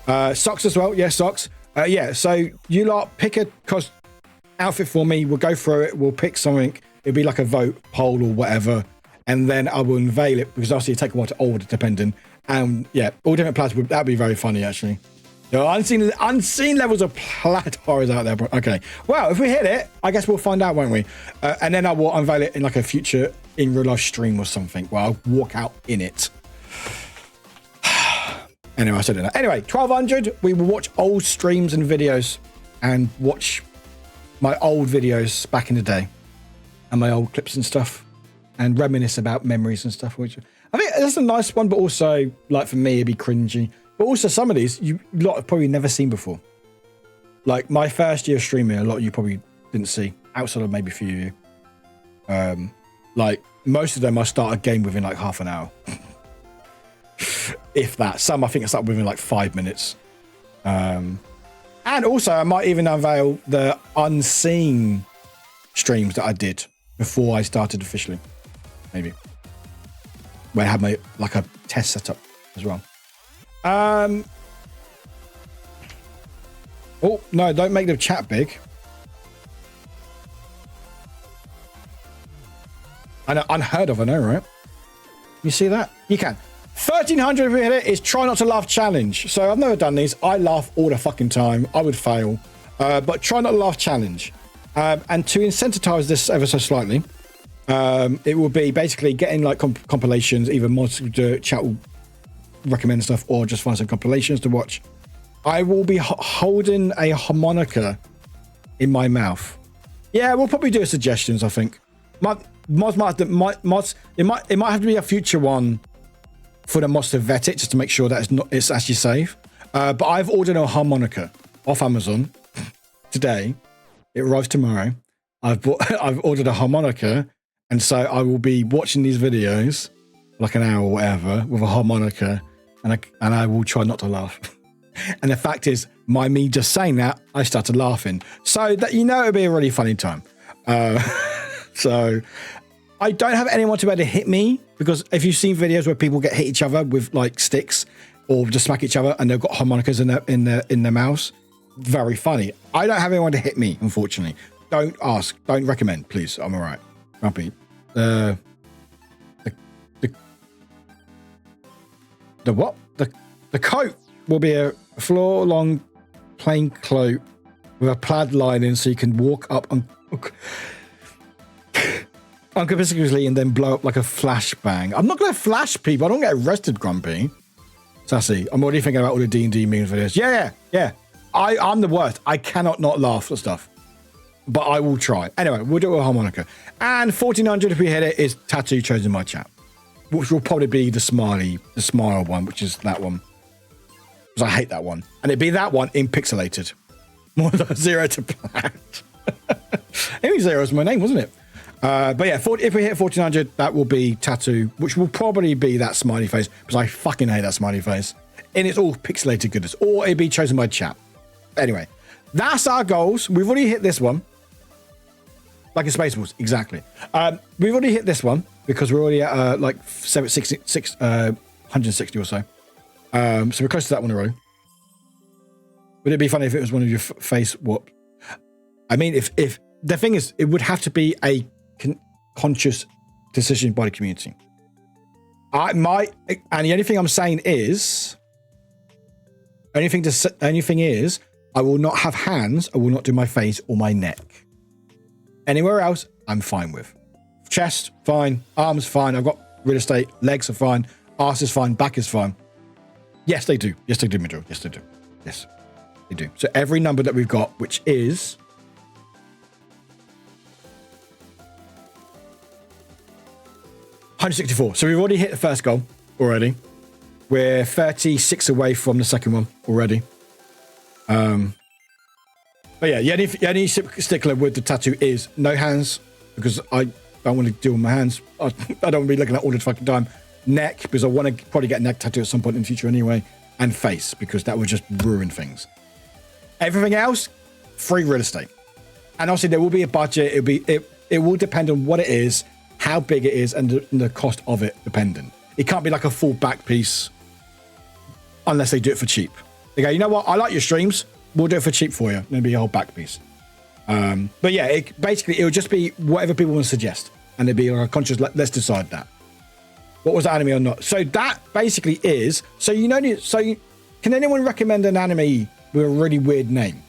Socks as well. Yeah, socks. Yeah, so you lot pick a outfit for me. We'll go through it. We'll pick something. It'll be like a vote, poll, or whatever. And then I will unveil it because obviously it take a while to order, depending. And yeah, all different plaids. That'd be very funny, actually. There are unseen levels of plaid horrors out there, bro. Okay. Well, if we hit it, I guess we'll find out, won't we? And then I will unveil it in like a future in real life stream or something where I'll walk out in it. Anyway, I said it. Anyway, 1,200. We will watch old streams and videos and watch my old videos back in the day and my old clips and stuff and reminisce about memories and stuff. Which I think that's a nice one, but also, like, for me, it'd be cringy. But also, some of these you lot have probably never seen before. Like my first year of streaming, a lot of you probably didn't see, outside of maybe a few of you. Like most of them, I start a game within like half an hour, if that. Some I think I start within like 5 minutes. And also, I might even unveil the unseen streams that I did before I started officially, maybe, where I had my like a test set up as well. Oh no, don't make the chat big. I know, unheard of, I know, right? You see that? You can. 1300 if we hit it is try not to laugh challenge. So I've never done these. I laugh all the fucking time. I would fail. But try not to laugh challenge. And to incentivize this ever so slightly, it will be basically getting like compilations, either Monster Chat will recommend stuff or just find some compilations to watch. I will be holding a harmonica in my mouth. Yeah, we'll probably do suggestions, I think. It might have to be a future one for the mods to vet it just to make sure that it's actually safe. But I've ordered a harmonica off Amazon today. It arrives tomorrow. I've ordered a harmonica, and so I will be watching these videos like an hour or whatever with a harmonica, and I will try not to laugh. And the fact is, me just saying that, I started laughing. So that it'll be a really funny time. So I don't have anyone to be able to hit me, because if you've seen videos where people get hit each other with like sticks or just smack each other and they've got harmonicas in their mouths, very funny. I don't have anyone to hit me, unfortunately. Don't ask. Don't recommend, please. I'm all right. Grumpy. The what? The coat will be a floor-long plain cloak with a plaid lining, so you can walk up unconspicuously and then blow up like a flashbang. I'm not going to flash people. I don't get arrested, Grumpy. Sassy. I'm already thinking about all the D&D memes videos. Yeah. I'm the worst. I cannot not laugh at stuff. But I will try. Anyway, we'll do a harmonica. And 1400 if we hit it is tattoo chosen by chat, which will probably be the smile one, which is that one. Because I hate that one. And it'd be that one in pixelated. More than 0 to plant. I think 0 is my name, wasn't it? But yeah, if we hit 1400, that will be tattoo, which will probably be that smiley face, because I fucking hate that smiley face. And it's all pixelated goodness. Or it'd be chosen by chat. Anyway, that's our goals. We've already hit this one. Like in Spaceballs, exactly. We've already hit this one, because we're already at like 160 or so. So we're close to that one in a row. Would it be funny if it was one of your face whoop? I mean, if the thing is, it would have to be a conscious decision by the community. And the only thing I'm saying is, only thing is, I will not have hands. I will not do my face or my neck. Anywhere else, I'm fine with. Chest, fine. Arms, fine. I've got real estate. Legs are fine. Arse is fine. Back is fine. Yes, they do. Yes, they do, Madrid. Yes, they do. Yes, they do. So every number that we've got, which is 164. So we've already hit the first goal already. We're 36 away from the second one already. But yeah, the only stickler with the tattoo is no hands, because I don't want to deal with my hands. I don't want to be looking at all the fucking time. Neck, because I want to probably get a neck tattoo at some point in the future anyway. And face, because that would just ruin things. Everything else, free real estate. And obviously there will be a budget. It will depend on what it is, how big it is, and the cost of it dependent. It can't be like a full back piece unless they do it for cheap. They go, you know what? I like your streams. We'll do it for cheap for you. Maybe a whole back piece. But yeah, it will just be whatever people want to suggest. And it'd be like a conscious, let's decide that. What was the anime or not? So that basically is, can anyone recommend an anime with a really weird name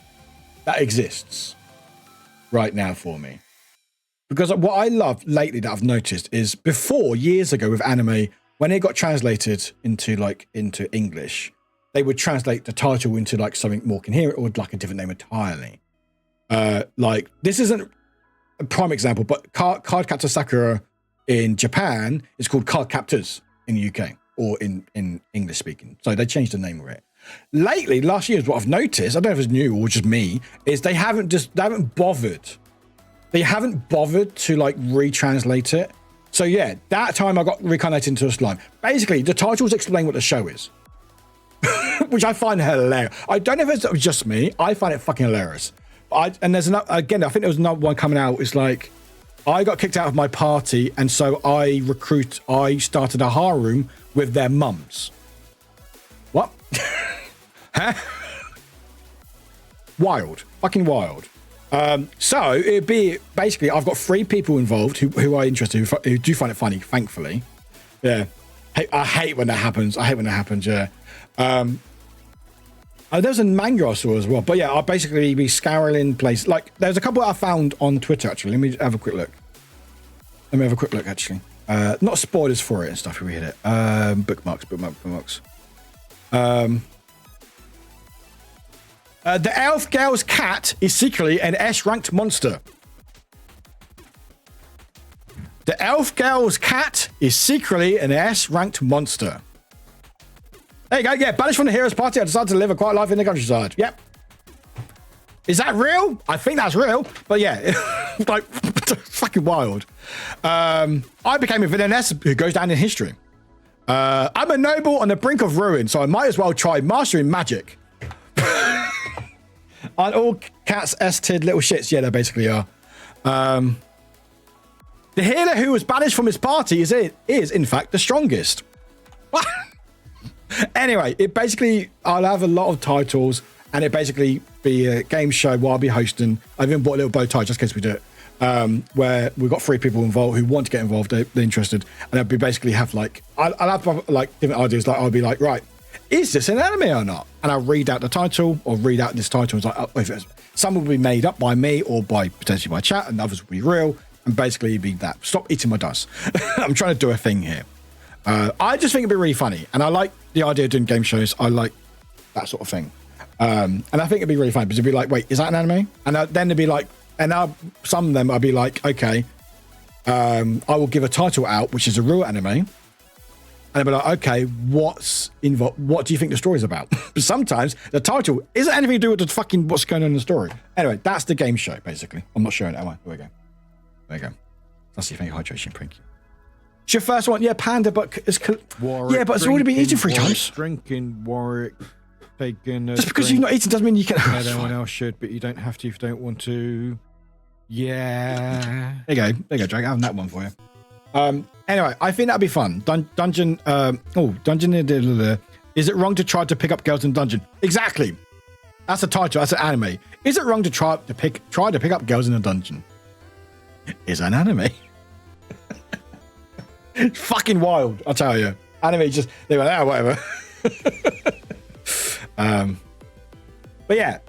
that exists right now for me? Because what I love lately that I've noticed is before, years ago with anime, when it got translated into English, they would translate the title into like something more coherent or like a different name entirely. Like this isn't a prime example, but Cardcaptor Sakura in Japan is called Cardcaptors in the UK or in English speaking. So they changed the name of it. Lately, last year, what I've noticed, I don't know if it's new or just me, is they haven't bothered to like retranslate it. So yeah, that time I got reincarnated into a slime. Basically, the titles explain what the show is. Which I find hilarious. I don't know if it's just me. I find it fucking hilarious. And there's another, again, I think there was another one coming out. It's like, I got kicked out of my party, and so I started a harem with their mums. What? Huh? Wild. Fucking wild. So it'd be, basically, I've got 3 people involved who are interested, who do find it funny, thankfully. Yeah. I hate when that happens. Yeah. There's a manga I saw as well. But yeah, I'll basically be scouring places. Like, there's a couple I found on Twitter, actually. Let me have a quick look. Actually. Not spoilers for it and stuff if we hit it. Bookmarks. The elf girl's cat is secretly an S-ranked monster. The elf girl's cat is secretly an S-ranked monster. There you go. Yeah, banished from the hero's party. I decided to live a quiet life in the countryside. Yep. Is that real? I think that's real. But yeah, like fucking wild. I became a villainess who goes down in history. I'm a noble on the brink of ruin, so I might as well try mastering magic. Aren't all cats S-tiered little shits? Yeah, they basically are. The healer who was banished from his party is in fact the strongest. Anyway, it basically, I'll have a lot of titles, and it basically be a game show where I'll be hosting. I've even bought a little bow tie just in case we do it, where we've got 3 people involved who want to get involved, they're interested, and I'll be basically have like, I'll have like different ideas. Like I'll be like, right, is this an anime or not? And I'll read out the title or read out this title. It's like, some will be made up by me or by potentially by chat, and others will be real. And basically be that. Stop eating my dice. I'm trying to do a thing here. I just think it'd be really funny. And I like the idea of doing game shows. I like that sort of thing. And I think it'd be really funny because it'd be like, wait, is that an anime? And then they'd be like, and now some of them I'd be like, okay, I will give a title out, which is a real anime. And I'd be like, okay, what's involved? What do you think the story's about? But sometimes the title isn't anything to do with the fucking what's going on in the story. Anyway, that's the game show, basically. I'm not showing it, am I? Here we go. There you go. That's the thing, hydration, Prinky. It's your first one, yeah, Panda, but it's Warwick, yeah, but it's already been eaten 3 times. Drinking Warwick, taking just because you've not eaten doesn't mean you can. Everyone else should, but you don't have to if you don't want to. Yeah. There you go, Drake. I have that one for you. Anyway, I think that'd be fun. Dungeon. Is it wrong to try to pick up girls in dungeon? Exactly. That's a title. That's an anime. Is it wrong to try to pick up girls in a dungeon? Is an anime. It's fucking wild, I'll tell you. Anime just, they went, whatever. But yeah,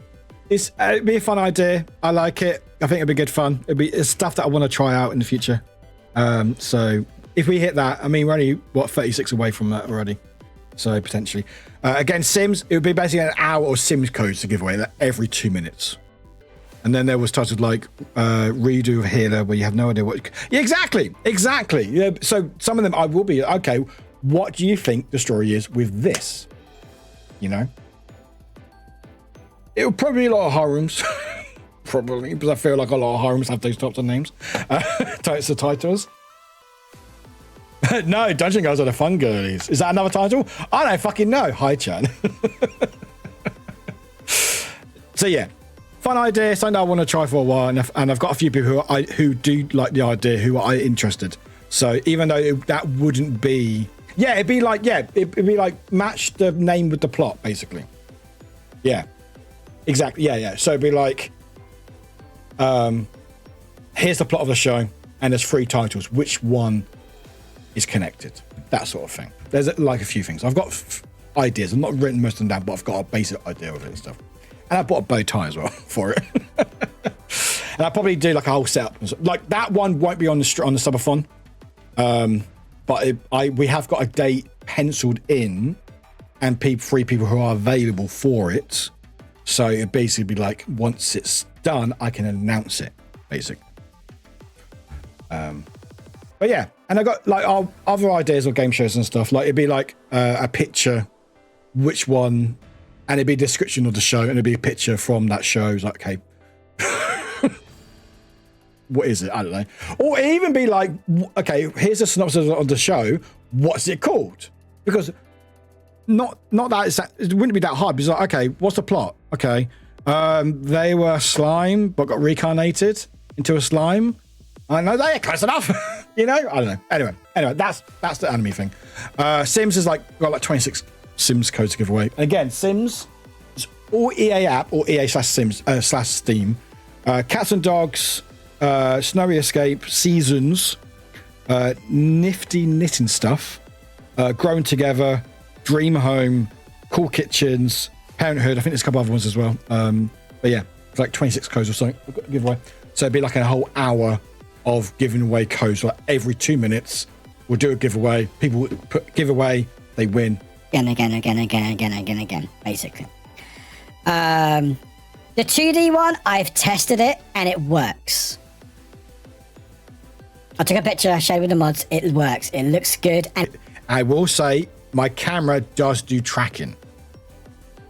it'd be a fun idea. I like it. I think it'd be good fun. It's stuff that I want to try out in the future. So if we hit that, I mean, we're only, 36 away from that already. So potentially. Again, Sims, it would be basically an hour of Sims codes to give away every 2 minutes. And then there was titled like redo of healer where you have no idea what. Yeah, exactly. Yeah. So some of them I will be okay. What do you think the story is with this? You know, it would probably be a lot of harems, probably because I feel like a lot of harems have those types of names. Types of titles. No, Dungeon Girls are the fun girlies. Is that another title? I don't fucking know. Hi, Chan. So yeah. Fun idea, something I want to try for a while, and I've got a few people who do like the idea, who are interested. So even though that wouldn't be, it'd be like match the name with the plot, basically. Yeah, exactly. Yeah. So it'd be like, here's the plot of the show, and there's 3 titles. Which one is connected? That sort of thing. There's like a few things. I've got ideas. I've not written most of them down, but I've got a basic idea of it and stuff. And I bought a bow tie as well for it. And I'll probably do like a whole setup. Like that one won't be on the subathon. But we have got a date penciled in and 3 people who are available for it. So it'd basically be like, once it's done, I can announce it, basically. But yeah, and I got like our other ideas of game shows and stuff. Like it'd be like a picture, which one, and it'd be a description of the show, and it'd be a picture from that show. It's like, okay, what is it? I don't know. Or it'd even be like, okay, here's a synopsis of the show. What's it called? Because not that it wouldn't be that hard. Because like, okay, what's the plot? Okay, they were slime but got reincarnated into a slime. I know they're close enough. You know, I don't know. Anyway, that's the anime thing. Sims is like got like 26 Sims codes to give away. And again, Sims, it's all EA app or EA/Sims /Steam. Cats and Dogs, Snowy Escape, Seasons, Nifty Knitting Stuff, Growing Together, Dream Home, Cool Kitchens, Parenthood. I think there's a couple other ones as well. But yeah, it's like 26 codes or something we've got to give away. So it'd be like a whole hour of giving away codes. Like every 2 minutes, we'll do a giveaway. People put giveaway, they win. Again, basically. The 2D one, I've tested it and it works. I took a picture, I shared with the mods. It works. It looks good. And I will say my camera does do tracking.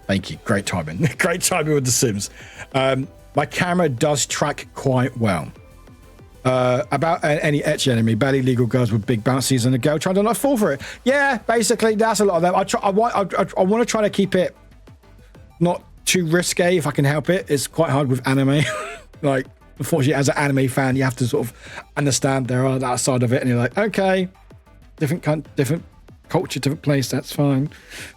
Thank you. Great timing. Great timing with The Sims. My camera does track quite well. About any etchy enemy, barely legal girls with big bouncies and a girl trying to not fall for it. Yeah, basically, that's a lot of them. I want to try to keep it not too risque if I can help it. It's quite hard with anime. Like, unfortunately, as an anime fan, you have to sort of understand there are that side of it, and you're like, okay, different culture, different place. That's fine.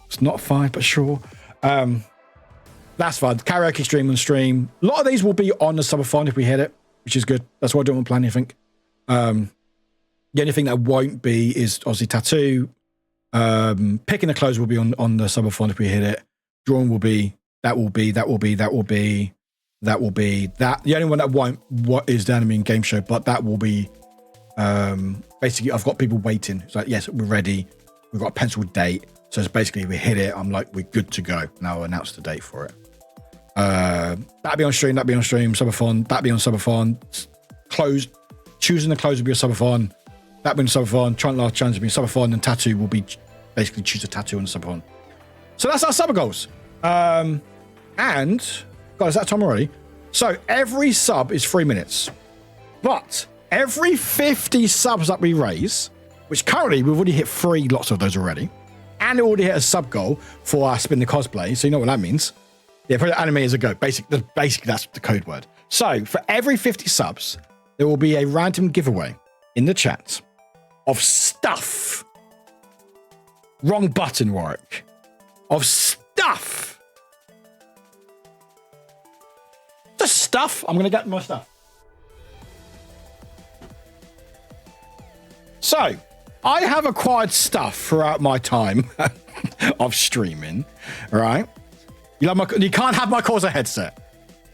It's not fine, but sure. That's fine. Karaoke stream on stream. A lot of these will be on the subathon if we hit it, which is good. That's why I don't want to plan anything. The only thing that won't be is obviously tattoo. Picking the clothes will be on the subathon if we hit it. Drawing will be that. The only one that won't is the anime and game show, but that will be basically I've got people waiting. It's like, yes, we're ready. We've got a penciled date. So it's basically we hit it. I'm like, we're good to go. Now I'll announce the date for it. That'd be on stream, subathon, that'd be on subathon. Closed, choosing the clothes will be a subathon. That'd be on subathon. Last challenge will be a subathon, and tattoo will be basically choose a tattoo on the subathon. So that's our summer goals. And God, is that time already? So every sub is 3 minutes, but every 50 subs that we raise, which currently we've already hit 3 lots of those already, and we already hit a sub goal for our spin the cosplay. So you know what that means. Yeah, put anime as a go. Basically, that's the code word. So for every 50 subs, there will be a random giveaway in the chat of stuff. Wrong button, Warwick. Of stuff. The stuff. I'm going to get my stuff. So I have acquired stuff throughout my time of streaming, right? You can't have my Corsair headset.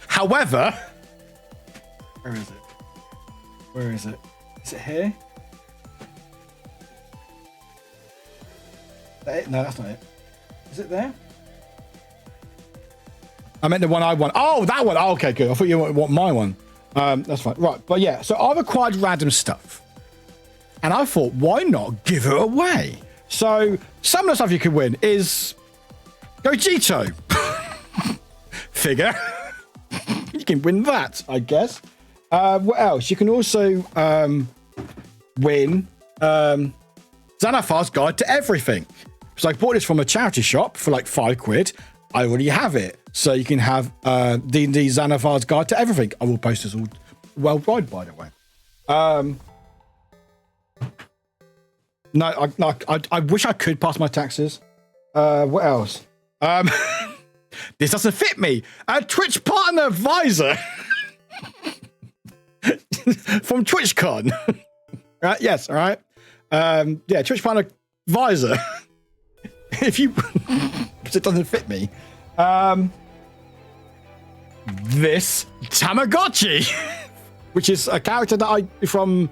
However, where is it? Where is it? Is it here? Is that it? No, that's not it. Is it there? I meant the one I want. Oh, that one. Oh, okay, good. I thought you want my one. That's fine. Right, but yeah. So I've acquired random stuff, and I thought, why not give it away? So some of the stuff you could win is Gogito. Figure. You can win that, I guess. What else? You can also win Xanathar's Guide to Everything. So I bought this from a charity shop for like £5. I already have it. So you can have D&D Xanathar's Guide to Everything. I will post this all worldwide, by the way. No, I wish I could pass my taxes. What else? This doesn't fit me. A Twitch partner advisor from TwitchCon. Right? Yes. All right. Yeah. Twitch partner advisor. If you, because it doesn't fit me. This Tamagotchi, which is a character that from.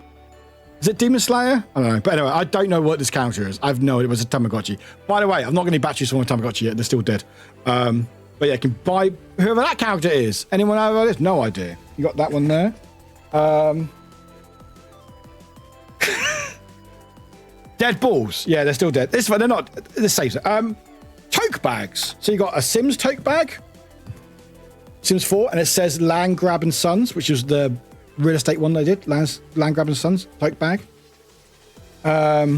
Is it Demon Slayer? I don't know. But anyway, I don't know what this character is. I've no idea. It was a Tamagotchi. By the way, I'm not going to batteries for my Tamagotchi yet. They're still dead. But yeah, you can buy whoever that character is. Anyone know about this? No idea. You got that one there. Dead balls. Yeah, they're still dead. This one, they're not. This saves it. Toke bags. So you got a Sims toke bag. Sims 4, and it says Land Grab and Sons, which is the real estate one they did. Land Grab and Sons toke bag. A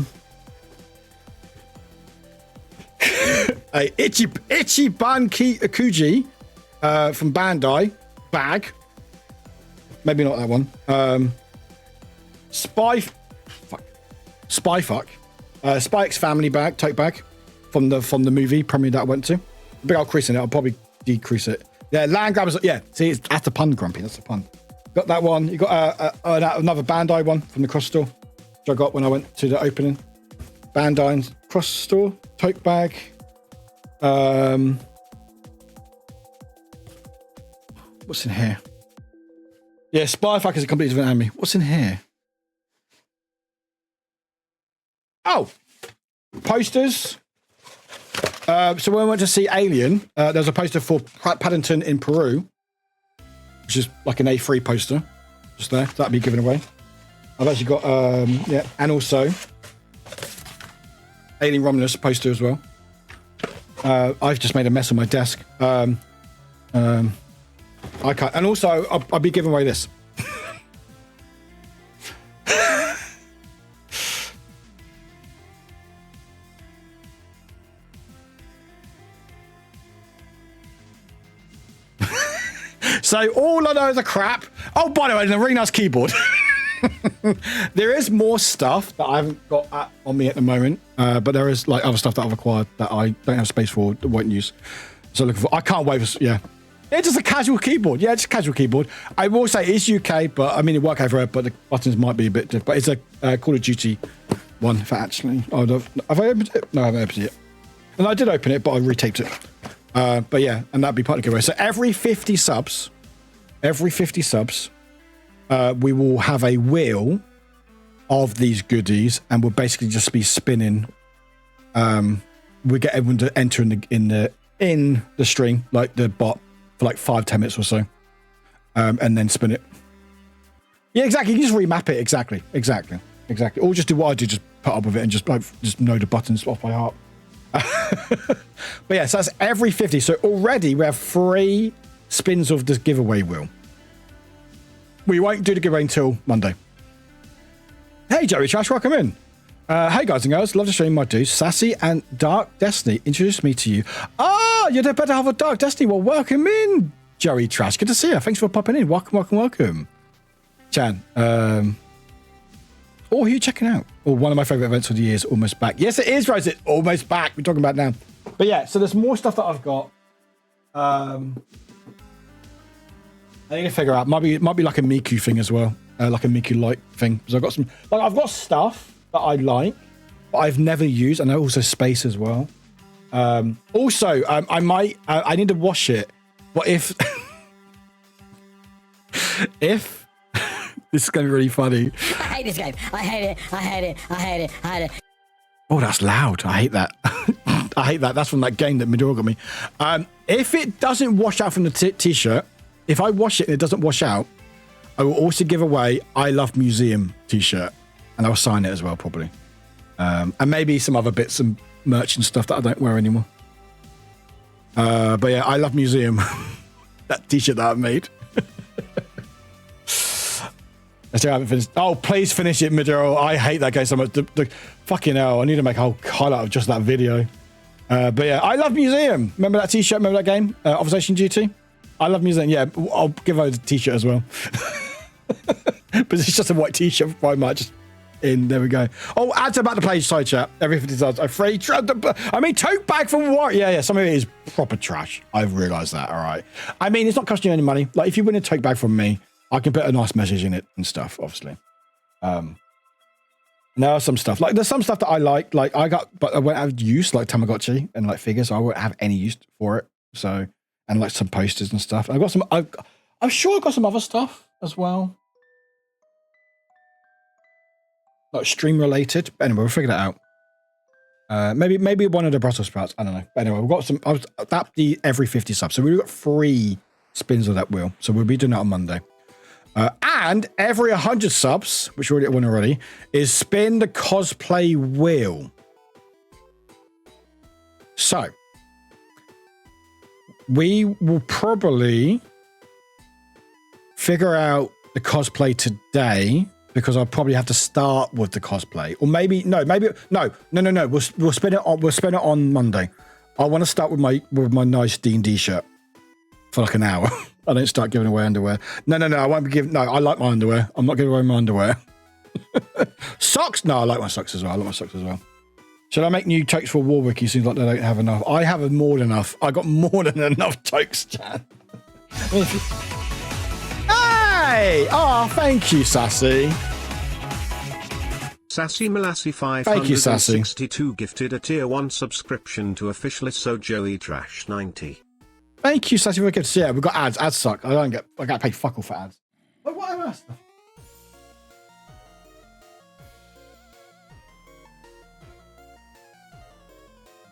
Ichiban Akuji from Bandai bag. Maybe not that one. Spy X family bag, tote bag from the movie premiere that I went to. Big old crease in it. I'll probably decrease it. Yeah, land grabbers. Yeah, see, that's the pun, Grumpy. That's the pun. Got that one. You got another Bandai one from the cross store, which I got when I went to the opening. Bandine cross store, tote bag. What's in here? Yeah, Spyfuck is a completely different enemy. What's in here? Oh, posters. So when we went to see Alien, there's a poster for Paddington in Peru, which is like an A3 poster, just there. That'll be given away. I've actually got, yeah, and also Alien Romulus poster as well. I've just made a mess on my desk. I can't, and also I'll be giving away this. So all I know is a crap. Oh, by the way, there's a really nice keyboard. There is more stuff that I haven't got on me at the moment, but there is like other stuff that I've acquired that I don't have space for, that won't use. So looking for, I can't wait for, yeah. It's just a casual keyboard. Yeah, it's a casual keyboard. I will say it's UK, but I mean, it works everywhere, but the buttons might be a bit different. But it's a Call of Duty one for actually. Have I opened it? No, I haven't opened it yet. And I did open it, but I retaped it. But yeah, and that'd be part of the giveaway. So every 50 subs, we will have a wheel of these goodies, and we'll basically just be spinning. We get everyone to enter in the stream, like the bot, for like 5-10 minutes or so, and then spin it. Yeah, exactly. You just remap it. Exactly. Or just do what I do, just put up with it and just know the buttons off by heart. But yeah, so that's every 50. So already we have 3 spins of the giveaway wheel. We won't do the giveaway until Monday. Hey, Joey Trash, welcome in. Hey, guys and girls, love to stream my dudes. Sassy and Dark Destiny introduced me to you. Ah, you're the better half of Dark Destiny. Well, welcome in, Joey Trash. Good to see you. Thanks for popping in. Welcome. Chan, who are you checking out? Oh, one of my favorite events of the year is almost back. Yes, it is, Rose. It's almost back. We're talking about now. But yeah, so there's more stuff that I've got. I need to figure out. Might be like a Miku thing as well, like a Miku light thing. Because I've got some, like I've got stuff that I like, but I've never used, and also space as well. Also, I might. I need to wash it. But if this is going to be really funny. I hate this game. I hate it. Oh, that's loud. I hate that. I hate that. That's from that game that Medora got me. If it doesn't wash out from the t-shirt, if I wash it and it doesn't wash out, I will also give away I Love Museum t-shirt, and I'll sign it as well, probably. And maybe some other bits and merch and stuff that I don't wear anymore. But yeah, I Love Museum. That t-shirt that I've made. I still haven't finished. Oh, please finish it, Midero. I hate that game so much. The fucking hell. I need to make a whole highlight of just that video. But yeah, I Love Museum. Remember that t-shirt? Remember that game? Observation Duty? I Love Museum. Yeah, I'll give her the t-shirt as well. But it's just a white t-shirt. I might just in. There we go. Oh, add to about the page side chat. Every 50 dollars. A free tote bag from Warwick. Yeah. Some of it is proper trash. I've realised that. All right. I mean, it's not costing you any money. Like if you win a tote bag from me, I can put a nice message in it and stuff, obviously. Now some stuff. Like there's some stuff that I like I got, but I won't have use, like Tamagotchi and like figures, so I won't have any use for it. So, and like some posters and stuff. I've got some, I'm sure I've got some other stuff as well. Like stream related. But anyway, we'll figure that out. Maybe one of the Brussels sprouts. I don't know. But anyway, we've got some, that'd be every 50 subs. So we've got 3 spins of that wheel. So we'll be doing that on Monday. And every 100 subs, which we already won already, is spin the cosplay wheel. So, we will probably figure out the cosplay today because I'll probably have to start with the cosplay, or maybe no. We'll spin it on. We'll spin it on Monday. I want to start with my nice D&D shirt for like an hour. I don't start giving away underwear. No, I won't be giving. No, I like my underwear. I'm not giving away my underwear. Socks? No, I like my socks as well. Should I make new totes for Warwick? It seems like they don't have enough. I have more than enough. I got more than enough totes, Jan. Hey! Oh, thank you, Sassy. Sassy Malassie Thank you, Sassy. 562 gifted a tier 1 subscription to officially So Joey Trash 90. Thank you, Sassy, for the gifts. Yeah, we've got ads. Ads suck. I got paid fuck all for ads. But what else?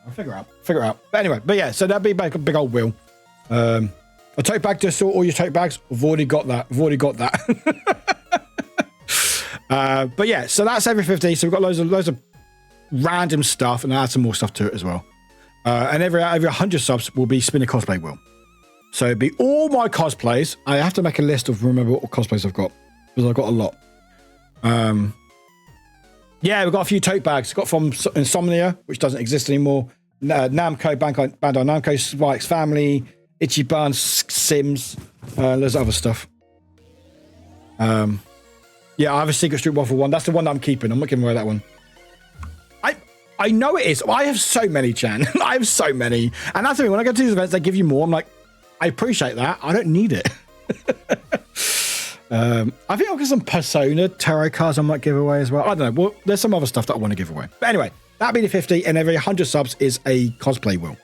I'll figure out. But anyway, yeah, so that'd be like a big old wheel. A tote bag to sort all your tote bags. I've already got that. But yeah, so that's every 50. So we've got loads of random stuff, and I'll add some more stuff to it as well. And every 100 subs will be spin a cosplay wheel. So it'd be all my cosplays. I have to make a list of remember what cosplays I've got, because I've got a lot. Yeah, we've got a few tote bags. Got from Insomnia, which doesn't exist anymore. Namco, Bandai Namco, Spike's Family, Itchy Barnes, Sims. There's other stuff. Yeah, I have a Secret Street Waffle one. That's the one that I'm keeping. I'm not giving away that one. I know it is. I have so many, Chan. I have so many. And that's the thing. When I go to these events, they give you more. I'm like, I appreciate that. I don't need it. I think I've got some Persona tarot cards I might give away as well. I don't know. Well, there's some other stuff that I want to give away. But anyway, that'd be the 50, and every 100 subs is a cosplay wheel.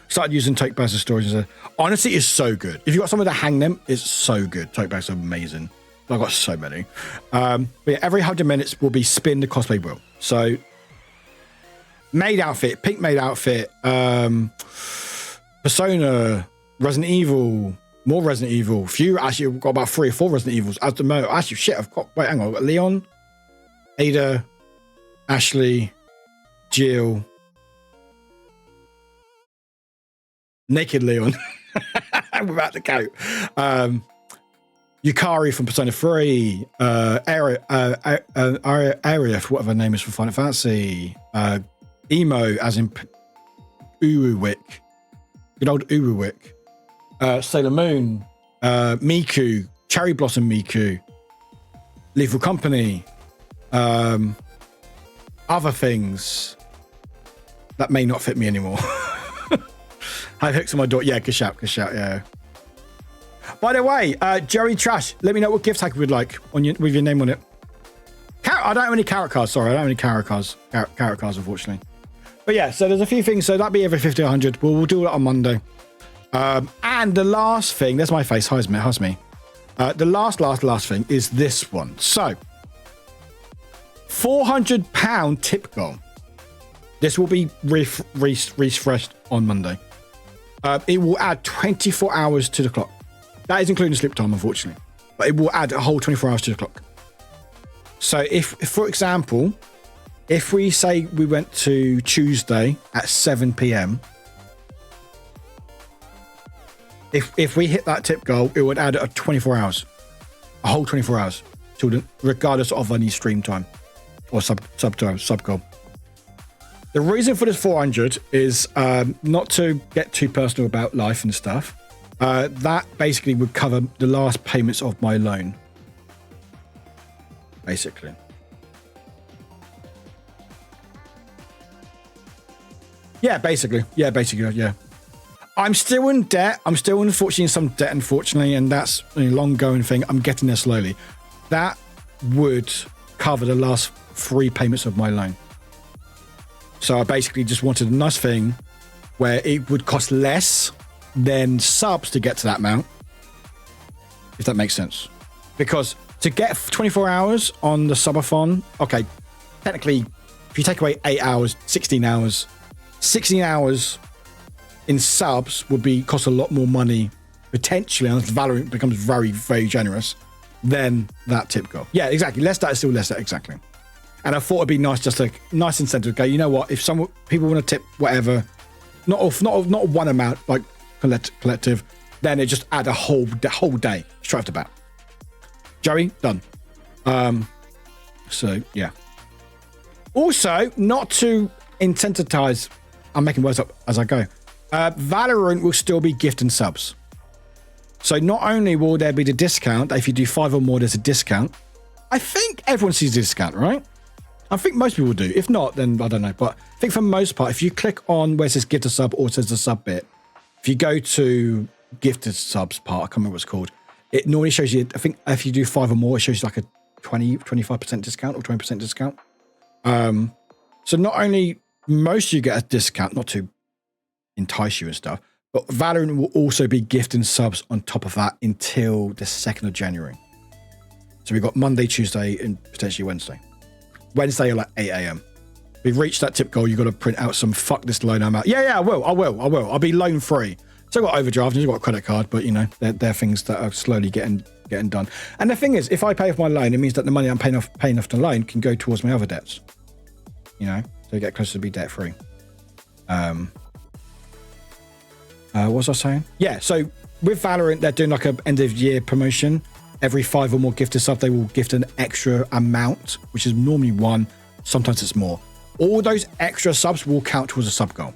Started using tote bags as storage. Honestly, it's so good. If you've got somewhere to hang them, it's so good. Tote bags are amazing. I've got so many. But yeah, every 100 minutes will be spin the cosplay wheel. So, maid outfit, pink maid outfit, Persona, Resident Evil, more Resident Evil. Actually, I've got about 3 or 4 Resident Evils. As the mo, actually, shit, I've got Leon, Ada, Ashley, Jill, Naked Leon, without the coat, Yukari from Persona 3, Area for whatever her name is for Final Fantasy, Emo as in Uruwick, good old Uruwick, Sailor Moon, Miku, Cherry Blossom Miku, Lethal Company, other things that may not fit me anymore. I have hooks on my door. Yeah, good shout, yeah. By the way, Joey Trash, let me know what gift tag you would like with your name on it. I don't have any carrot cards, sorry. I don't have any carrot cards, unfortunately. But yeah, so there's a few things. So that'd be every 50 or 100. We'll do it on Monday. And the last thing, there's my face, how's me. The last thing is this one. So, £400 tip goal. This will be refreshed on Monday. It will add 24 hours to the clock. That is including sleep time, unfortunately. But it will add a whole 24 hours to the clock. So if for example, if we say we went to Tuesday at 7 p.m, if we hit that tip goal, it would add a 24 hours. A whole 24 hours. Regardless of any stream time or sub goal. The reason for this 400 is not to get too personal about life and stuff. That basically would cover the last payments of my loan. Basically. Yeah, basically. I'm still in debt. I'm still unfortunately in some debt, unfortunately, and that's a long going thing. I'm getting there slowly. That would cover the last 3 payments of my loan. So I basically just wanted a nice thing where it would cost less than subs to get to that amount, if that makes sense. Because to get 24 hours on the subathon, okay, technically, if you take away 8 hours, 16 hours in subs would cost a lot more money, potentially, unless Valorant becomes very, very generous, than that tip goal. Yeah, exactly. Less that is still less that, exactly. And I thought it'd be nice, just a nice incentive. Go, you know what? If people want to tip whatever, not one amount like collective, then it just add the whole day straight off the bat. Joey, done. So yeah. Also, not to incentivize, I'm making words up as I go. Valorant will still be gifting subs. So not only will there be the discount, that if you do 5 or more, there's a discount. I think everyone sees the discount, right? I think most people do. If not, then I don't know. But I think for the most part, if you click on where it says gift a sub or it says the sub bit, if you go to gifted subs part, I can't remember what it's called, it normally shows you, I think if you do 5 or more, it shows you like a 25% discount or 20% discount. So not only most of you get a discount, not to entice you and stuff, but Valorant will also be gifting subs on top of that until the 2nd of January. So we've got Monday, Tuesday, and potentially Wednesday. Wednesday at like 8 a.m. We've reached that tip goal. You've got to print out some fuck this loan amount. Yeah, I will. I'll be loan free. So I've got overdraft and I've got a credit card, but you know, they're things that are slowly getting done. And the thing is, if I pay off my loan, it means that the money I'm paying off the loan can go towards my other debts. You know, so get closer to be debt free. What was I saying? Yeah, so with Valorant, they're doing like a end of year promotion. Every 5 or more gifted sub, they will gift an extra amount, which is normally 1. Sometimes it's more. All those extra subs will count towards a sub goal.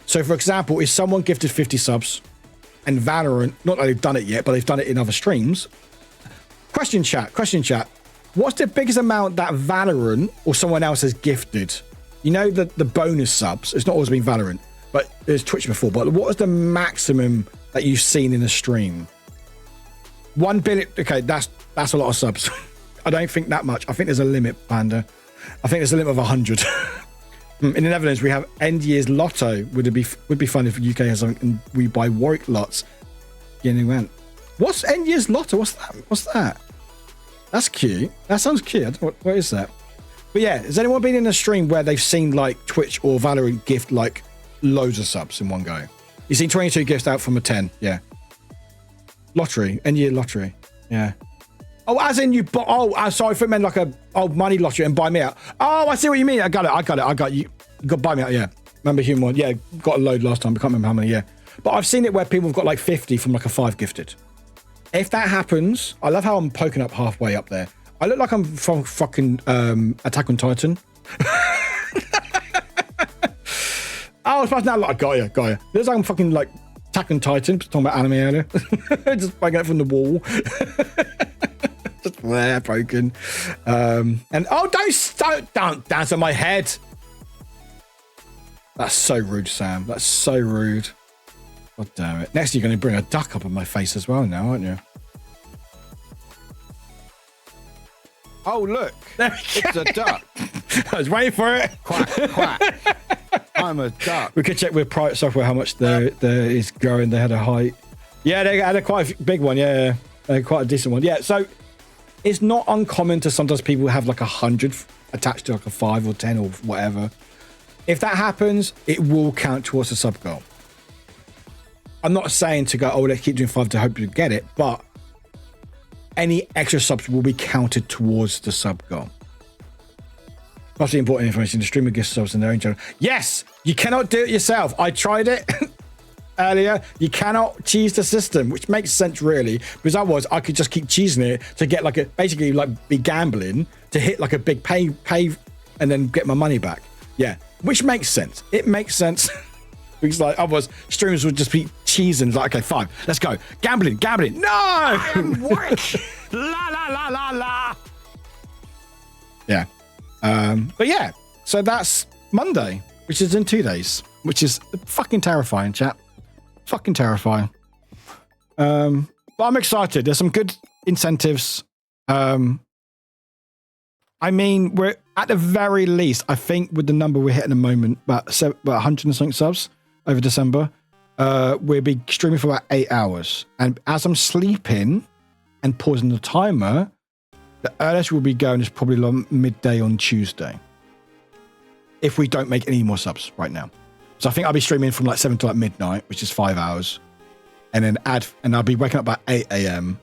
So for example, if someone gifted 50 subs and Valorant, not that they've done it yet, but they've done it in other streams. Question chat. What's the biggest amount that Valorant or someone else has gifted? You know, the bonus subs, it's not always been Valorant, but there's Twitch before, but what is the maximum that you've seen in a stream? 1 billion. Okay, that's a lot of subs. I don't think that much. I think there's a limit, Panda. I think there's a limit of 100. In the Netherlands, we have end year's lotto. Would be fun if the UK has something and we buy Warwick lots. Yeah, they went. What's end year's lotto? What's that? That's cute. That sounds cute. I don't know what is that? But yeah, has anyone been in a stream where they've seen like Twitch or Valorant gift like loads of subs in one go? You've seen 22 gifts out from a 10. Yeah. Lottery. End year lottery. Yeah. Oh, as in you bought. Oh, sorry, if it meant like a money lottery and buy me out. Oh, I see what you mean. I got it. You got buy me out. Yeah. Remember human one? Yeah. Got a load last time. I can't remember how many. Yeah. But I've seen it where people have got like 50 from like a 5 gifted. If that happens, I love how I'm poking up halfway up there. I look like I'm from fucking Attack on Titan. Oh, it's now like got you. Looks like I'm fucking like Attack on Titan. Talking about anime earlier. Just banging it from the wall. Just there, broken. And don't dance on my head. That's so rude, Sam. That's so rude. God damn it. Next, you're going to bring a duck up on my face as well now, aren't you? Oh, look. It's a duck. I was waiting for it. Quack, quack. I'm a duck. We could check with private software how much there is growing. They had a height. Yeah, they had a quite a big one. Yeah, quite a decent one. Yeah, so it's not uncommon to sometimes people have like 100 attached to like a 5 or 10 or whatever. If that happens, it will count towards the sub goal. I'm not saying to go, let's keep doing 5 to hope you get it, but any extra subs will be counted towards the sub goal. That's the important information. The streamer gives subs in their own channel. Yes, you cannot do it yourself. I tried it earlier. You cannot cheese the system, which makes sense really, because otherwise I could just keep cheesing it to get like basically like be gambling to hit like a big pay and then get my money back. Yeah, which makes sense. It makes sense. Because like otherwise streamers would just be cheesing like, okay, fine, let's go. Gambling. No! I am Warwick. La. Yeah. But yeah, so that's Monday, which is in 2 days, which is fucking terrifying, chat. Fucking terrifying. But I'm excited. There's some good incentives. I mean, we're at the very least, I think with the number we're hitting at the moment, about 100 and something subs over December, we'll be streaming for about 8 hours. And as I'm sleeping and pausing the timer, the earliest we'll be going is probably like midday on Tuesday. If we don't make any more subs right now. So I think I'll be streaming from like 7 to like midnight, which is 5 hours. And then I'll be waking up by 8 a.m.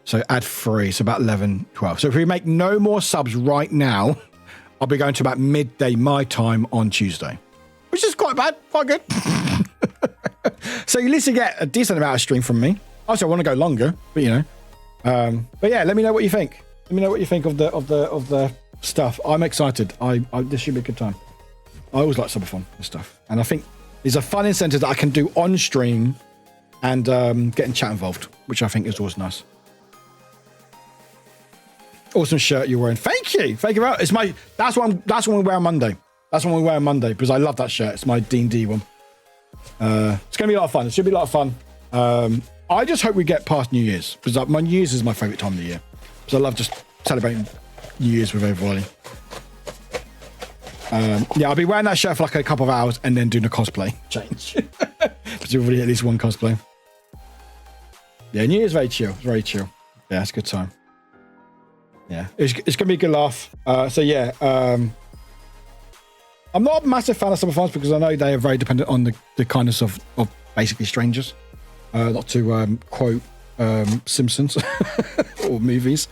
So add 3, so about 11, 12. So if we make no more subs right now, I'll be going to about midday my time on Tuesday. Which is quite bad, quite good. So you at least get a decent amount of stream from me. Also, I want to go longer, but you know. But yeah, let me know what you think. Let me know what you think of the stuff. I'm excited. This should be a good time. I always like subathon and stuff, and I think there's a fun incentive that I can do on stream and getting chat involved, which I think is always nice. Awesome shirt you're wearing. Thank you very much. It's my that's one we wear on Monday. That's one we wear on Monday because I love that shirt. It's my D&D one. It's gonna be a lot of fun. It should be a lot of fun. I just hope we get past New Year's because my New Year's is my favorite time of the year. Because I love just celebrating New Year's with everybody. Yeah, I'll be wearing that shirt for like a couple of hours and then doing a cosplay change. Presumably at least one cosplay. Yeah, New Year's very chill. Very chill. Yeah, it's a good time. Yeah, it's gonna be a good laugh. So yeah, I'm not a massive fan of summer fans because I know they are very dependent on the kindness of basically strangers. Not to quote Simpsons or movies.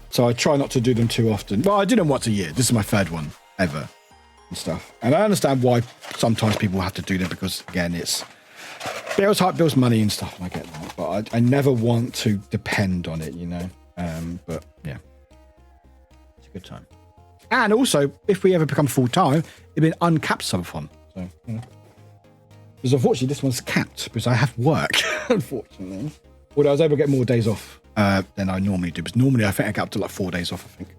So I try not to do them too often. Well, I do them once a year. This is my third one ever and stuff. And I understand why sometimes people have to do them because, again, it's bills, hype, bills, money and stuff. And I get that. But I never want to depend on it, you know. But, yeah. It's a good time. And also, if we ever become full-time, it'd be an uncapped subathon. So, you know. Because unfortunately, this one's capped because I have work, unfortunately. Although I was able to get more days off than I normally do. Because normally I think I get up to like 4 days off, I think.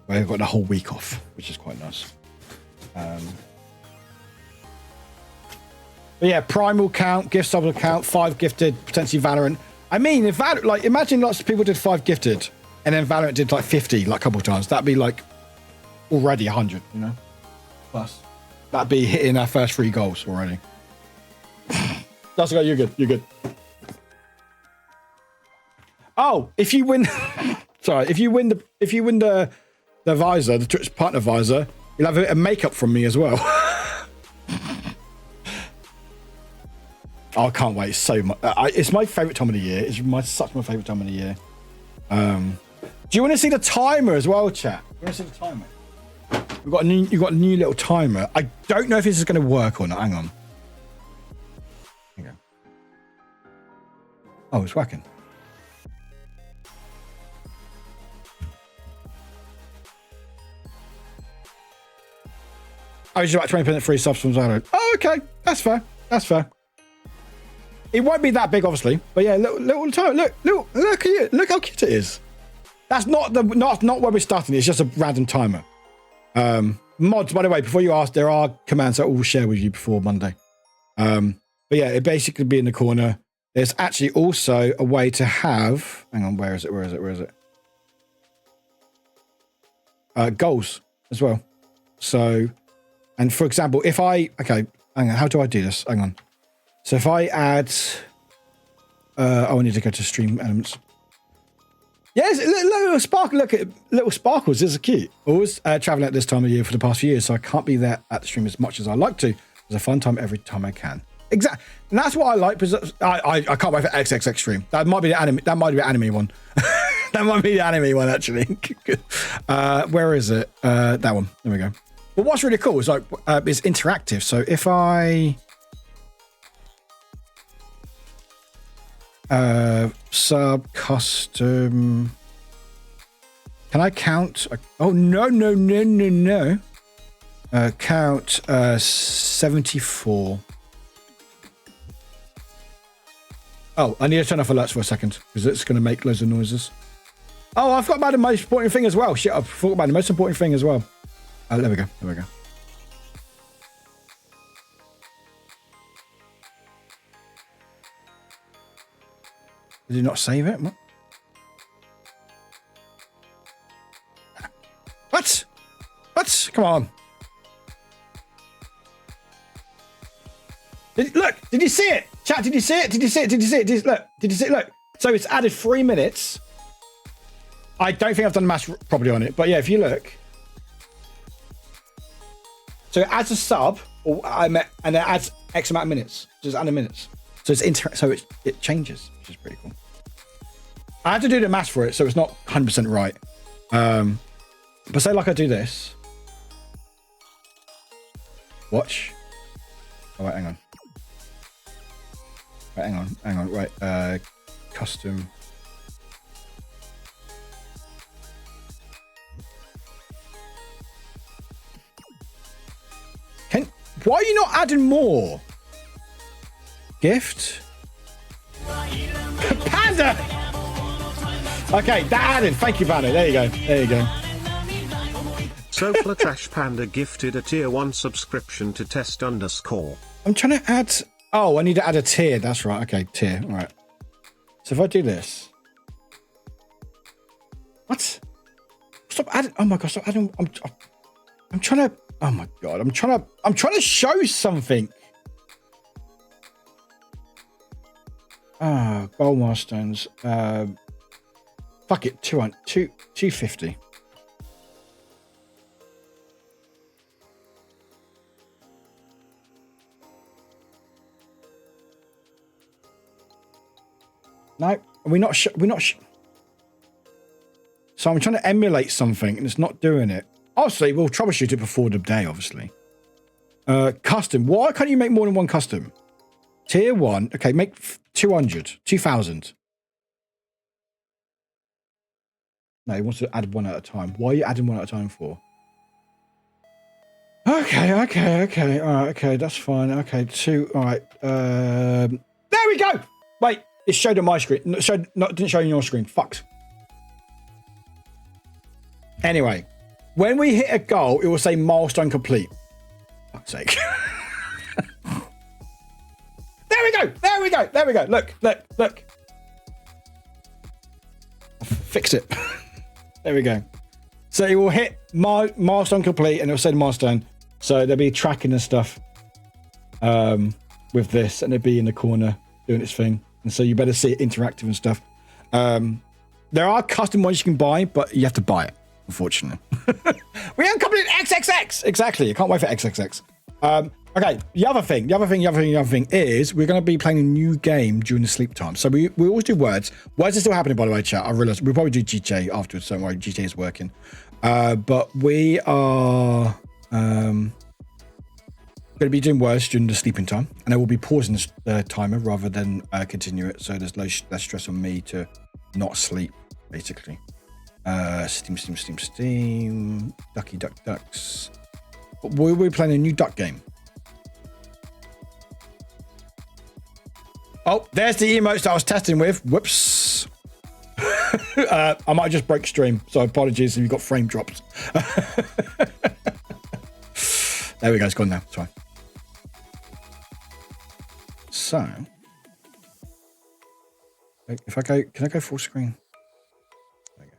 Where I've got the whole week off, which is quite nice. But yeah, Primal count, gift sub count, 5 gifted, potentially Valorant. I mean, if like imagine lots of people did 5 gifted and then Valorant did like 50 like a couple of times. That'd be like already 100, you know? Plus. That'd be hitting our first 3 goals already. That's okay, you're good, you're good. Oh, if you win, sorry, if you win the visor, the Twitch partner visor, you'll have a bit of makeup from me as well. Oh, I can't wait so much. It's my favorite time of the year. It's such my favorite time of the year. Do you want to see the timer as well, chat? You want to see the timer? You've got a new little timer. I don't know if this is going to work or not. Hang on. Here you go. Oh, it's working. I was about 20% free subs from Zara. Oh, okay. That's fair. That's fair. It won't be that big, obviously. But yeah, little time. Look at it. Look how cute it is. That's not where we're starting. It's just a random timer. Mods, by the way, before you ask, there are commands that I will share with you before Monday. But yeah, it basically be in the corner. There's actually also a way to have. Hang on, where is it? Goals as well. So, and for example, if hang on, how do I do this? Hang on. So if I add, I need to go to stream elements. Yes, little sparkle. Look at little sparkles. This is cute. Always traveling at this time of year for the past few years, so I can't be there at the stream as much as I like to. It's a fun time every time I can. Exactly, and that's what I like. Because I can't wait for XXX stream. That might be the anime. That might be the anime one. That might be the anime one actually. Where is it? That one. There we go. But what's really cool is like it's interactive. So if I sub custom, can I count? Oh no. Count 74. Oh, I need to turn off alerts for a second because it's going to make loads of noises. Oh, I forgot about the most important thing as well. Shit, I forgot about the most important thing as well. There we go. Did you not save it? What? Come on. Look, did you see it? Chat, did you see it? Did you see it? Look, did you see it? Look. So it's added 3 minutes. I don't think I've done the math properly on it, but yeah, if you look. So it adds a sub, and then it adds X amount of minutes. Just add minutes. So it changes, which is pretty cool. I had to do the math for it, so it's not 100% right. But say like I do this. Watch. Oh wait, hang on. Right, custom. Why are you not adding more? Gift. Panda. Okay, that added. Thank you, Panda. There you go. Sofla Trash Panda gifted a tier 1 subscription to test _. I'm trying to add. Oh, I need to add a tier. That's right. Okay, tier. All right. So if I do this. What? stop adding. Oh my god, stop adding. I'm trying to. Oh my god, I'm trying to show something. Goal milestones. Fuck it, 250. No, we're not. So I'm trying to emulate something, and it's not doing it. Obviously, we'll troubleshoot it before the day. Obviously, custom. Why can't you make more than one custom? Tier 1. Okay, make 200, 2,000. No, he wants to add one at a time. Why are you adding one at a time for? Okay. All right, okay, that's fine. Okay, 2. All right. There we go. Wait, it showed on my screen. Didn't show on your screen. Fucked. Anyway, when we hit a goal, it will say milestone complete. Fuck's sake. There we go. Look. Fix it. There we go. So it will hit milestone complete and it'll say milestone. So there'll be tracking and stuff with this, and it'll be in the corner doing its thing. And so you better see it interactive and stuff. There are custom ones you can buy, but you have to buy it, unfortunately. We haven't completed XXX. Exactly. I can't wait for XXX. Okay, the other thing is we're going to be playing a new game during the sleep time. So we always do words. Words are still happening, by the way, chat. I realize we'll probably do GTA afterwards. Don't worry, GTA is working. But we are going to be doing words during the sleeping time, and I will be pausing the timer rather than continue it. So there's less stress on me to not sleep, basically. Steam. Ducky ducks. But we'll be playing a new duck game. Oh, there's the emotes that I was testing with. Whoops. I might just break stream, so apologies if you've got frame drops. There we go, it's gone now. It's fine. So, if I go, can I go full screen? There we go.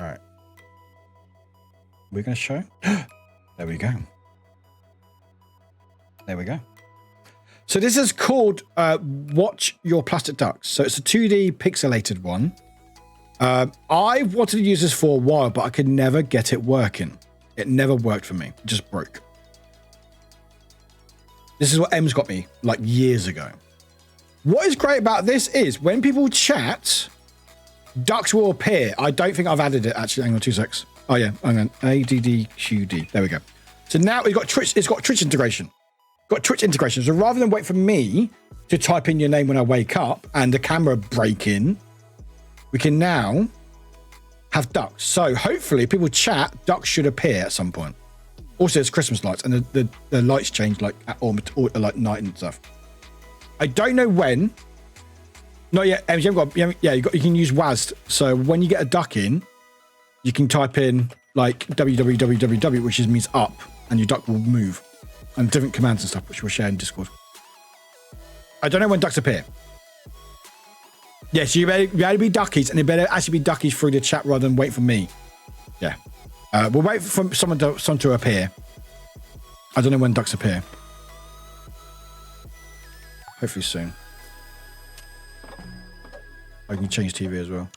All right. We're going to show. There we go. There we go. So this is called Watch Your Plastic Ducks. So it's a 2D pixelated one. I wanted to use this for a while, but I could never get it working. It never worked for me. It just broke. This is what M's got me like years ago. What is great about this is when people chat, ducks will appear. I don't think I've added it actually. Hang on 2 secs. Oh yeah, hang on. ADDQD. There we go. So now we've got Twitch. It's got Twitch integration. So rather than wait for me to type in your name when I wake up and the camera break in, we can now have ducks. So hopefully people chat, ducks should appear at some point. Also, it's Christmas lights and the lights change like at or like night and stuff. I don't know when. Not yet. You can use WASD. So when you get a duck in, you can type in like www, which means up, and your duck will move. And different commands and stuff, which we'll share in Discord. I don't know when ducks appear. Yes, you better be duckies, and it better actually be duckies through the chat rather than wait for me. Yeah. We'll wait for someone to appear. I don't know when ducks appear. Hopefully soon. I can change TV as well.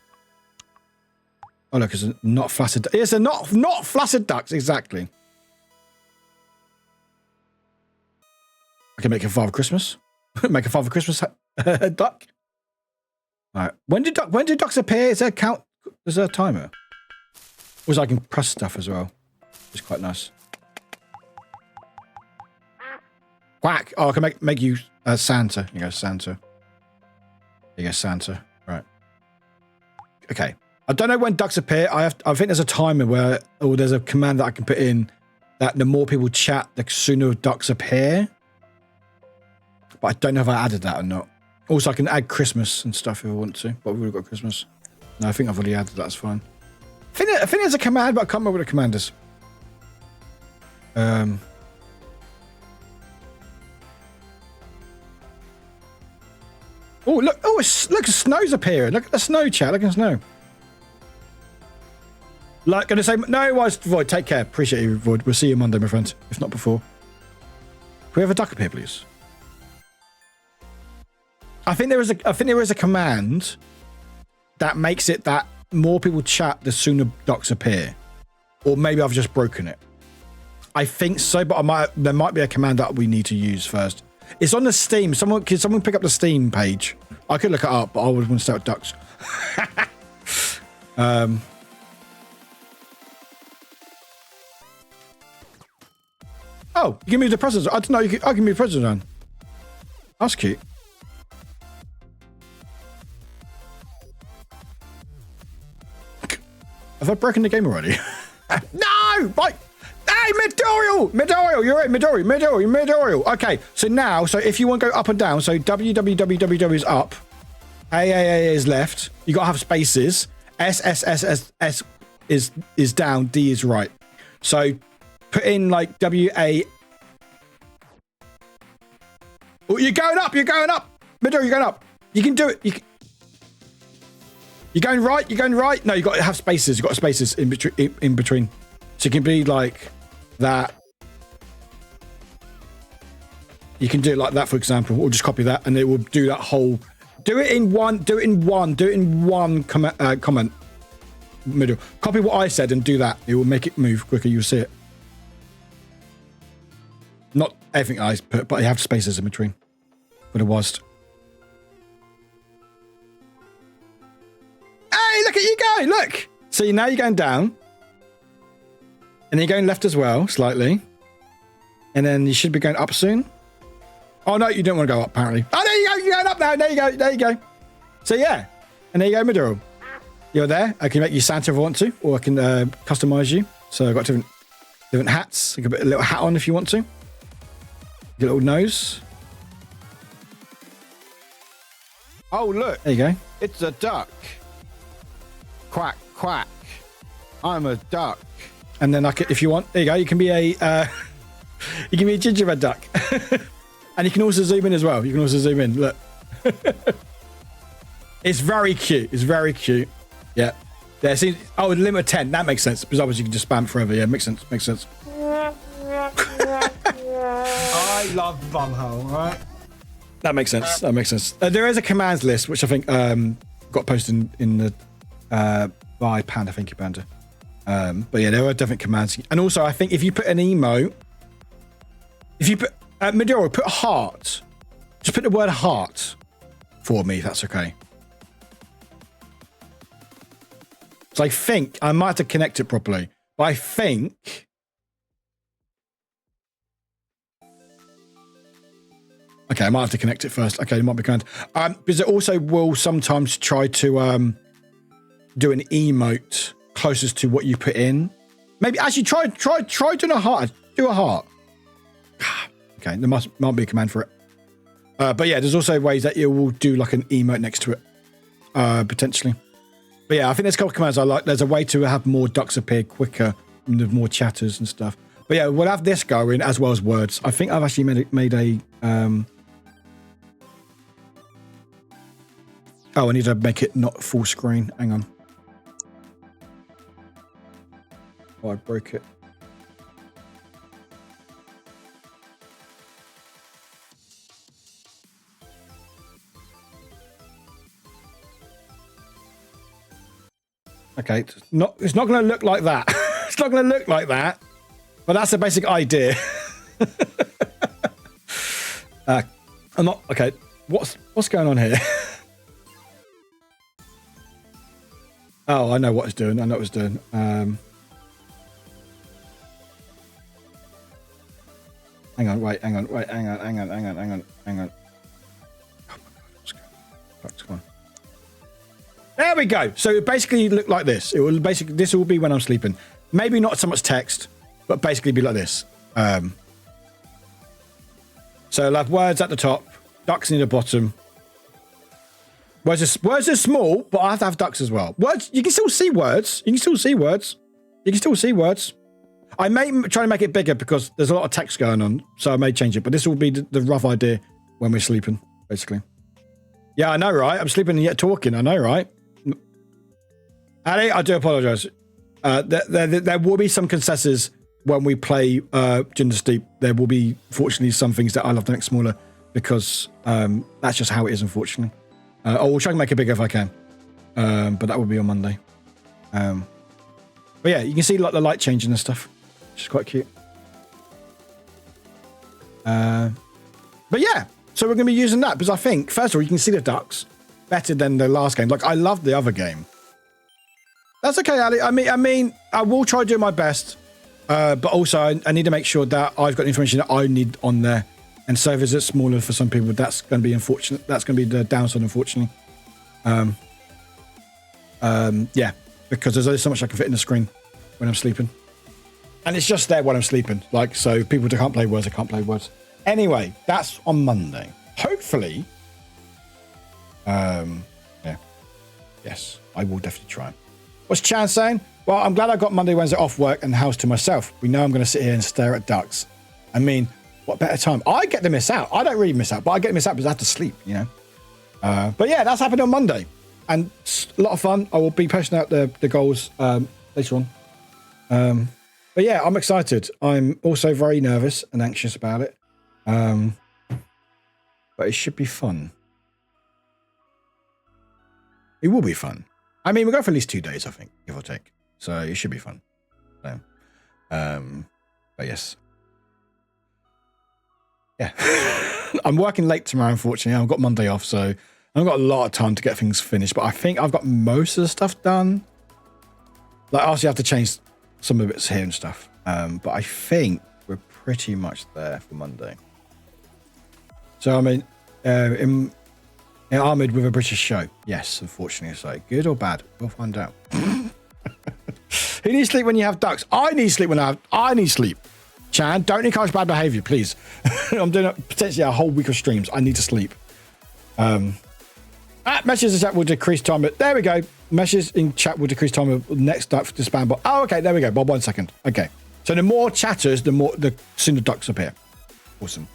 Oh look, it's a not flaccid. It's a not flaccid ducks, exactly. I can make a Father Christmas. Make a Father Christmas duck. All right. When do ducks appear? Is there a count? Is there a timer? Or I can press stuff as well. It's quite nice. Quack. Oh, I can make you Santa. Here you go, Santa. Here you go, Santa. Right. Okay. I don't know when ducks appear. I think there's a timer where, or there's a command that I can put in that the more people chat, the sooner ducks appear. But I don't know if I added that or not. Also, I can add Christmas and stuff if I want to. But we've already got Christmas. No, I think I've already added that. That's fine. I think there's a command, but I can't remember what the command is. Oh, look. Oh, look, snow's appearing. Look at the snow, chat. Look at the snow. Like, gonna say, no, Void, take care. Appreciate you, Void. We'll see you Monday, my friend. If not before. Can we have a duck up here, please? I think there is a command that makes it that more people chat the sooner ducks appear. Or maybe I've just broken it. I think so, but there might be a command that we need to use first. It's on the Steam. Can someone pick up the Steam page? I could look it up, but I would want to start with ducks. Oh, you can move the presents. I don't know. I can move the presents on. That's cute. Have I broken the game already? No! Bye! Hey, Midoriel, you're right. Midoriel. Okay, so now, if you want to go up and down, so www is up, AAA is left. You got to have spaces. S is down. D is right. So put in like WA. Oh, you're going up. Midoriel, you're going up. You can do it. You're going right. No, you got to have spaces. You got spaces in between. So it can be like that. You can do it like that, for example, or just copy that, and it will do that whole. Do it in one comment. Middle. Copy what I said and do that. It will make it move quicker. You'll see it. Not everything I put, but you have spaces in between. But it was. Hey, look at you go! Look. So now you're going down. And then you're going left as well, slightly. And then you should be going up soon. Oh, no, you don't want to go up, apparently. Oh, there you go. You're going up now. There you go. So, yeah. And there you go, Midoriel. You're there. I can make you Santa if I want to. Or I can customize you. So I've got different hats. You can put a little hat on if you want to. Your little nose. Oh, look. There you go. It's a duck. Quack, quack. I'm a duck. And then if you want, there you go. You can be a gingerbread duck. And you can also zoom in as well. You can also zoom in. Look. It's very cute. Yeah. Yeah. See, limit 10. That makes sense. Because obviously you can just spam forever. Yeah, makes sense. I love bumhole, right? That makes sense. There is a commands list, which I think got posted in the by Panda. Thank you, Panda. But yeah, there are different commands. And also, I think if you put an emote, if you put Midoriel, put a heart. Just put the word heart for me, if that's okay. So I think I might have to connect it properly. But I think. Okay, I might have to connect it first. Okay, it might be kind. Because it also will sometimes try to do an emote closest to what you put in. Maybe actually try doing a heart. Do a heart. Okay, there might be a command for it. But yeah, there's also ways that you will do like an emote next to it, potentially. But yeah, I think there's a couple of commands I like. There's a way to have more ducks appear quicker, and there's more chatters and stuff. But yeah, we'll have this going as well as words. I think I've actually made a. Oh, I need to make it not full screen. Hang on. Oh, I broke it. Okay, it's not going to look like that. It's not going to look like that. But that's the basic idea. I'm not okay. What's going on here? Oh, I know what it's doing. Hang on. Oh my God, what's going on? There we go. So it basically look like this. This will be when I'm sleeping. Maybe not so much text, but basically be like this. So I'll have words at the top, ducks near the bottom. Words are small, but I have to have ducks as well. Words, you can still see words. I may try to make it bigger because there's a lot of text going on, so I may change it. But this will be the rough idea when we're sleeping, basically. Yeah, I know, right? I'm sleeping and yet talking. I know, right? Ali, I do apologize. There will be some concessions when we play during the sleep. There will be, fortunately, some things that I'll have to make smaller because that's just how it is, unfortunately. I will try and make it bigger if I can. But that will be on Monday. But yeah, you can see like the light changing and stuff, which is quite cute. But yeah, so we're going to be using that because I think, first of all, you can see the ducks better than the last game. Like, I love the other game. That's okay, Ali. I mean, I will try to do my best, but also I need to make sure that I've got the information that I need on there. And so if it's smaller for some people, that's going to be unfortunate. That's going to be the downside, unfortunately. Yeah, because there's only so much I can fit in the screen when I'm sleeping. And it's just there when I'm sleeping. Like, so people who can't play words, I can't play words. Anyway, that's on Monday. Hopefully, yeah. Yes, I will definitely try. What's Chan saying? Well, I'm glad I got Monday, Wednesday off work and the house to myself. We know I'm going to sit here and stare at ducks. I mean, what better time? I get to miss out. I don't really miss out, but I get to miss out because I have to sleep, you know. But yeah, that's happening on Monday. And it's a lot of fun. I will be posting out the goals later on. But yeah, I'm excited. I'm also very nervous and anxious about it. But it should be fun. It will be fun. I mean, we'll go for at least 2 days, I think, give or take. So it should be fun. So, but yes. Yeah. I'm working late tomorrow, unfortunately. I've got Monday off, so I've got a lot of time to get things finished. But I think I've got most of the stuff done. Like, obviously, I have to change some of it here and stuff. But I think we're pretty much there for Monday. So, I mean, in Armoured with a British show. Yes, unfortunately. So, good or bad? We'll find out. Who needs sleep when you have ducks? I need sleep when I need sleep. Chan, don't encourage bad behavior, please. I'm doing potentially a whole week of streams. I need to sleep. Messages in chat will decrease time. There we go. Messages in chat will decrease time of next duck to spam bot. Oh, okay. There we go. Bob, 1 second. Okay. So the more chatters, the sooner ducks appear. Awesome.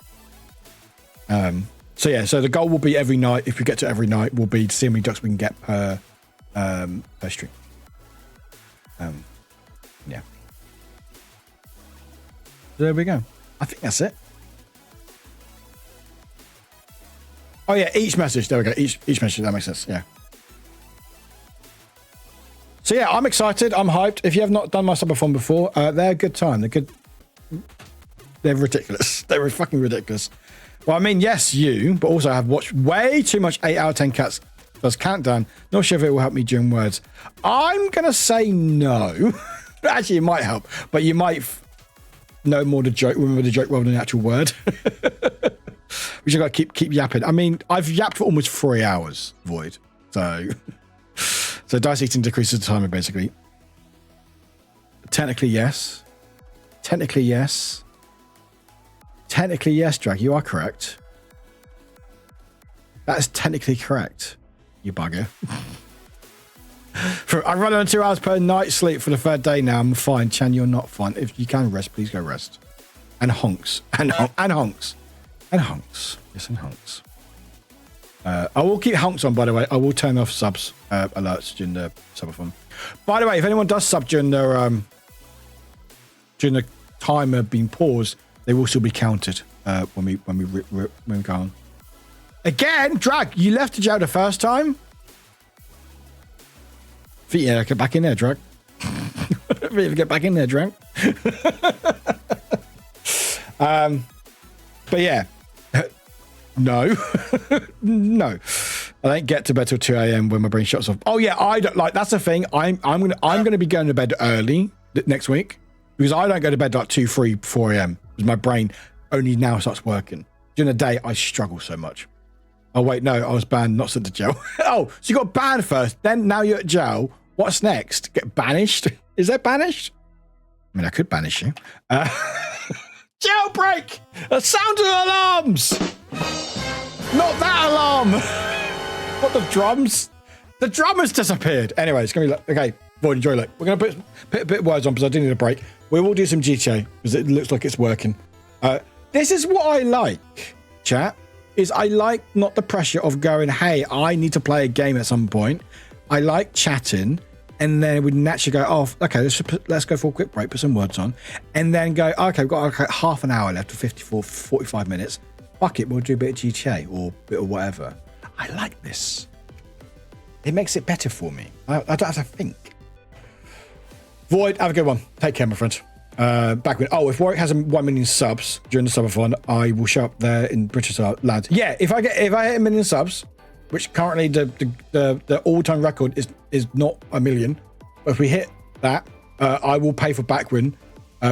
So yeah, so the goal will be every night. If we get to every night, will be to see how many ducks we can get per stream. Yeah. There we go. I think that's it. Oh yeah, each message. There we go. Each message. That makes sense. Yeah. So yeah, I'm excited. I'm hyped. If you have not done my subathon before, they're a good time. They're good. They're ridiculous. They're fucking ridiculous. Well, I mean, yes, you, but also I have watched way too much 8 out of 10 Cats Does Countdown. Not sure if it will help me during words. I'm going to say no. Actually, it might help, but you might know more the joke, remember the joke rather than the actual word. Which I've got to keep yapping. I mean, I've yapped for almost 3 hours, Void. So dice eating decreases the timer, basically. Technically, yes. Technically, yes. Technically, yes, Drag, you are correct. That is technically correct, you bugger. I run on 2 hours per night sleep for the 3rd day now. I'm fine. Chan, you're not fine. If you can rest, please go rest. And honks. And honks. And honks. Yes, and honks. I will keep honks on, by the way. I will turn off subs alerts during the subathon. By the way, if anyone does sub during the timer being paused, they will still be counted when we go on. Again, Drag, you left the jail the first time. Yeah, get back in there, Drag. Get back in there, Drag. But yeah, no, no. I don't get to bed till 2 a.m. when my brain shuts off. Oh yeah, I don't like. That's the thing. I'm gonna be going to bed early next week because I don't go to bed like 2, 3, 4 a.m. because my brain only now starts working. During the day, I struggle so much. Oh wait, no, I was banned, not sent to jail. Oh, so you got banned first, then now you're at jail. What's next? Get banished? Is that banished? I mean, I could banish you. Jailbreak! The sound of alarms! Not that alarm! What, the drums? The drum has disappeared. Anyway, it's going to be like, okay, Void, enjoy it. We're going to put a bit of words on because I do need a break. We will do some GTA because it looks like it's working. This is what I like, chat. is I like not the pressure of going, hey, I need to play a game at some point. I like chatting, and then we naturally go, oh, okay, let's go for a quick break, put some words on, and then go, okay, we've got half an hour left, 45 minutes. Fuck it, we'll do a bit of GTA or a bit of whatever. I like this. It makes it better for me. I don't have to think. Void, have a good one. Take care, my friend. Back when, if Warwick has 1 million subs during the subathon, I will show up there in British lads. Yeah, if I hit 1 million subs, which currently the all-time record is not 1 million, but if we hit that, I will pay for Backwin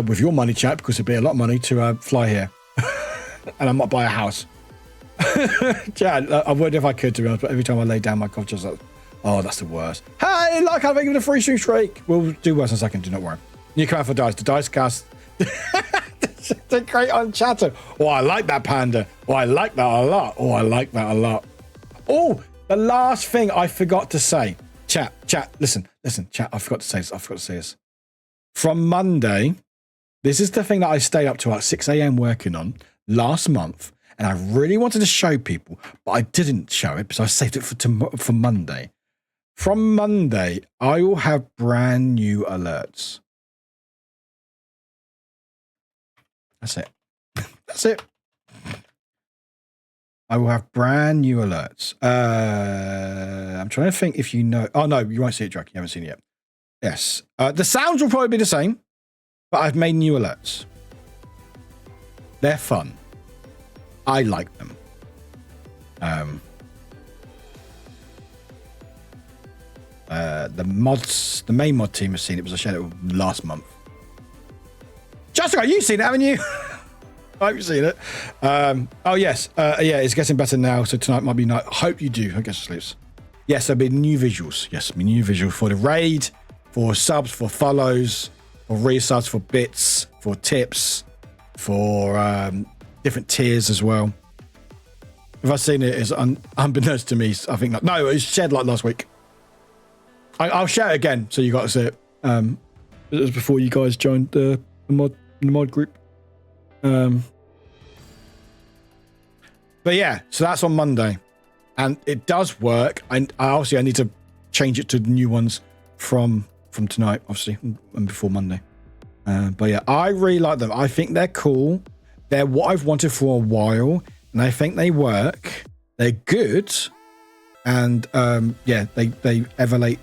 with your money, chat, because it'd be a lot of money to fly here, and I might buy a house. Chad, I would if I could, to be honest, but every time I lay down my cough, just like, oh, that's the worst. Hey, like, I'll give it a free stream streak. We'll do worse in a second, do not worry. You come out for dice. The dice cast. They're great on chatter. Oh, I like that, Panda. Oh, I like that a lot. Oh, I like that a lot. Oh, the last thing I forgot to say. Chat, listen, chat. I forgot to say this. From Monday, this is the thing that I stayed up to at 6 a.m. working on last month, and I really wanted to show people, but I didn't show it because I saved it for Monday. From Monday, I will have brand new alerts. That's it. That's it. I will have brand new alerts. I'm trying to think if you know. Oh, no, you won't see it, Drake. You haven't seen it yet. Yes. The sounds will probably be the same, but I've made new alerts. They're fun. I like them. The main mod team has seen it because I shared it last month. Jessica, you've seen it, haven't you? I've seen it. Oh, yes. Yeah, it's getting better now, so tonight might be night. I hope you do. I guess it sleeps. Yes, there'll be new visuals. Yes, there'll be new visuals for the raid, for subs, for follows, for resubs, for bits, for tips, for different tiers as well. If I've seen it, it's unbeknownst to me. I think not. No, it was shared like last week. I'll share it again, so you got to see it. It was before you guys joined the mod group. But yeah, so that's on Monday, and it does work. I need to change it to the new ones from tonight, obviously, and before Monday. But yeah, I really like them. I think they're cool. They're what I've wanted for a while, and I think they work. They're good, and yeah, they everlate.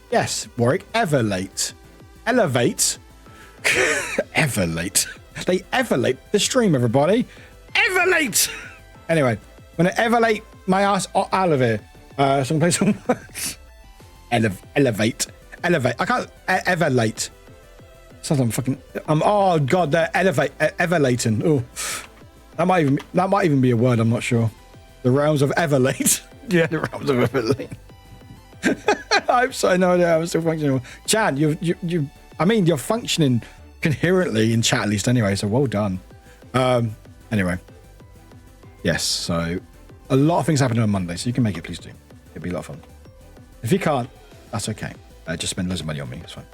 Yes, Warwick, everlate. Elevate. Everlate. They everlate the stream, everybody. Everlate. Anyway, I'm gonna everlate my ass out of here. So I'm gonna play some words. Elevate. I can't everlate. Sounds like I'm fucking. Oh god, they're everlating. Oh, that might even be a word. I'm not sure. The realms of everlate. Yeah, the realms of everlate. I'm so no idea. I'm still functioning. Chad, you're functioning coherently in chat at least anyway. So well done. Anyway, yes. So a lot of things happening on Monday, so you can make it. Please do. It'll be a lot of fun. If you can't, that's okay. Just spend loads of money on me. It's fine.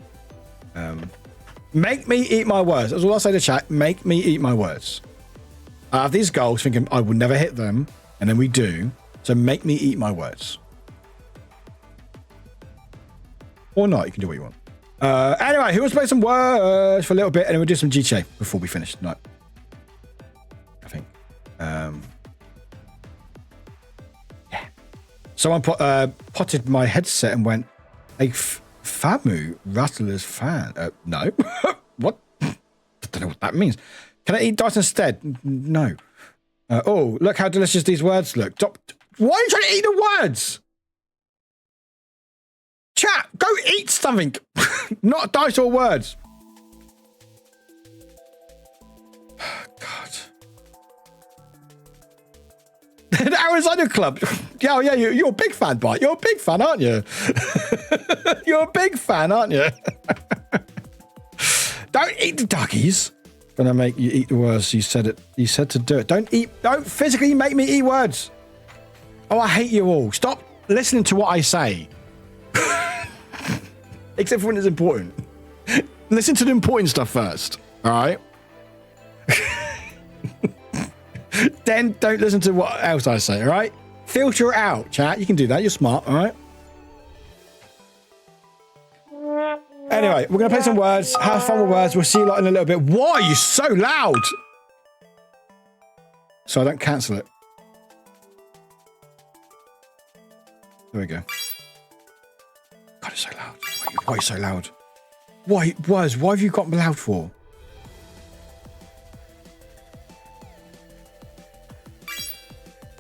Make me eat my words. That's all I'll say to chat. Make me eat my words. I have these goals thinking I will never hit them, and then we do. So make me eat my words. Or not, you can do what you want. Anyway, who wants to play some words for a little bit, and then we'll do some GTA before we finish tonight. I think. Yeah. Someone potted my headset and went, "Hey, Famu, Rattler's fan." No. What? I don't know what that means. Can I eat dice instead? No. Oh, look how delicious these words look. Why are you trying to eat the words? Chat, go eat something. Not dice or words. God. The Arizona Club. Yeah, you're a big fan, Bart. You're a big fan, aren't you? You're a big fan, aren't you? Don't eat the duckies. Gonna make you eat the words. You said it. You said to do it. Don't physically make me eat words. Oh, I hate you all. Stop listening to what I say. Except for when it's important. Listen to the important stuff first. All right. then don't listen to what else I say, all right? Filter it out, chat. You can do that. You're smart, all right? Anyway, we're going to play some words. Have fun with words. We'll see you lot in a little bit. Why are you so loud? So I don't cancel it. There we go. God, it's so loud. Why are you so loud? Why have you got me loud for?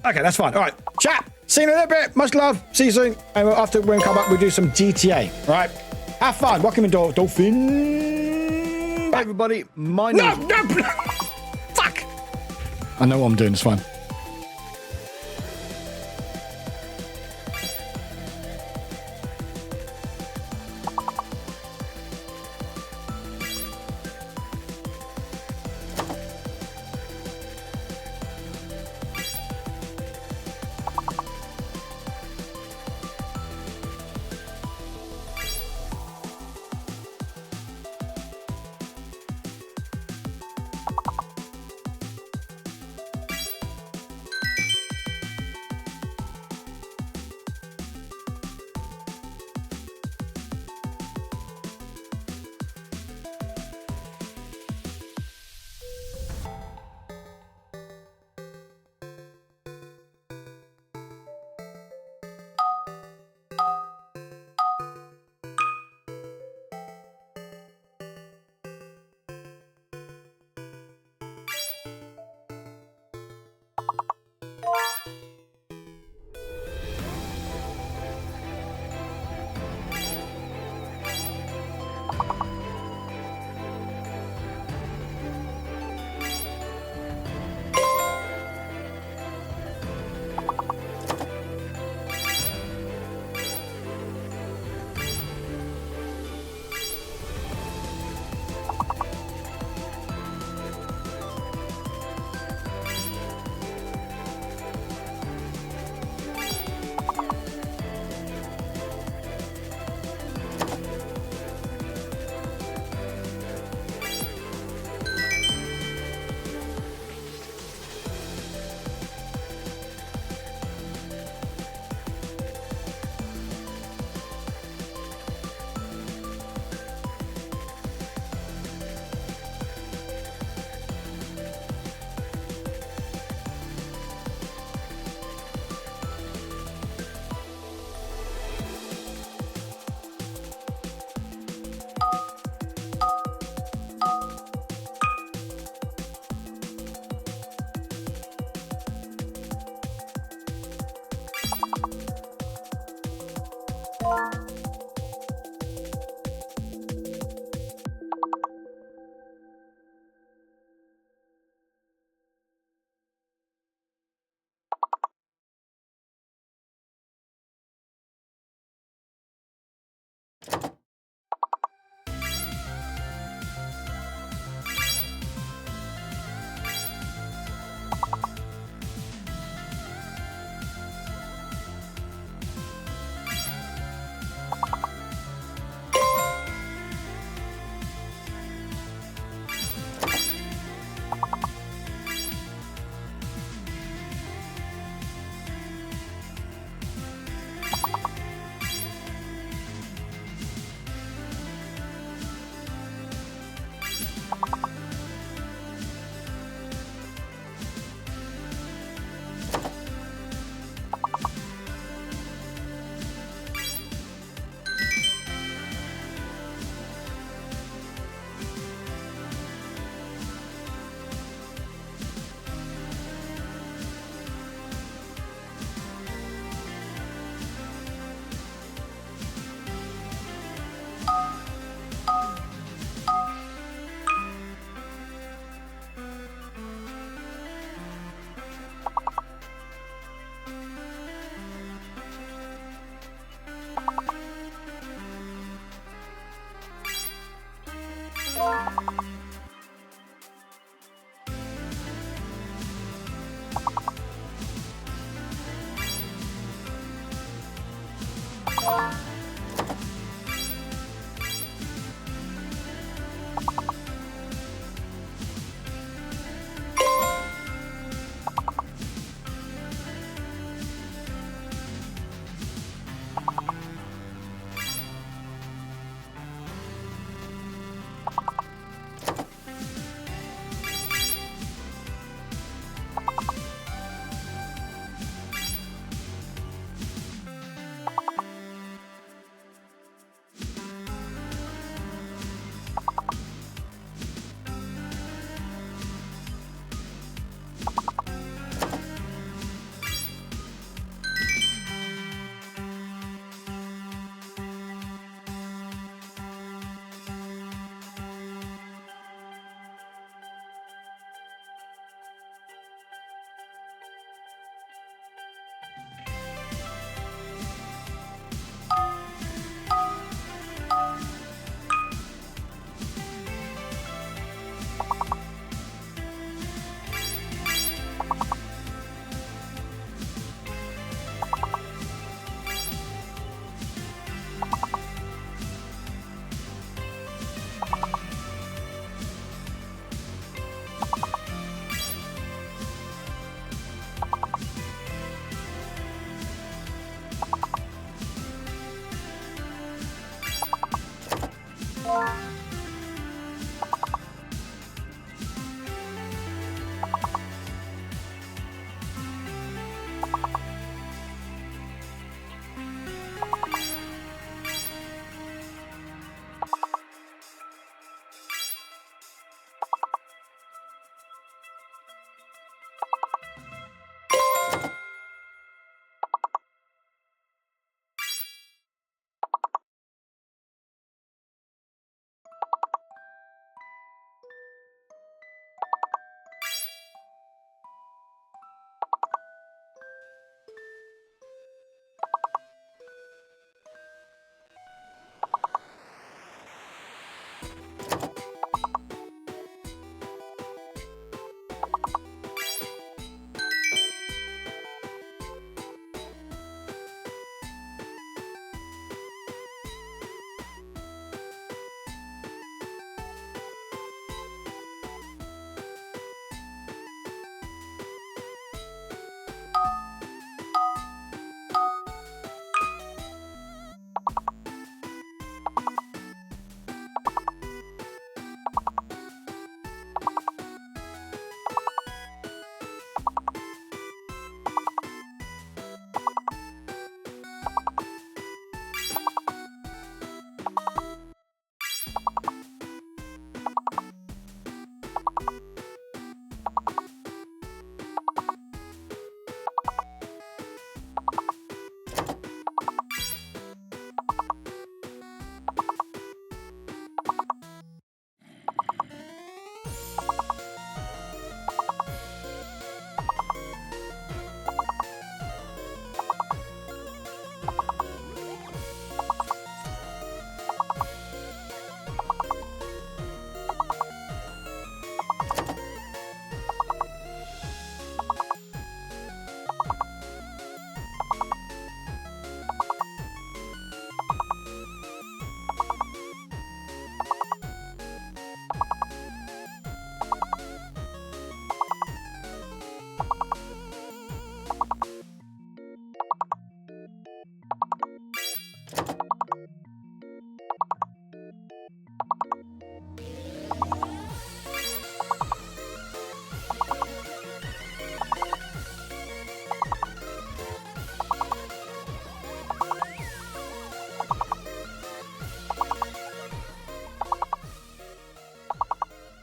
Okay, that's fine. All right, chat. See you in a little bit. Much love. See you soon. And after when we come back, we'll do some GTA. All right. Have fun. Welcome in, Dolphin. Hi, everybody. My No, name. no. Fuck. I know what I'm doing. It's fine.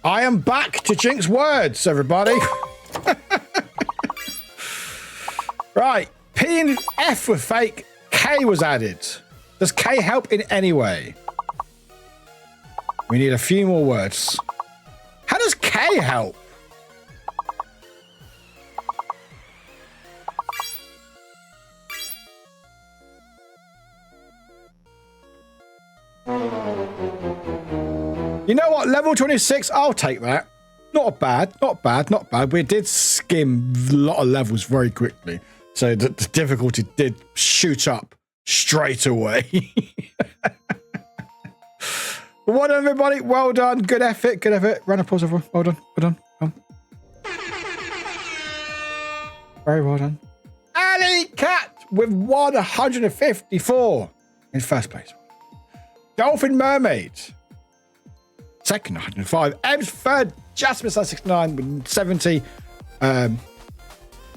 I am back to Jinx words, everybody. Right. P and F were fake. K was added. Does K help in any way? We need a few more words. How does K help? You know what? Level 26, I'll take that. Not bad, not bad, not bad. We did skim a lot of levels very quickly. So the difficulty did shoot up straight away. Well done, everybody. Well done. Good effort. Good effort. Round of applause, everyone. Well done. Well done. Well done. Very well done. Alley Cat with 154 in first place. Dolphin Mermaid. Second, 105. Ebbs third. Jasmine 69 with 70.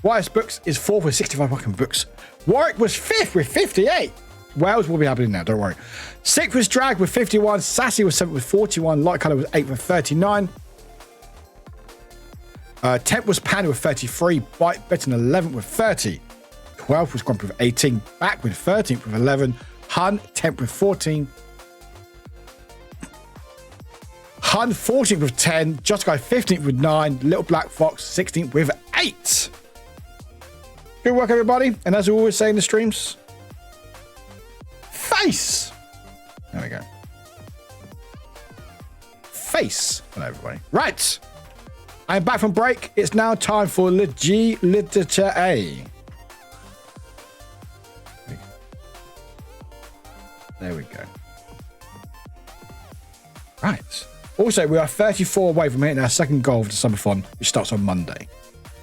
YS Books is fourth with 65 fucking books. Warwick was fifth with 58. Wales will be happening now, don't worry. Sixth was Drag with 51. Sassy was seventh with 41. Light Colour was eighth with 39. 10th was Panda with 33. Bite Bitten 11th with 30. 12th was Grumpy with 18. Back with 13th with 11. Hun 10th with 14. Hun 14th with 10. Just Guy 15th with 9. Little Black Fox 16th with 8. Good work, everybody. And as we always say in the streams, face. There we go. Face. Hello, everybody. Right. I'm back from break. It's now time for G Literature A. There we go. Right. Also, we are 34 away from hitting our second goal of the Summer Fun, which starts on Monday.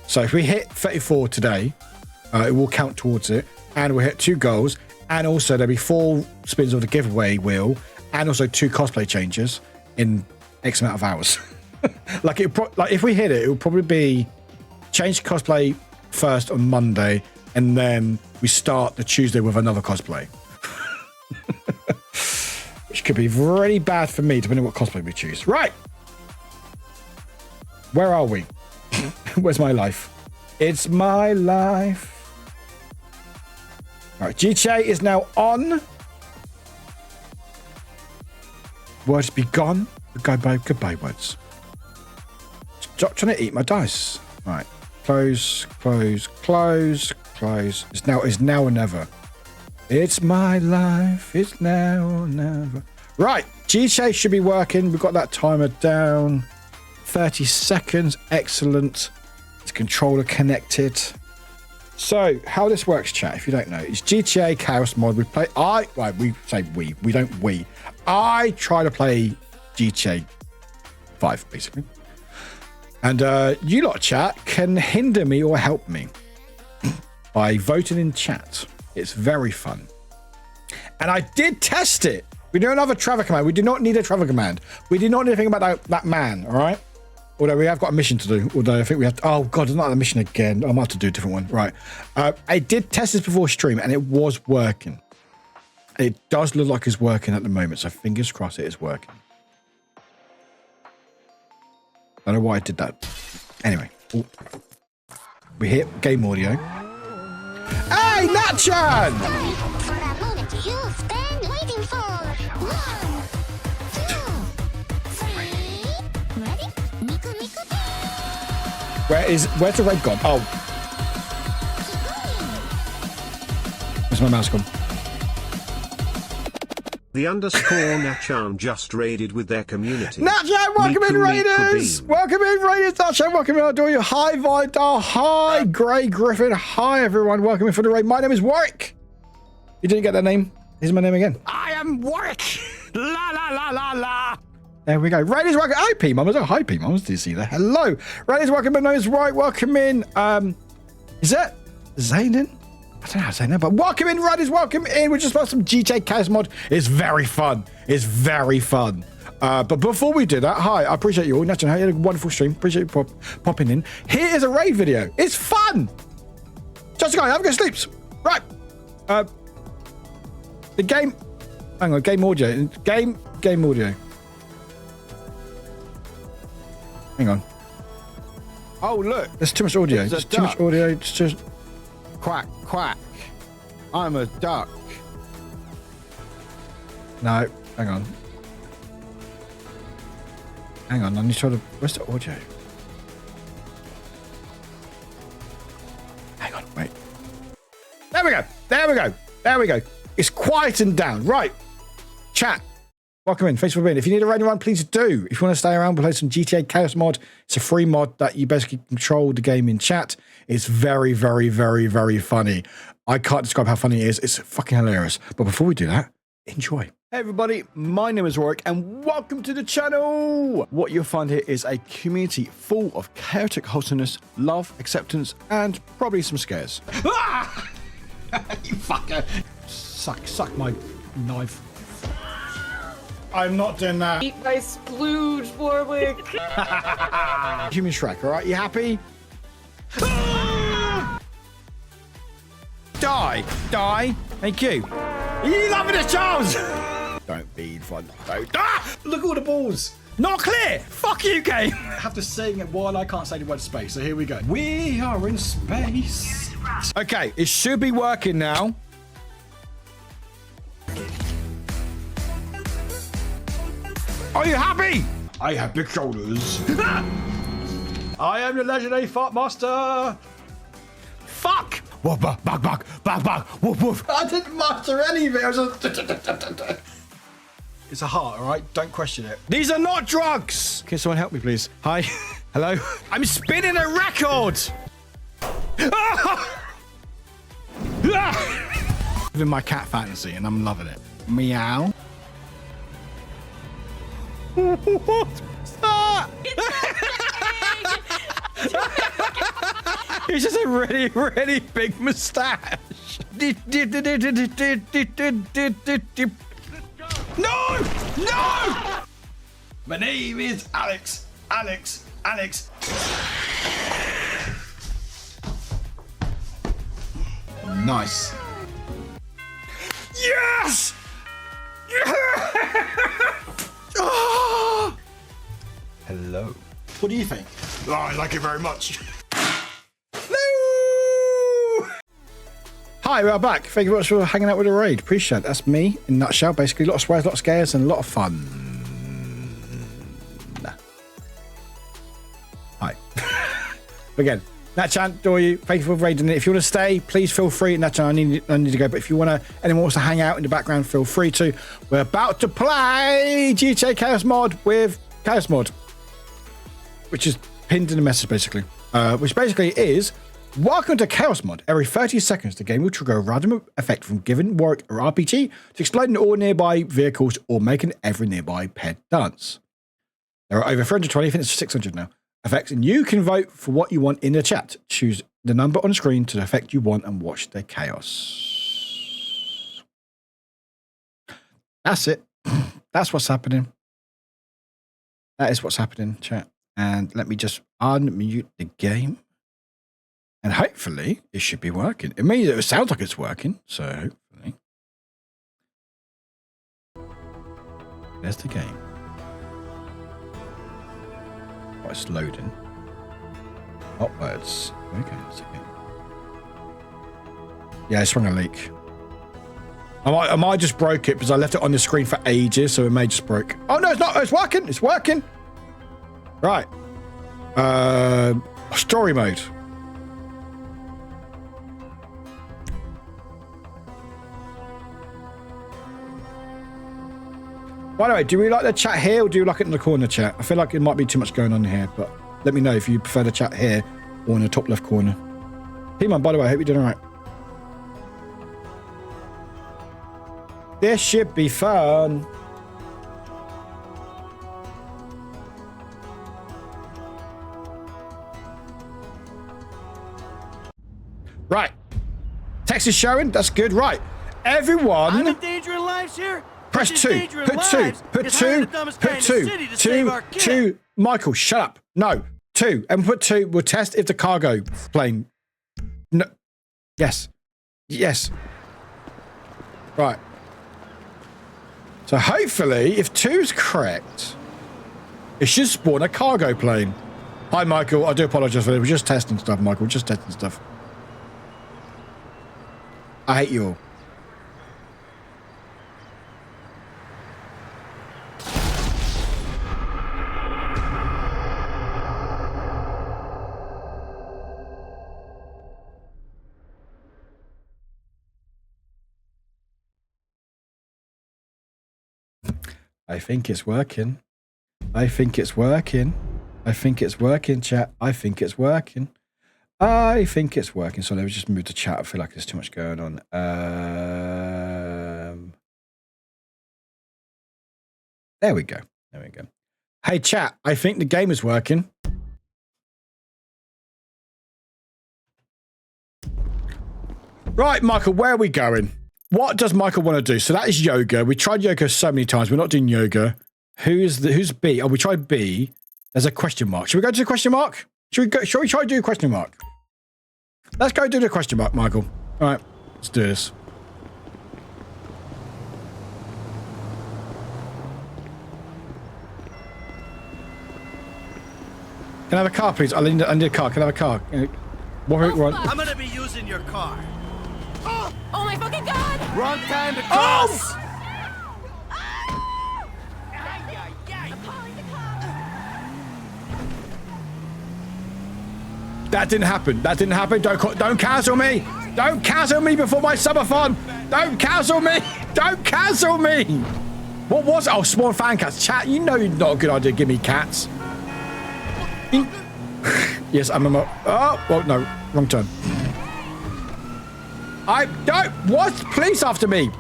So if we hit 34 today, it will count towards it, and we'll hit 2 goals, and also there'll be 4 spins of the giveaway wheel, and also 2 cosplay changes in X amount of hours. like if we hit it, it will probably be change cosplay first on Monday, and then we start the Tuesday with another cosplay. Which could be really bad for me, depending on what cosplay we choose. Right. Where are we? Where's my life? It's my life. All right, GTA is now on. Words be gone. Goodbye words. Stop trying to eat my dice. All right. Close, close, close, close. It's now or never. It's my life. It's now or never. Right. GTA should be working. We've got that timer down. 30 seconds. Excellent. It's controller connected. So how this works, chat, if you don't know, is GTA Chaos Mod. We try to play GTA 5, basically. And you lot, chat, can hinder me or help me by voting in chat. It's very fun. And I did test it. We do another travel command. We do not need a travel command. We do not need anything about that man, all right? Although we have got a mission to do. Although I think we have to, oh God, it's not a mission again. I might have to do a different one. Right. I did test this before stream and it was working. It does look like it's working at the moment. So fingers crossed it is working. I don't know why I did that. Anyway. Ooh. We hit game audio. Hey, Natchan! For that moment you've been waiting for. 1, 2, 3. Ready? Miku Miku. Where's the red gone? Oh. Where's my mouse gone? The __ Nachan just raided with their community. Natchan, welcome in, Raiders! Welcome in, Raiders! Natchan, welcome in, I'll do you. Hi, Vidar. Hi, Grey Griffin. Hi, everyone. Welcome in for the raid. My name is Warwick. You didn't get that name. Here's my name again. I am Warwick. La la la la la. There we go. Raiders, welcome. Hi, P-Mamas. Oh, hi, P-Mamas. Do you see that? Hello. Raiders, welcome in. My name is Warwick. Welcome in. Is that Zayn? I don't know how to say that, but welcome in, Raiders. Welcome in. We just played some GTA Chaos Mod. It's very fun. It's very fun. But before we do that, hi, I appreciate you all. Natchan, you had a wonderful stream. Appreciate you popping in. Here is a raid video. It's fun. Just a guy, have a good sleeps. Right. The game. Hang on, game audio. Game audio. Hang on. Oh, look. There's too much audio. It's a There's too much duck. audio. It's just... Quack, quack. I'm a duck. No. Hang on. Hang on. I need to try to... Where's the audio? Hang on. Wait. There we go. There we go. There we go. It's quietened down. Right. Chat. Welcome in. Thanks for being. If you need a raid run, please do. If you want to stay around, we'll play some GTA Chaos mod. It's a free mod that you basically control the game in chat. It's very, very, very, very funny. I can't describe how funny it is. It's fucking hilarious. But before we do that, enjoy. Hey everybody, my name is Warwick and welcome to the channel. What you'll find here is a community full of chaotic wholesomeness, love, acceptance, and probably some scares. Ah! You fucker. Suck my knife. I'm not doing that. Eat my splooge, Warwick. Human Shrek, all right? You happy? Die. Thank you. Are you loving this, Charles? Don't be fun. Don't. Ah! Look at all the balls. Not clear. Fuck you, game. I have to sing while I can't say the word space. So here we go. We are in space. Okay, it should be working now. Are you happy? I have big shoulders. I am the legendary fart master. Fuck! Woof, bug, woof, woof. I didn't master any of it. I was just... It's a heart, all right? Don't question it. These are not drugs. Can someone help me, please? Hi. Hello. I'm spinning a record. Living my cat fantasy, and I'm loving it. Meow. What's that? It's just a really, really big moustache. No! No! My name is Alex. Nice. Yes! Oh! Hello. What do you think? Oh, I like it very much. Hello! Hi, we are back. Thank you very much for hanging out with the raid. Appreciate it. That's me in a nutshell. Basically, a lot of swears, a lot of scares, and a lot of fun. Hi. Again, Natchan, adore you. Thank you for raiding it. If you want to stay, please feel free. Natchan, I need to go. But if you want to, anyone wants to hang out in the background, feel free to. We're about to play GTA Chaos mod with Chaos mod, which is pinned in the message, basically. Which basically is, welcome to Chaos mod. Every 30 seconds, the game will trigger a random effect from giving Warwick or RPG to exploding all nearby vehicles or making every nearby pet dance. There are over 320, I think it's 600 now, effects, and you can vote for what you want in the chat. Choose the number on the screen to the effect you want and watch the chaos. That's it. That's what's happening. That is what's happening, chat. And let me just unmute the game. And hopefully it should be working. It sounds like it's working, so hopefully. There's the game. Oh, it's loading. Oh, it's okay. It's okay. Yeah, it's sprung a leak. I might just broke it because I left it on the screen for ages, so it may just broke. Oh no, it's not. It's working. It's working. Right. Story mode. By the way, do we like the chat here or do you like it in the corner chat? I feel like it might be too much going on here, but let me know if you prefer the chat here or in the top left corner. P-Man, by the way, I hope you're doing all right. This should be fun. Right. Text is showing. That's good. Right. Everyone. I'm in danger of lives here. Press 2. Put 2. Michael, shut up. No. 2. And put 2. We'll test if the cargo plane. No. Yes. Right. So hopefully, if 2 is correct, it should spawn a cargo plane. Hi, Michael. I do apologise for it. We're just testing stuff, Michael. We're just testing stuff. I hate you all. I think it's working. I think it's working. I think it's working, chat. I think it's working. I think it's working. So let me just move the chat. I feel like there's too much going on. There we go. There we go. Hey, chat. I think the game is working. Right, Michael, where are we going? What does Michael want to do? So that is yoga. We tried yoga so many times. We're not doing yoga. Who's B? Oh, we tried B. There's a question mark. Should we go to the question mark? Shall we try to do a question mark? Let's go do the question mark, Michael. All right, let's do this. Can I have a car, please? I need a car. Can I have a car? Warwick, run. I'm gonna be using your car. Oh my fucking god! Wrong time to cross. That didn't happen. That didn't happen. Don't cancel me. Don't cancel me before my summer fun. Don't cancel me. Don't cancel me. What was it? Oh, spawn fan cats. Chat, you know it's not a good idea. Give me cats. Yes, I'm a... Oh, well, no. Wrong turn. I don't... What? Police after me.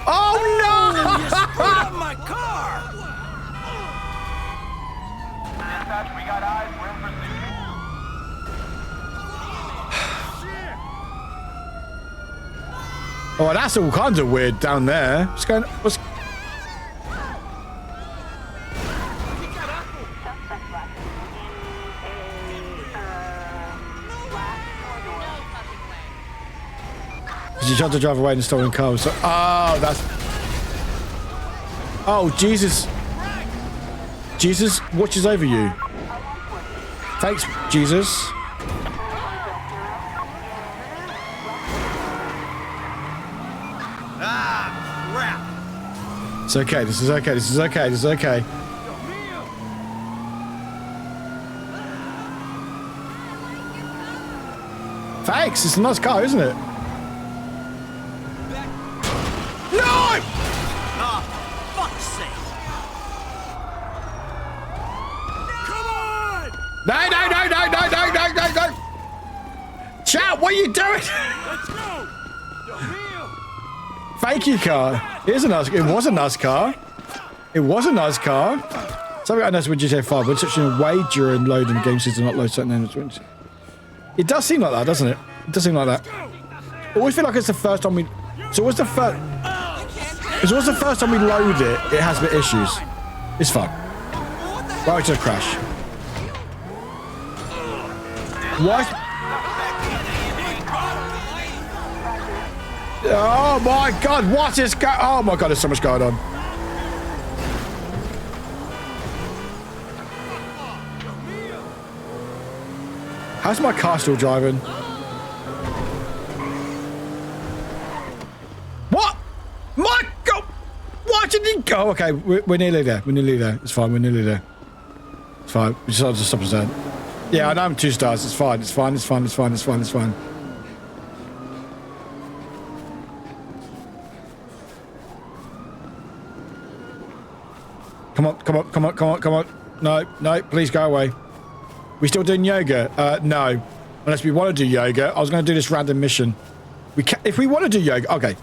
Oh, no! You screwed up my car. Dispatch, we got eyes. We're in pursuit. Oh, that's all kinds of weird down there. What's going on? What's... She tried to drive away in a stolen car. So, oh, that's... Oh, Jesus. Jesus watches over you. Thanks, Jesus. Ah, crap. It's okay. This is okay. This is okay. This is okay. Thanks. It's a nice car, isn't it? No! Ah, fuck's sake. Come on! No! Chat, what are you doing? Let's go. The wheel. Thank you, car. It was a nice car. It was a nice car. Something I noticed with GTA 5, when switching away during loading the game season, not load certain elements. It does seem like that, doesn't it? It does seem like that. I always feel like it's the first time we... So what's the first... So what's the first time we load it, it has a bit issues. It's fun. Right to a crash. What? Oh my god, what is going... Oh my god, there's so much going on. How's my car still driving? What? My god! Why did he go? Oh, okay, we're nearly there. We're nearly there. It's fine, we're nearly there. It's fine. We just have to stop us there. Yeah, I know I'm 2 stars. It's fine. It's fine. It's fine. It's fine. It's fine. It's fine. Come on, come on, come on, come on, come on. No, no, please go away. We still doing yoga? No. Unless we want to do yoga. I was going to do this random mission. We can, if we want to do yoga, okay.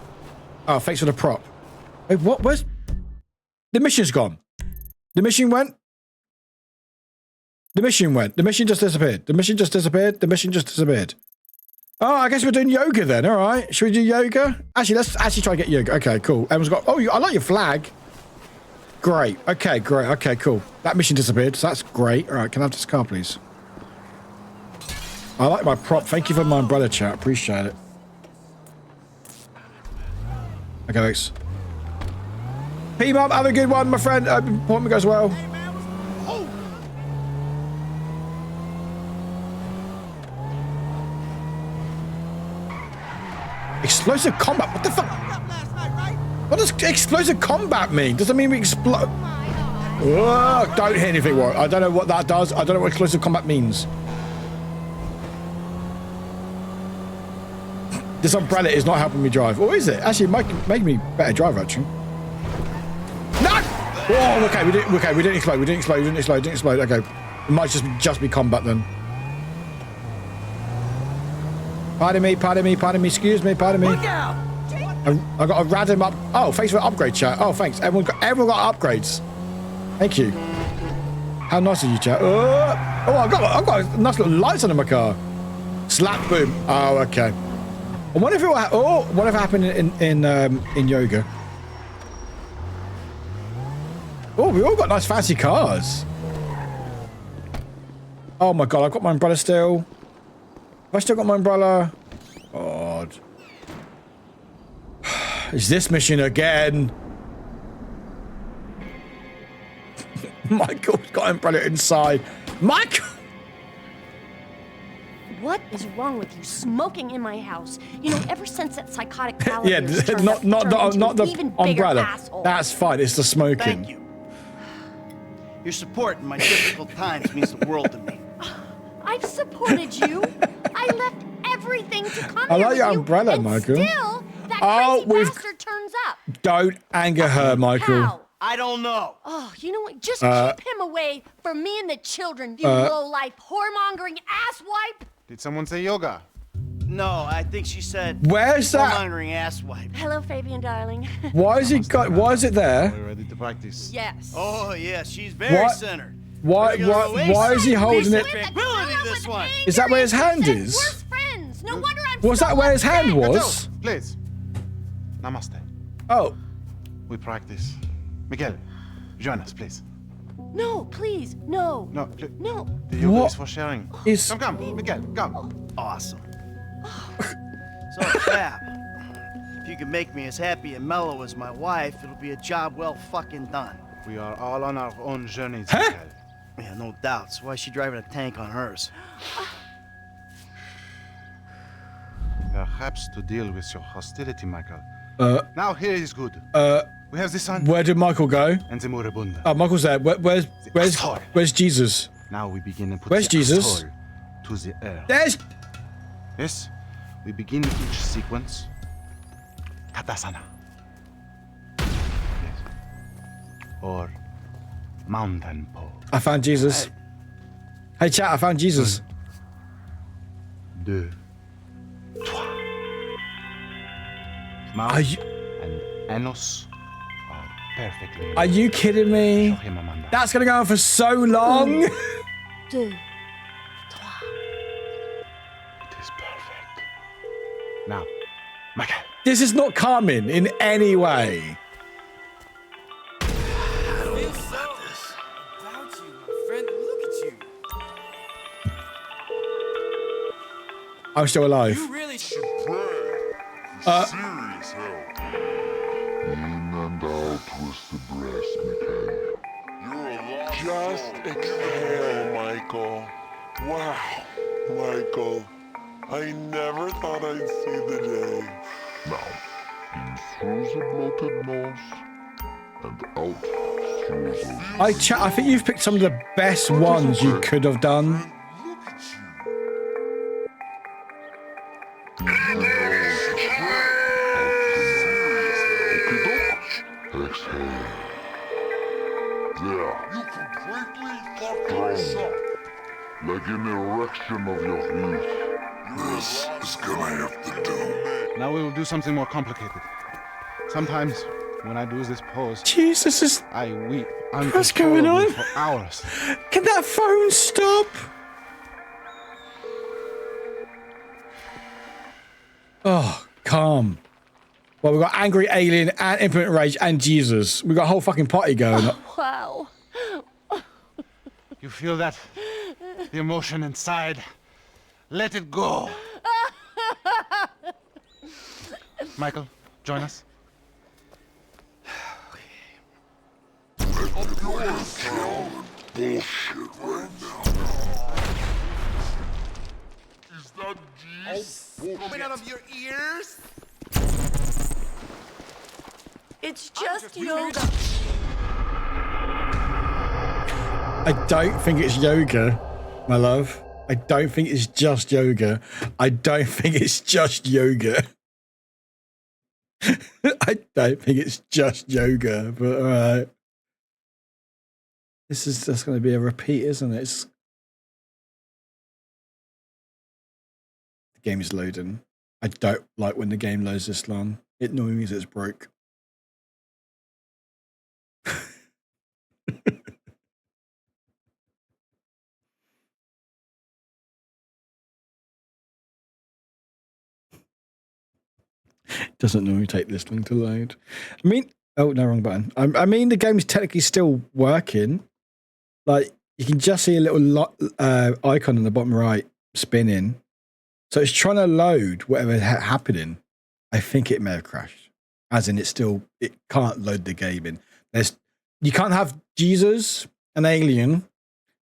Oh, thanks for the prop. Wait, what? Where's... The mission's gone. The mission went? The mission went. The mission just disappeared. The mission just disappeared. The mission just disappeared. Oh, I guess we're doing yoga then. All right. Should we do yoga? Actually, let's actually try to get yoga. Okay, cool. Everyone's got... Oh, I like your flag. Great. Okay, great. Okay, cool. That mission disappeared, so that's great. All right, can I have this car, please? I like my prop. Thank you for my umbrella, chat. Appreciate it. Okay, thanks. P-Mom, have a good one, my friend. Appointment goes well. Explosive combat? What the fuck? What does explosive combat mean? Does it mean we explode? Oh, don't hit anything, Warwick. I don't know what that does. I don't know what explosive combat means. This umbrella is not helping me drive. Or is it? Actually, it might make me better driver, actually. No! Oh, okay, we didn't explode. Okay. It might just be combat then. Pardon me, excuse me, pardon me. Look out! I got a random up. Oh, thanks for the upgrade, chat. Oh, thanks. Everyone got upgrades. Thank you. How nice of you, chat. Oh, I got nice little lights on in my car. Slap boom. Oh, okay. I wonder if it will whatever happened in yoga. Oh, we all got nice fancy cars. Oh my god, I've got my umbrella still. Have I still got my umbrella? God. Is this mission again? Michael's got umbrella inside. Michael! What is wrong with you smoking in my house? You know, ever since that psychotic pal Yeah, not the umbrella. Asshole. That's fine. It's the smoking. Thank you. Your support in my difficult times means the world to me. I've supported you. I left everything to come I here like with your you, umbrella, and Michael. Still, that crazy bastard turns up. Don't anger her, Michael. How? I don't know. Oh, you know what? Just keep him away from me and the children, you low-life, whoremongering asswipe. Did someone say yoga? No, I think she said. Where's that? Whoremongering asswipe. Hello, Fabian, darling. Why is it there? Are we ready to practice? Yes. Oh yeah, she's very What? centered. Why is he holding it? Tranquility, this one. Is that where his hand Said is? We're friends. No wonder I'm Was so that where his hand upset. was? Please. Namaste. Oh. We practice. Miguel, join us, please. No, please, no. No, please. No. The yoga What is for sharing. is- Come, Miguel, come. Awesome. So, Fab, if you can make me as happy and mellow as my wife, it'll be a job well fucking done. We are all on our own journeys, Huh? Miguel. Yeah, no doubts. Why is she driving a tank on hers? Perhaps to deal with your hostility, Michael. Now here is good. We have the sun Where did Michael go? and the moribund. Oh, Michael's there. Where's Jesus? Now we begin and put Where's the Jesus? astral to the earth. There's. Yes, we begin each sequence. Katasana. Yes. Or mountain pose. I found Jesus. Hey, chat, I found Jesus. 2, 3. Mouth Are you, and anus are perfectly. are you kidding me? Show him, Amanda. That's gonna go on for so long. Deux, It is perfect. Now, Michael. This is not calming in any way. I'm still alive. Serious help. In and out with the breast, Michael. You're a lost Just soul. exhale, Michael. Wow, Michael. I never thought I'd see the day. Now, in through the bloated nose and out through the... I think you've picked some of the best ones you could have done. Look at Exhale. There, you completely fucked yourself. like an erection of your heels. This is gonna have to do. Now we will do something more complicated. Sometimes, when I do this pose, Jesus is. I weep. What's going on? For hours. Can that phone stop? Oh, calm. Well, we've got angry alien and infinite rage and Jesus. We've got a whole fucking party going. Wow. You feel that? The emotion inside. Let it go. Michael, join us. Bullshit right now. Is that G's? Bullshit. Coming out of your ears? It's just yoga. I don't think it's yoga, my love. I don't think it's just yoga. I don't think it's just yoga. I don't think it's just yoga, but all right. This is just going to be a repeat, isn't it? The game is loading. I don't like when the game loads this long. It normally means it's broke. Doesn't normally take this long to load. I mean, oh no, wrong button. I mean, the game is technically still working. Like, you can just see a little icon in the bottom right spinning. So it's trying to load whatever happening. I think it may have crashed. As in, it can't load the game in. You can't have Jesus, an alien,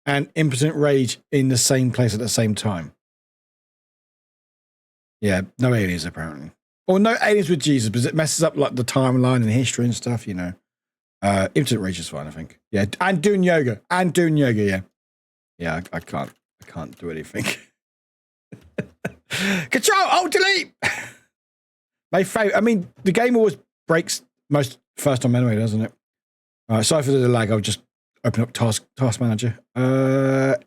and impotent rage in the same place at the same time. Yeah, no aliens apparently. Or no aliens with Jesus, because it messes up like the timeline and history and stuff, you know. Impotent rage is fine, I think. Yeah, and doing yoga. Yeah. Yeah, I can't do anything. Control, Alt, Delete! My favorite. I mean, the game always breaks most first time anyway, doesn't it? All right, sorry for the lag. I'll just open up Task Manager.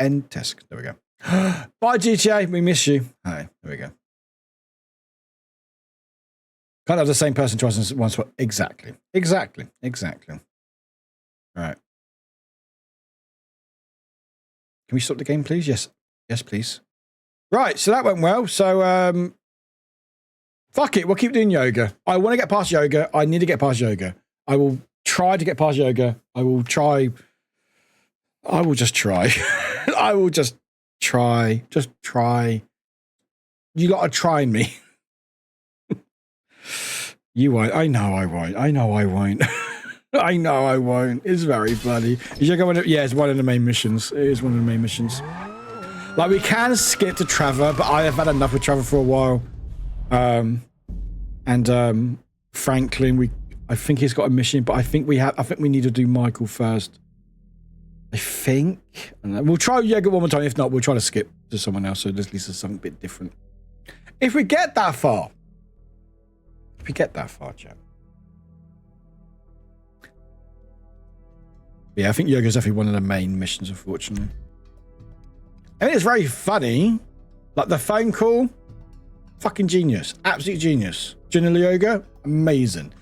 End task. There we go. Bye, GTA. We miss you. Hi. There we go. Can't have the same person twice in one spot. Exactly. All right. Can we stop the game, please? Yes. Yes, please. Right. So that went well. So, fuck it. We'll keep doing yoga. I want to get past yoga. I need to get past yoga. I will try to get past yoga. I will just try. I will just try. Just try. You got to try me. You won't. I know I won't. I know I won't. I know I won't. It's very funny. Yeah, it's one of the main missions. It is one of the main missions. Like, we can skip to Trevor, but I have had enough with Trevor for a while. Franklin, I think he's got a mission, but I think we need to do Michael first. I think. And we'll try yoga one more time. If not, we'll try to skip to someone else, so at least there's something a bit different. If we get that far. Chat. Yeah, I think yoga is definitely one of the main missions, unfortunately. I mean, it's very funny. Like, the phone call, fucking genius. Absolute genius. General yoga, amazing.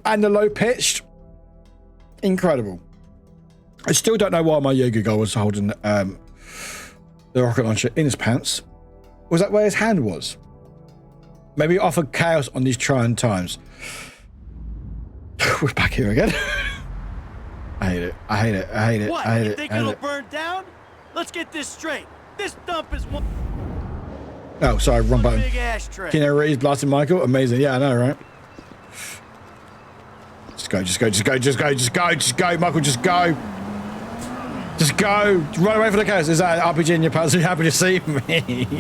And the low-pitched, incredible. I still don't know why my yoga guy was holding the rocket launcher in his pants. Was that where his hand was? Maybe offered chaos on these trying times. We're back here again. I hate it. What? You think it'll burn down? Let's get this straight. This dump is one. Oh, sorry, wrong button. Big ashtray. Keanu Reeves blasting Michael. Amazing. Yeah, I know, right? Just go, Michael, just go. Just go. Run away from the chaos. Is that an RPG in your pants? Are you happy to see me?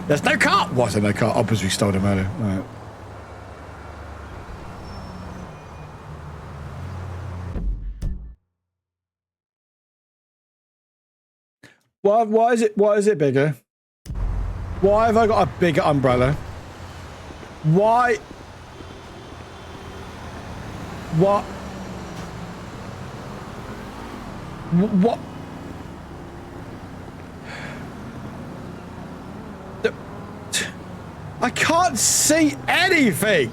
There's no car. What's there no car? Oh, because we stole him earlier. All right. Why is it bigger? Why have I got a bigger umbrella? Why? What? What? I can't see anything.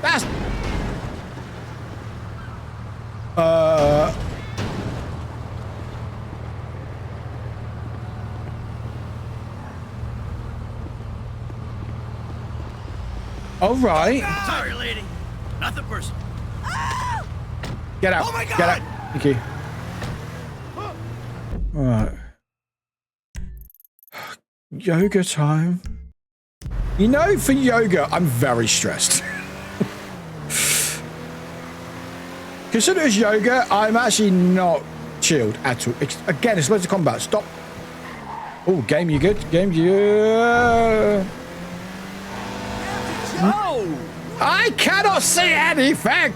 That's... All right. Sorry, lady. Nothing personal. Get out. Oh my God. Get out. Thank you. All right. Yoga time. You know, for yoga, I'm very stressed. Consider as yoga, I'm actually not chilled at all. Again, it's supposed to combat. Stop. Oh, game, you good? Game, you... Oh! I cannot see anything!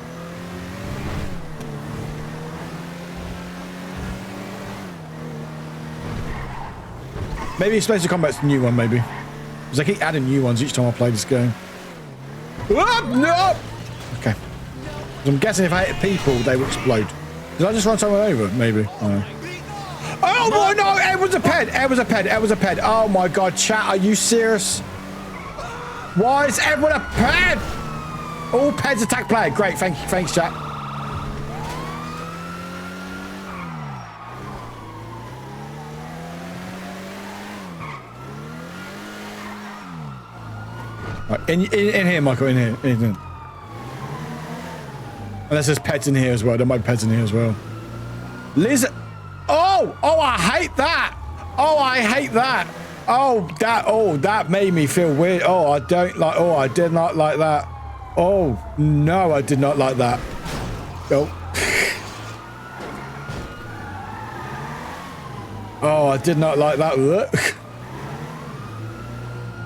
Maybe Explosive Combat's a new one, maybe. Because I keep adding new ones each time I play this game. Oh, no! Okay. I'm guessing if I hit people, they will explode. Did I just run someone over? Maybe. Oh, no, no! It was a ped! It was a ped! It was a ped! Oh my god, chat, are you serious? Why is everyone a ped? All peds attack player. Great, thank you. Thanks, chat. Right, in here, Michael, in here. In here. Unless there's pets in here as well. There might be pets in here as well. Liz. Oh! Oh, I hate that! Oh, I hate that! Oh, that made me feel weird. Oh, I don't like... Oh, I did not like that. Oh, no, I did not like that. Oh. Oh, I did not like that.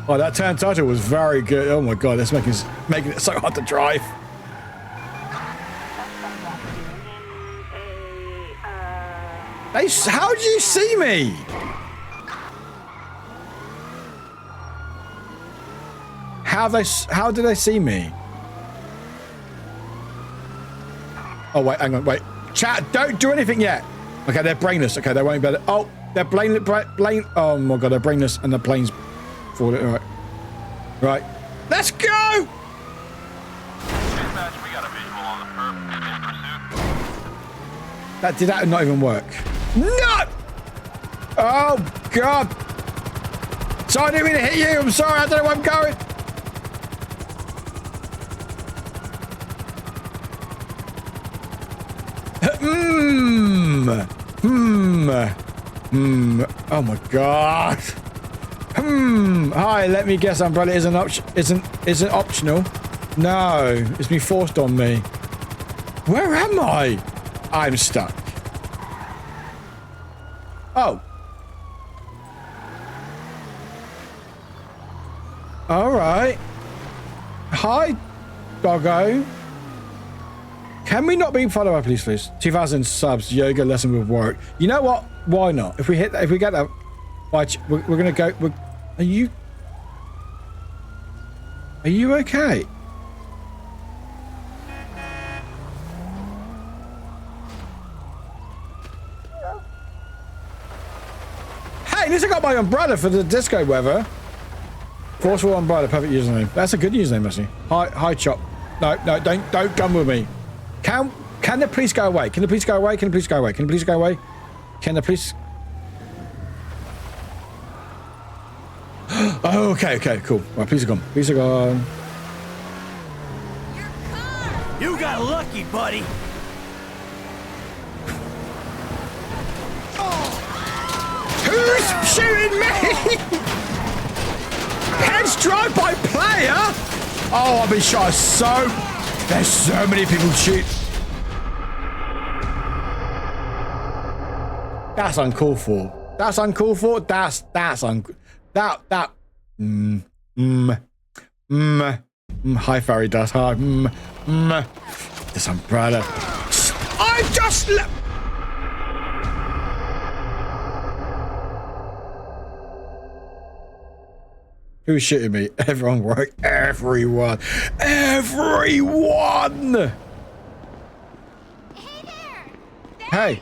Oh, that turn title was very good. Oh my god, that's making it so hard to drive. How did you see me? How did they see me? Oh wait, hang on, wait. Chat, don't do anything yet. Okay, they're brainless. Okay, they won't be able to... Oh, they're brain. Oh my god, they're brainless and the plane's falling. All right. Right. Let's go! Dispatch, we got a visual on the perp in pursuit. Did that not even work? No! Oh god! Sorry, I didn't mean to hit you. I'm sorry. I don't know where I'm going. Oh my god. Hi, let me guess. Umbrella isn't optional. No, it's been forced on me. Where am I? I'm stuck. Oh. All right. Hi, doggo. Can we not be followed by police, please? 2,000 subs, yoga lesson with Warwick. You know what? Why not? If we get that, watch, we're gonna go. Are you okay? Hey, at least I got my umbrella for the disco weather. Forceful umbrella, perfect username. That's a good username, actually. Hi, Chop. No, don't come with me. Can the police go away? Can the police go away? Can the police go away? Can the police go away? Can the police... Oh, okay, cool. Right, police are gone. Police are gone. You got lucky, buddy. Who's shooting me? Heads drive-by player? Oh, I've been shot so... There's so many people shoot. That's uncalled for. That's uncalled for. That's Hi, Fairy Dust. Hi. This umbrella. I just Who's shooting me? Everyone, right? Everyone. Hey.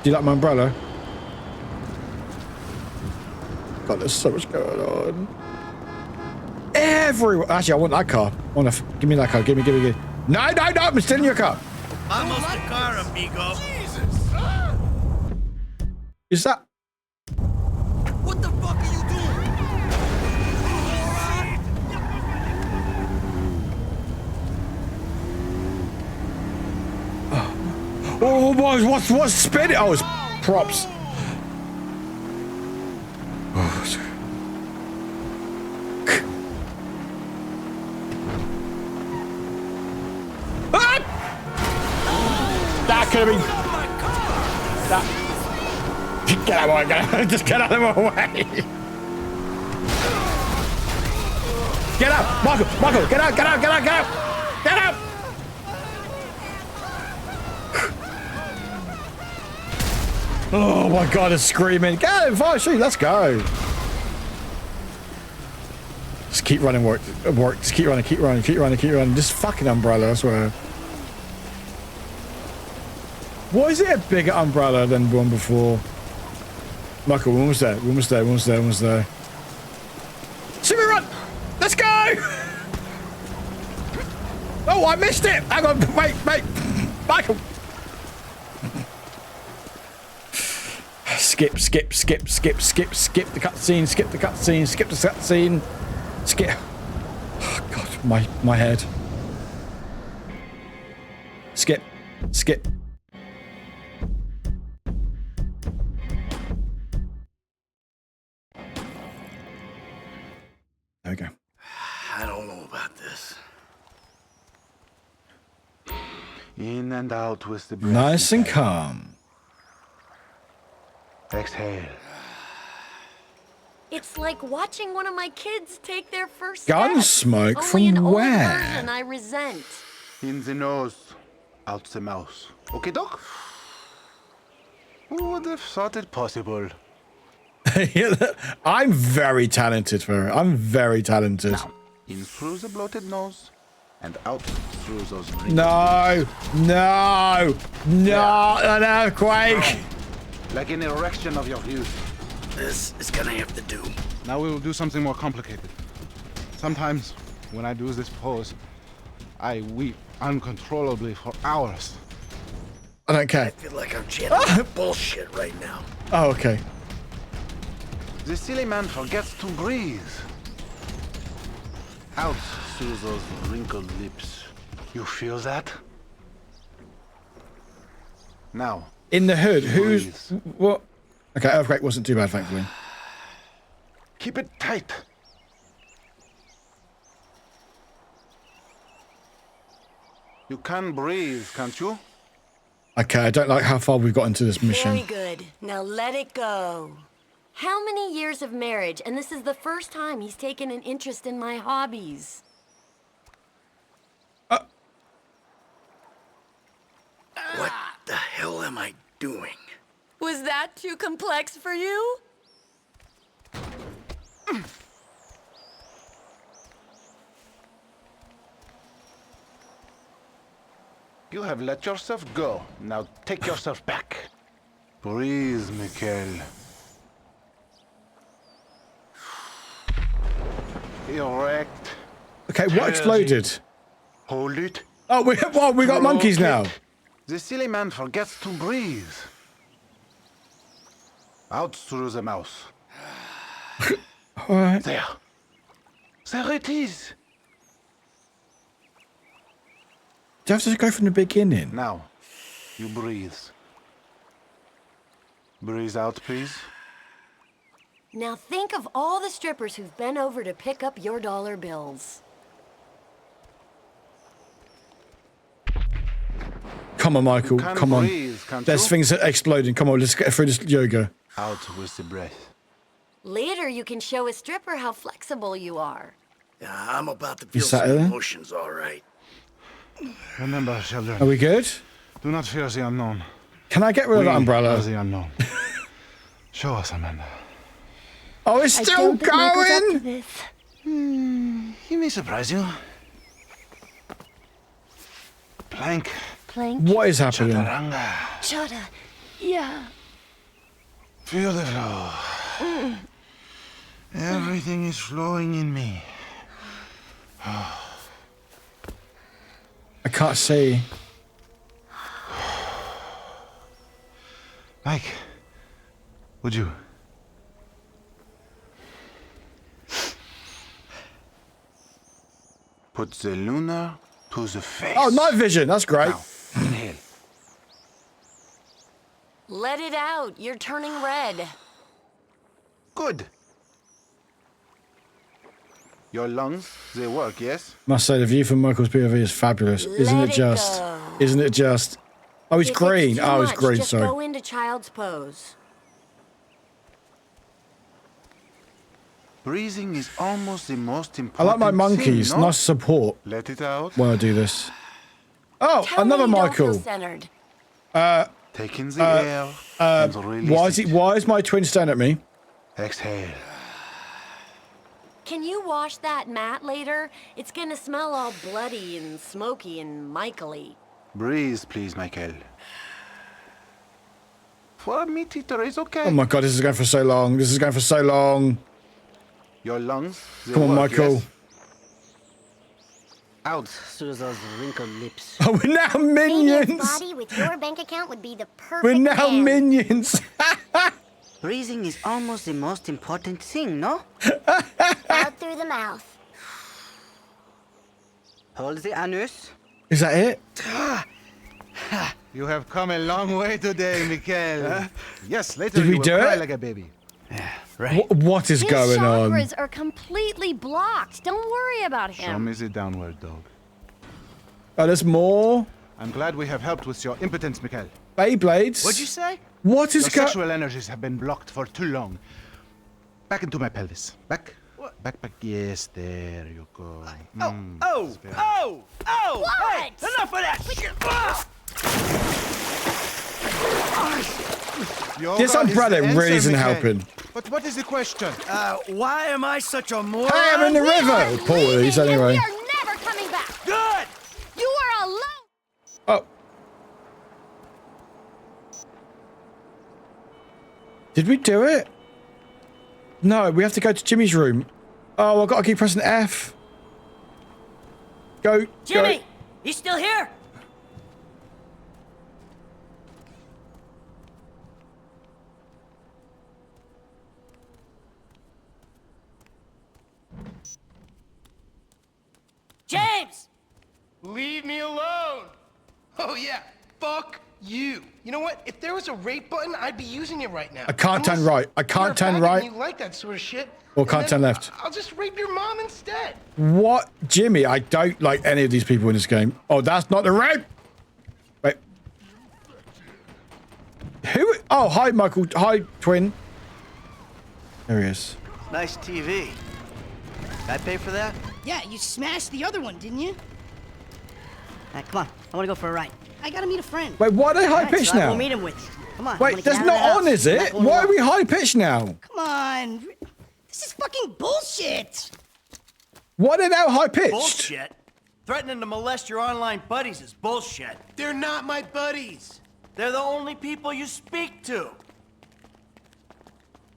Do you like my umbrella? God, there's so much going on. Everyone. Actually, I want that car. Give me that car. Give me. No, I'm stealing your car. Vamos the car, amigo. Jesus. Is that? What the fuck are you doing? Oh, what's spinning? Oh, it's props. Oh, that could have been. Get out of my way. Just get out of my way. Get out. Michael, get out. Get out. Oh my God, they're screaming. Get him, fire shoot, let's go. Just keep running, Warwick. Just keep running. This fucking umbrella, I swear. Why is it a bigger umbrella than the one before? Michael, we're almost there. See me run! Let's go! Oh, I missed it! Hang on, wait. Michael! Skip the cutscene. Skip. Oh, God, my head. Skip. There we go. I don't know about this. In and out with the breath. Nice and calm. Exhale. It's like watching one of my kids take their first Gun steps. smoke Only from an older where? version I resent. In the nose, out the mouth. Okay, Doc? Who would have thought it possible? I'm very talented for it. I'm very talented. Now, in through the bloated nose, and out through those rings. No, an earthquake. Like an erection of your youth. This is gonna have to do. Now we will do something more complicated. Sometimes, when I do this pose, I weep uncontrollably for hours. I don't care. I feel like I'm channeling bullshit right now. Oh, okay. The silly man forgets to breathe. Out through those wrinkled lips. You feel that? Now. In the hood, breathe. who's what? Okay, earthquake wasn't too bad, thankfully. Keep it tight. You can breathe, can't you? Okay, I don't like how far we've got into this mission. Very good. Now let it go. How many years of marriage, and this is the first time he's taken an interest in my hobbies. What the hell am I doing? Was that too complex for you? You have let yourself go. Now take yourself back. Breathe, Mikhail. Erect. Okay, what exploded? Hold it. Oh, we got monkeys now. The silly man forgets to breathe. Out through the mouth. All right. There. There it is. Do you have to go from the beginning? Now, you breathe. Breathe out, please. Now think of all the strippers who've been over to pick up your dollar bills. Come on, Michael. You can Come on. breathe, can't There's you? things exploding. Come on, let's get through this yoga. Out with the breath. Later, you can show a stripper how flexible you are. Yeah, I'm about to feel sat some there? emotions, all right. Remember, children, Are we good? do not fear the unknown. Can I get rid of that We umbrella? are the unknown. Show us, Amanda. Oh, it's still going. He may surprise you. Plank. Plank. What is happening? Chaturanga. Chata. Yeah. Feel the flow. Everything is flowing in me. I can't see. Mike, would you? Put the lunar to the face. Oh, night vision. That's great. Now, inhale. Let it out. You're turning red. Good. Your lungs, they work, yes? Must say the view from Michael's POV is fabulous. Isn't Let it it just? go. Isn't it just? Oh, he's If green. It's too Oh, he's much, green. just Sorry. go into child's pose. Breathing is almost the most I important like my monkeys. thing, no? Nice support Let it out. when I do this. Oh, Tell another me you don't feel Michael. centered. Take in the air and release it. Why is my twin staring at me? Exhale. Can you wash that mat later? It's gonna smell all bloody and smoky and Michael-y. Breathe, please, Michael. For a meat eater is okay. Oh my god, this is going for so long. This is going for so long. Your lungs. they Come on, work, Michael. yes? Out through those wrinkled lips. Oh, we're now Maybe his minions. body with your bank account would be the perfect We're now man. minions. Breathing is almost the most important thing, no? Out through the mouth. Hold the anus. Is that it? You have come a long way today, Mikhail. Yes, later Did you we will do cry it? like a baby. What is His going on? chakras are completely blocked. Don't worry about Show him. me the downward dog. Oh, there's more. I'm glad we have helped with your impotence, Mikhail. Beyblades. What'd you say? What is Your going? sexual energies have been blocked for too long. Back into my pelvis. Back. What? Back. Yes, there you go. Oh! What? Hey, enough of that shit! Ah! Yoga This is umbrella the really answer, isn't Mikhail. helping. But what is the question? Why am I such a moron? Hey, I'm in the river. Paul is And anyway. we are never coming back. Good! You are alone. Oh. Did we do it? No, we have to go to Jimmy's room. Oh, I've got to keep pressing F. Go, Jimmy! go. You still here? James! Leave me alone! Oh yeah, fuck you. You know what? If there was a rape button, I'd be using it right now. I can't turn right. I can't turn you're a faggot right. and you like that sort of shit. Or and can't then turn left. I'll just rape your mom instead. What? Jimmy, I don't like any of these people in this game. Oh, that's not the rape. Wait. Who? Oh, hi, Michael. Hi, twin. There he is. Nice TV. Can I pay for that? Yeah, you smashed the other one, didn't you? Come on, I want to go for a ride. I gotta meet a friend. Wait, why are they high Alright, pitched so I now? will meet him with you. Come on. I Wait, wanna get that's out of not the house. on, is I'm not it? going Why are alone. we high pitched now? Come on. This is fucking bullshit. Why are they now high pitched? Bullshit. Threatening to molest your online buddies is bullshit. They're not my buddies. They're the only people you speak to.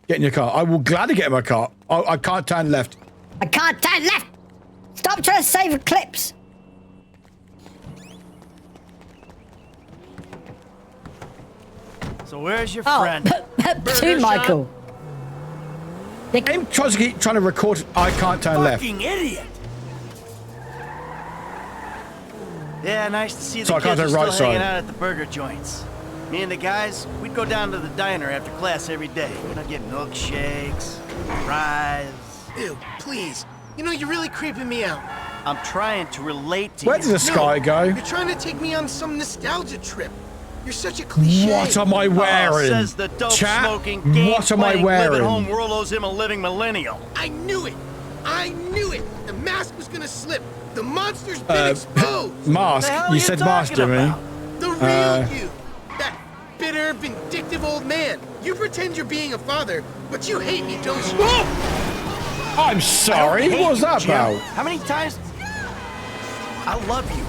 Get in your car. I will gladly get in my car. I can't turn left. I can't turn left. Stop trying to save clips. So where's your Oh, friend? to Michael. I'm trying to record. I can't turn left. Fucking idiot. Yeah, nice to see So the I can't kids turn are right still hanging side. out at the burger joints. Me and the guys, we'd go down to the diner after class every day. You know, get milkshakes, fries. Ew, please. You know, you're really creeping me out. I'm trying to relate to Where you. did the sky go? You're trying to take me on some nostalgia trip. You're such a cliche. What am I wearing? Says the Chat, dope-smoking, game what am I playing, wearing? live-at-home world owes him a living millennial. I knew it. I knew it. The mask was gonna slip. The monster's been exposed. Mask? The hell You are said you mask, talking Jimmy. about? The real you. That bitter, vindictive old man. You pretend you're being a father, but you hate me, don't you? I'm sorry. What was that about? How many times? I love you.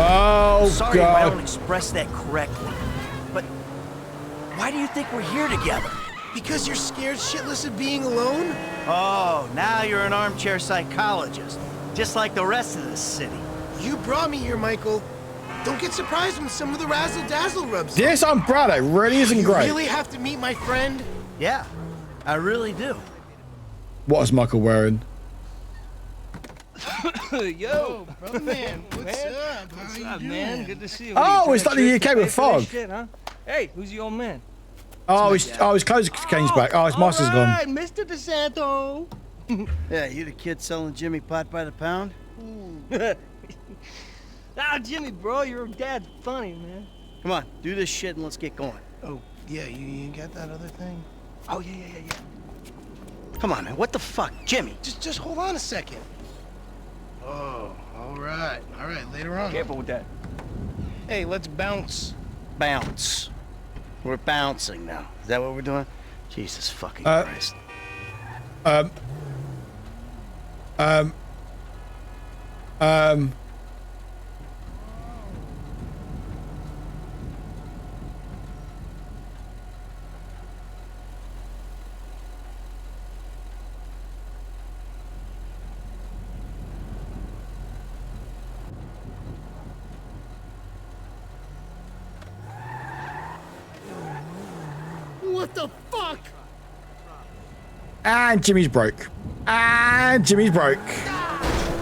Oh, Sorry if I don't God. express that correctly. But why do you think we're here together? Because you're scared shitless of being alone? Oh, now you're an armchair psychologist. Just like the rest of this city. You brought me here, Michael. Don't get surprised when some of the razzle-dazzle rubs. This umbrella really isn't You great. really have to meet my friend? Yeah, I really do. What is Michael wearing? Yo, brother man, what's up? What's up, man? Good to see you. Oh, it's like the UK with fog. Shit, huh? Hey, who's your old man? Oh, his clothes came back. Oh, his master's All gone. right, Mr. DeSanto. Yeah, you the kid selling Jimmy pot by the pound? Ah, Jimmy, bro, your dad's funny, man. Come on, do this shit and let's get going. Oh, yeah, you got that other thing? Oh, yeah. Come on, man. What the fuck? Jimmy. Just hold on a second. Oh, all right. All right, later on. Careful with that. Hey, let's bounce. Bounce. We're bouncing now. Is that what we're doing? Jesus fucking Christ. What the fuck? And Jimmy's broke. And Jimmy's broke.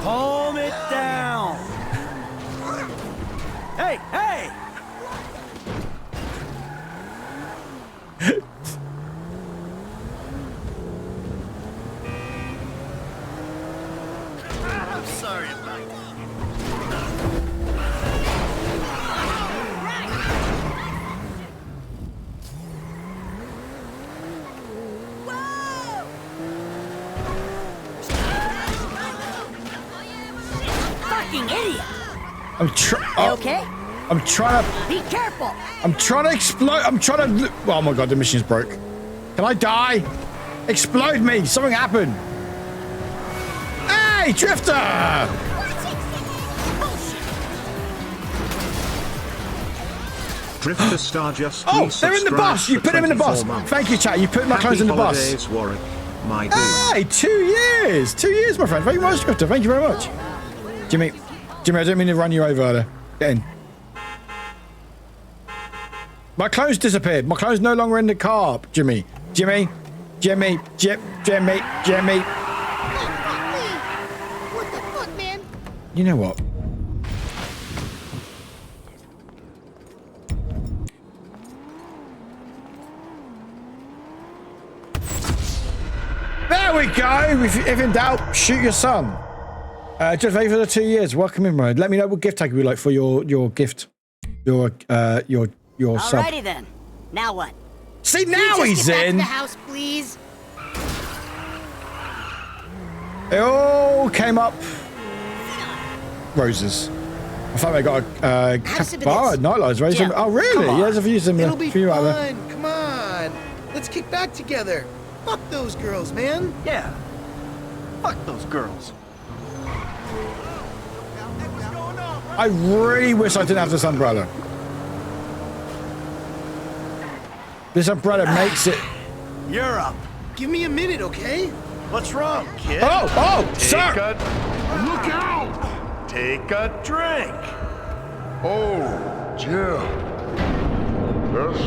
Calm it down. Hey, hey! I'm sorry about that. Fucking idiot. Okay? I'm trying to. Be careful. I'm trying to explode. I'm trying to. Oh my god, the machine's broke. Can I die? Explode me. Something happened. Hey, Drifter! Drifter Star just Oh, they're in the bus. You put them in the bus. Thank you, chat. You put my clothes in the bus. Holidays, Warwick, my dude. Hey, 2 years. 2 years, my friend. Thank you very much, Drifter. Thank you very much. Jimmy, I don't mean to run you over there. Get in. My clothes disappeared. My clothes no longer in the car. Jimmy. What the fuck, man? You know what? There we go. If in doubt, shoot your son. Just wait for the 2 years. Welcome in, bro. Let me know what gift tag you would like for your gift. Your sub. Alrighty then. Now what? See, now he's get back to in. the house, please. It all came up. Roses. I thought I got a bar at Nightlights, right? Yeah. Oh, really? Yeah, there's a few similar. It'll be few out there. fun. Come on. Let's kick back together. Fuck those girls, man. Yeah. Fuck those girls. I really wish I didn't have this umbrella. This umbrella makes it. You're up. Give me a minute, okay? What's wrong, kid? Oh, sir! Look out! Take a drink. Oh, Jim. That's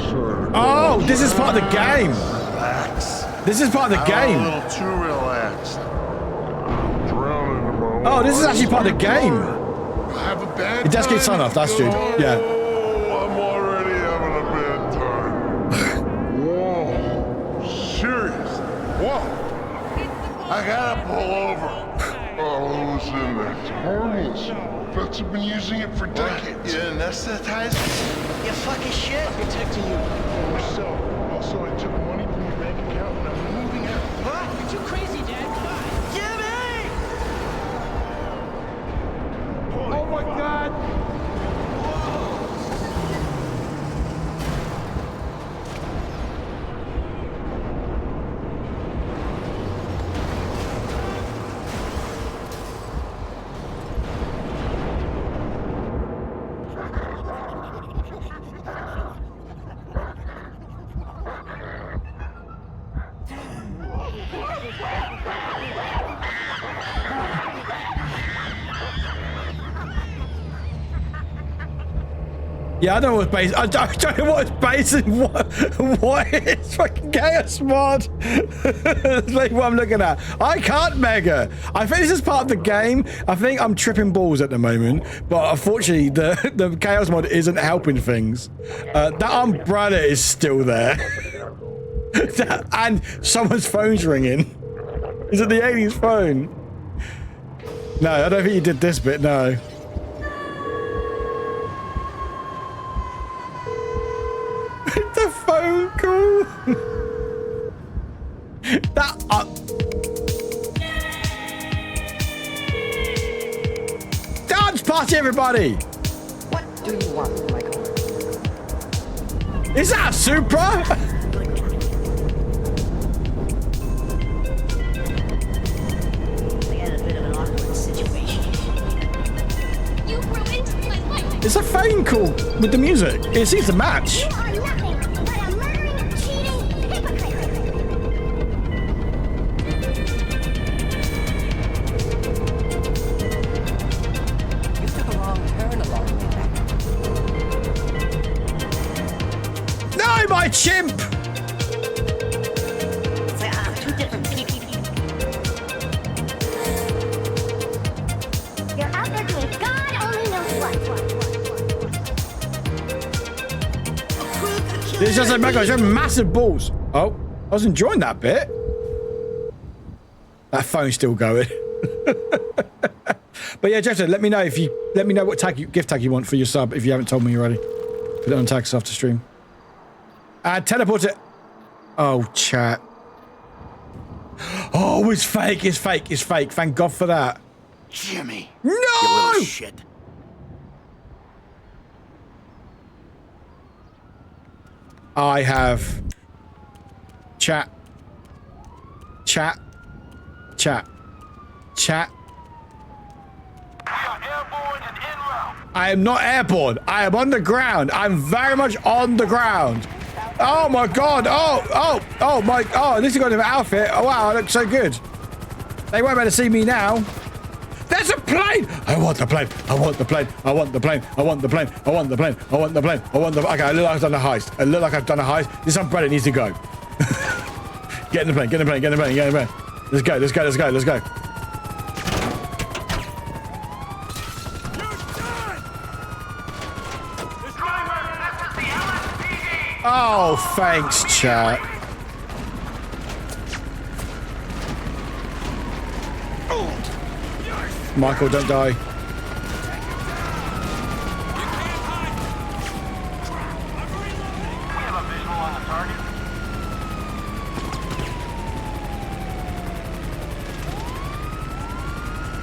Oh, this is part of the game. Relax. This is part of the I'm game. a little too relaxed. I'm drowning in my Oh, this is actually part of the game. I have a bad It does get time. sun off, that's dude. Yeah. Oh, I'm already having a bad time. Whoa. Serious. Whoa. I gotta pull over. Oh, who's in there? It's harmless. Vets have been using it for decades. You anesthetize? You fucking shit. Protecting you. Also, I took money from your bank account and I'm moving out. What? You're too crazy, Dad. Come on. Jimmy! Oh my God! Yeah, I don't know what's based. I don't know what's based in what is fucking chaos mod. That's like what I'm looking at. I can't mega. I think this is part of the game. I think I'm tripping balls at the moment, but unfortunately the chaos mod isn't helping things. That umbrella is still there, and someone's phone's ringing. Is it the alien's phone? No, I don't think you did this bit. No. The phone call. party, everybody! What do you want, Michael? Is that a Supra? It's a phone call with the music. It seems to match. You took a wrong turn along the way back. No, my chimp! It's like, two different people. You're out there doing God only knows what. This just like Michael, you have massive balls. Oh, I was enjoying that bit. That phone's still going. But yeah, Jeffrey, let me know what gift tag you want for your sub if you haven't told me already. Put it on tags after stream. Teleport it. Oh, chat. Oh, it's fake. It's fake. It's fake. Thank God for that. Jimmy. No! You little shit. I have chat. I am not airborne. I am on the ground. I'm very much on the ground. Oh my God. Oh, at least I got an outfit. Oh wow, I look so good. They won't be able to see me now. There's a plane! I want the plane. I want the plane. I want the plane. I want the plane. I want the plane. I want the plane. I want the. Okay, I look like I've done a heist. I look like I've done a heist. This umbrella needs to go. Get in the plane. Get in the plane. Get in the plane. Get in the plane. Let's go. Let's go. Let's go. Let's go. Oh, thanks, chat. Michael, don't die.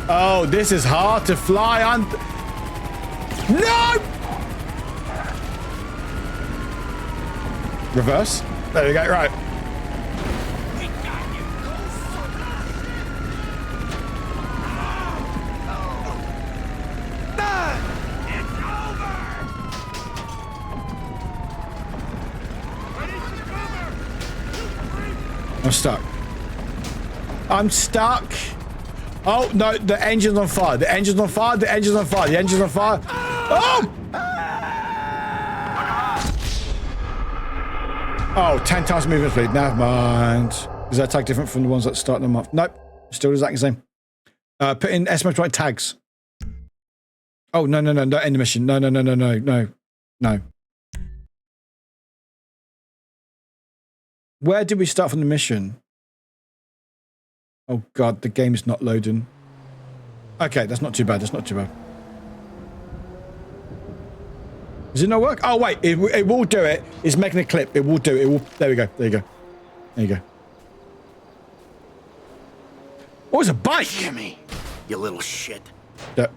Oh, this is hard to fly on. No! Reverse. There we go. Right. I'm stuck. I'm stuck. Oh, no, the engine's on fire. The engine's on fire. The engine's on fire. The engine's on fire. Oh! Oh, 10 times movement speed. Never mind. Is that tag different from the ones that start them off? Nope. Still exactly the same. Put in S-Mode tags. Oh, no, no, no. Don't end the mission. No, no, no, no, no, no. No. Where did we start from the mission? Oh, God. The game is not loading. Okay, that's not too bad. That's not too bad. Does it not work? Oh, wait. It will do it. It's making a clip. It will do it. It will. There we go. There you go. There you go. Oh, it's a bike. Jimmy, you little shit. Yeah.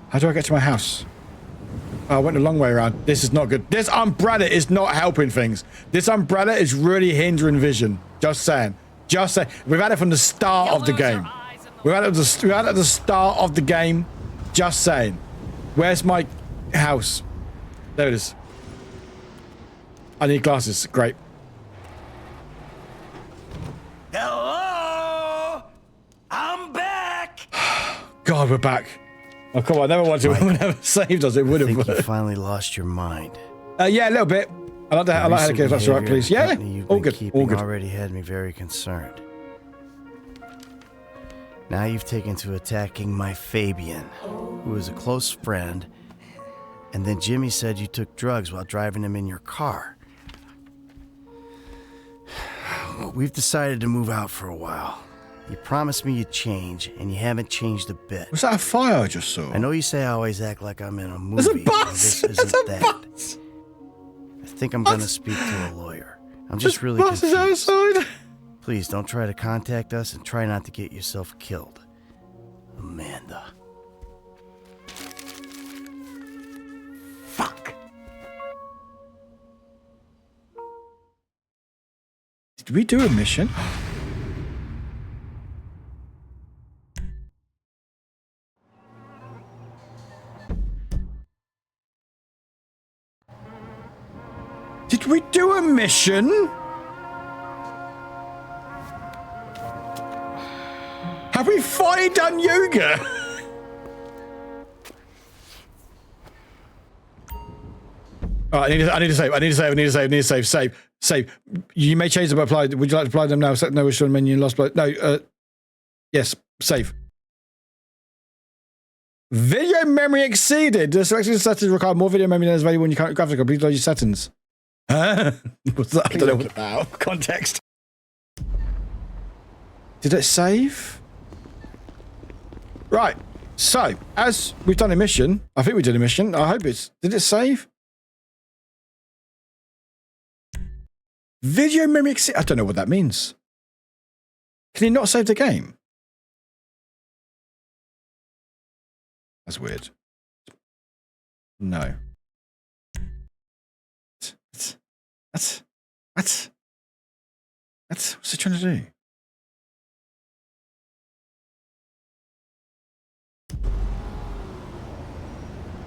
How do I get to my house? Oh, I went a long way around. This is not good. This umbrella is not helping things. This umbrella is really hindering vision. Just saying. Just saying. We've had it from the start of the game. We've had it at the start of the game. Just saying. Where's my house? There it is. I need glasses. Great. Hello? I'm back. God, we're back. Oh, come on. I never wanted to. We never saved us. It would have. I think you finally lost your mind. Yeah, a little bit. I like how to give us right, please. Yeah, all good. All good. Already had me very concerned. Now you've taken to attacking my Fabian, who is a close friend, and then Jimmy said you took drugs while driving him in your car. We've decided to move out for a while. You promised me you'd change, and you haven't changed a bit. Was that a fire I just saw? I know you say I always act like I'm in a movie. There's a bus! This isn't that. Bus! I think I'm gonna speak to a lawyer. I'm just really confused. Outside. Please don't try to contact us and try not to get yourself killed. Amanda. Fuck. Did we do a mission? Did we do a mission? Have we finally done yoga? Oh, I need to save. You may change them, but apply. Would you like to apply them now? Set no issue on menu, lost blood. No, yes, save. Video memory exceeded. The selection settings require more video memory than is available when you can't graphics card. Please load your settings. Huh? What's that? I don't know what about. Context. Did it save? Right. So, as we've done a mission, I think we did a mission. I hope it's... Did it save? Video memory exceed... I don't know what that means. Can you not save the game? That's weird. No. What's it trying to do?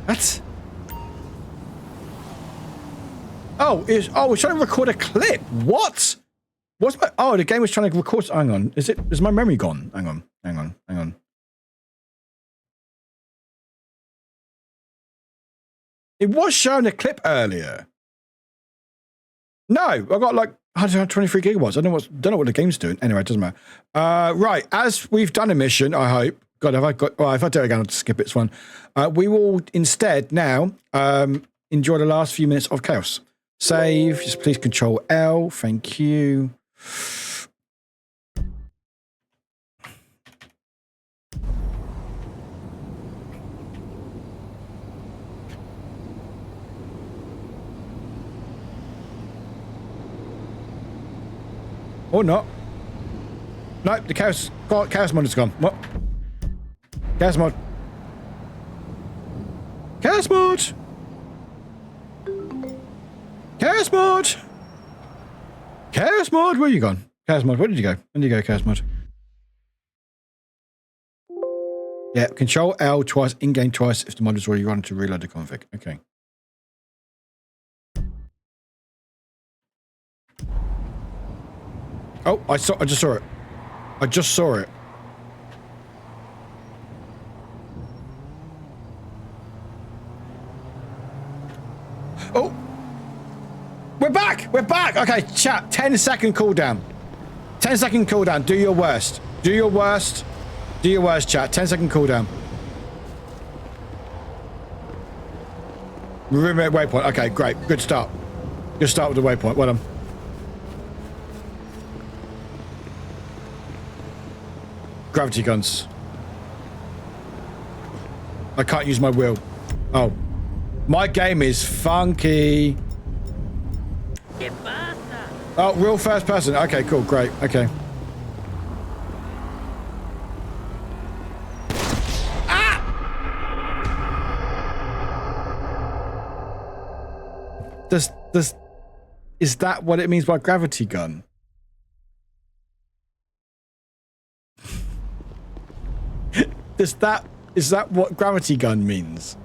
What? Oh, it's trying to record a clip. What? What's my... Oh, the game was trying to record... Hang on. Is my memory gone? Hang on. It was showing a clip earlier. No, I got like 123 gigawatts. I don't know what the game's doing. Anyway, it doesn't matter. Right, as we've done a mission, I hope. God, have I got... Well, if I do it again, I'll skip this one. We will instead now enjoy the last few minutes of chaos. Save. Just please control L. Thank you. Or not. Nope, the chaos mod is gone. What? Chaos mod. Chaos mod! Chaos mod! Chaos mod! Where are you gone? Chaos mod, where did you go? When did you go, Chaos mod? Yeah, control L twice, in-game twice if the mod is already run to reload the config. Okay. Oh, I just saw it. I just saw it. Oh! We're back! We're back! Okay, chat, 10-second cooldown. 10-second cooldown. Do your worst. Do your worst. Do your worst, chat. 10-second cooldown. Remember waypoint. Okay, great. Good start. Good start with the waypoint. Well done. Gravity guns. I can't use my wheel. Oh. My game is funky. Oh, real first person. Okay, cool. Great. Okay. Ah! Is that what it means by gravity gun? Is that what gravity gun means?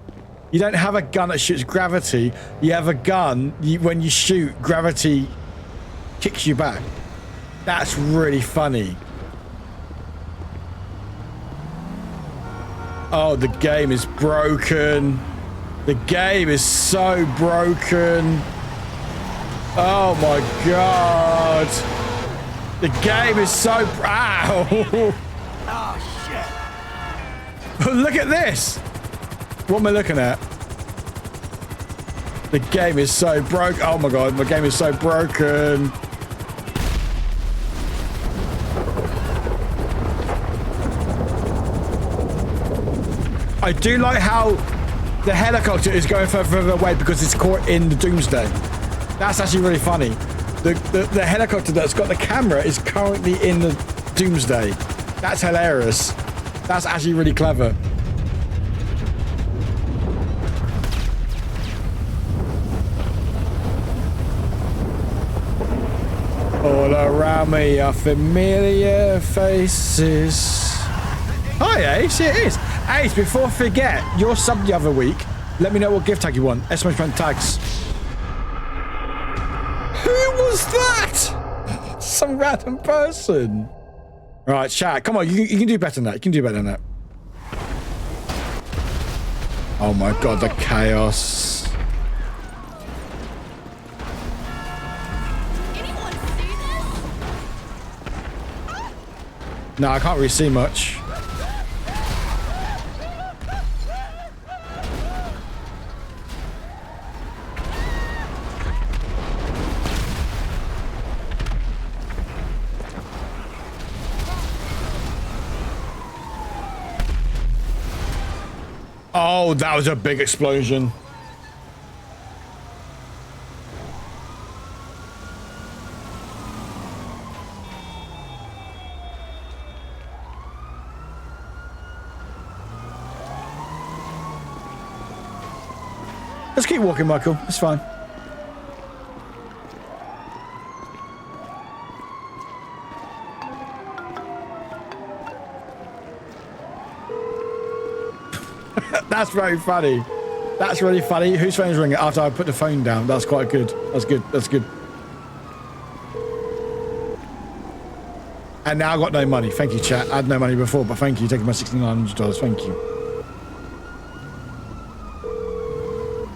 You don't have a gun that shoots gravity. You have a gun, when you shoot, gravity kicks you back. That's really funny. Oh, the game is broken. The game is so broken. Oh my god. The game is so... Ow! Look at this! What am I looking at? The game is so broke. Oh my god, my game is so broken. I do like how the helicopter is going further away because it's caught in the doomsday. That's actually really funny. The helicopter that's got the camera is currently in the Doomsday. That's hilarious. That's actually really clever. All around me are familiar faces. Hi, Ace. It is. Ace, before I forget, your sub the other week. Let me know what gift tag you want. Exclamation tags. Who was that? Some random person. Right, chat. Come on, you can do better than that. You can do better than that. Oh my god, the chaos. No, I can't really see much. Oh, that was a big explosion. Let's keep walking, Michael. It's fine. That's very funny. That's really funny. Whose phone is ringing after I put the phone down? That's quite good. That's good. That's good. And now I've got no money. Thank you, chat. I had no money before, but thank you. Taking my $1,600. Thank you.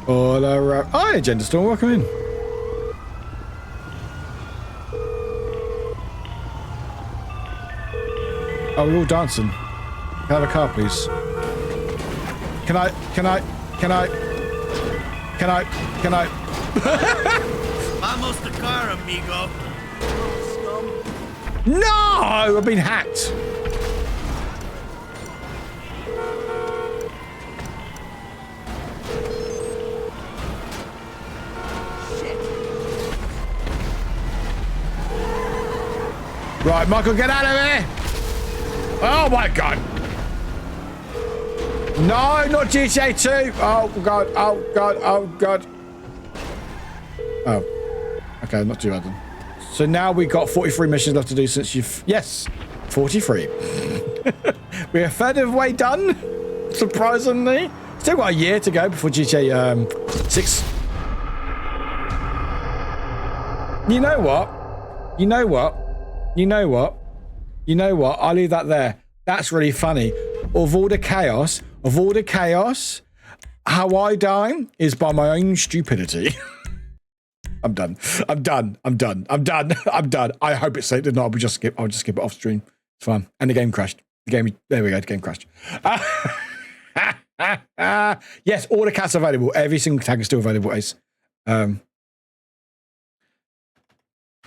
All around. Hi, Agenda Storm. Welcome in. Oh, we're all dancing. Can I have a car, please? Can I? Vamos the car, amigo. No! I've been hacked. Right, Michael, get out of here! Oh my god! No, not GTA 2! Oh god, oh god, oh god. Oh. Okay, not too bad then. So now we got 43 missions left to do since you've... Yes! 43. We're a third of the way done, surprisingly. Still got a year to go before GTA 6. You know what? You know what? You know what? You know what? I'll leave that there. That's really funny. Of all the chaos, how I die is by my own stupidity. I'm done. I'm done. I hope it's safe. If not, I'll just skip it off stream. It's fine. And the game crashed. There we go. The game crashed. Yes, all the cats are available. Every single tag is still available, Ace.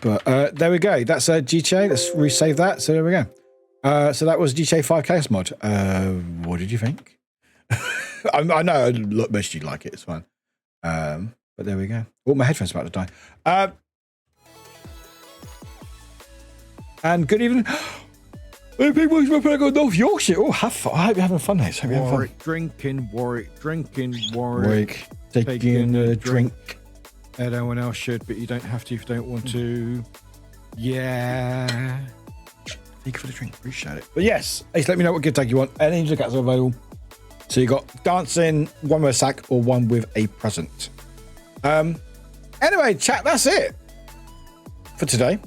But there we go. That's GTA. Let's resave that. So there we go. So that was GTA 5 Chaos Mod. What did you think? I know most of you like it. It's fine. But there we go. Oh, my headphones are about to die. And good evening. People go North Yorkshire. Oh, have fun. I hope you're having fun, mate. Warwick drinking. Warwick taking a drink. Everyone else should, but you don't have to if you don't want to. Yeah. Thank you for the drink. Appreciate it. But yes, Ace, let me know what gift tag you want. Any of the cats are available. So you got dancing, one with a sack, or one with a present. Anyway, chat, that's it for today.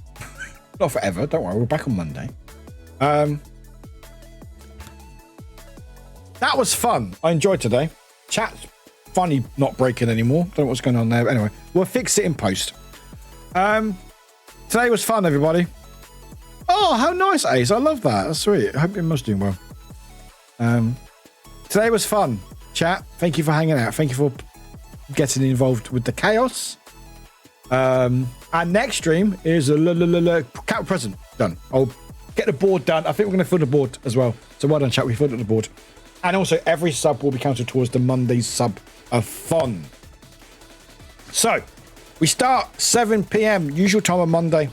Not forever. Don't worry. We're back on Monday. That was fun. I enjoyed today. Chat's finally not breaking anymore. Don't know what's going on there. But anyway, we'll fix it in post. Today was fun, everybody. Oh, how nice, Ace. I love that. That's sweet. I hope your mum's doing well. Today was fun. Chat, thank you for hanging out. Thank you for getting involved with the chaos. Our next stream is a cat present. Done. I'll get the board done. I think we're going to fill the board as well. So well done, chat. We filled up the board. And also, every sub will be counted towards the Monday's sub of fun. So, We start 7 p.m. usual time on Monday.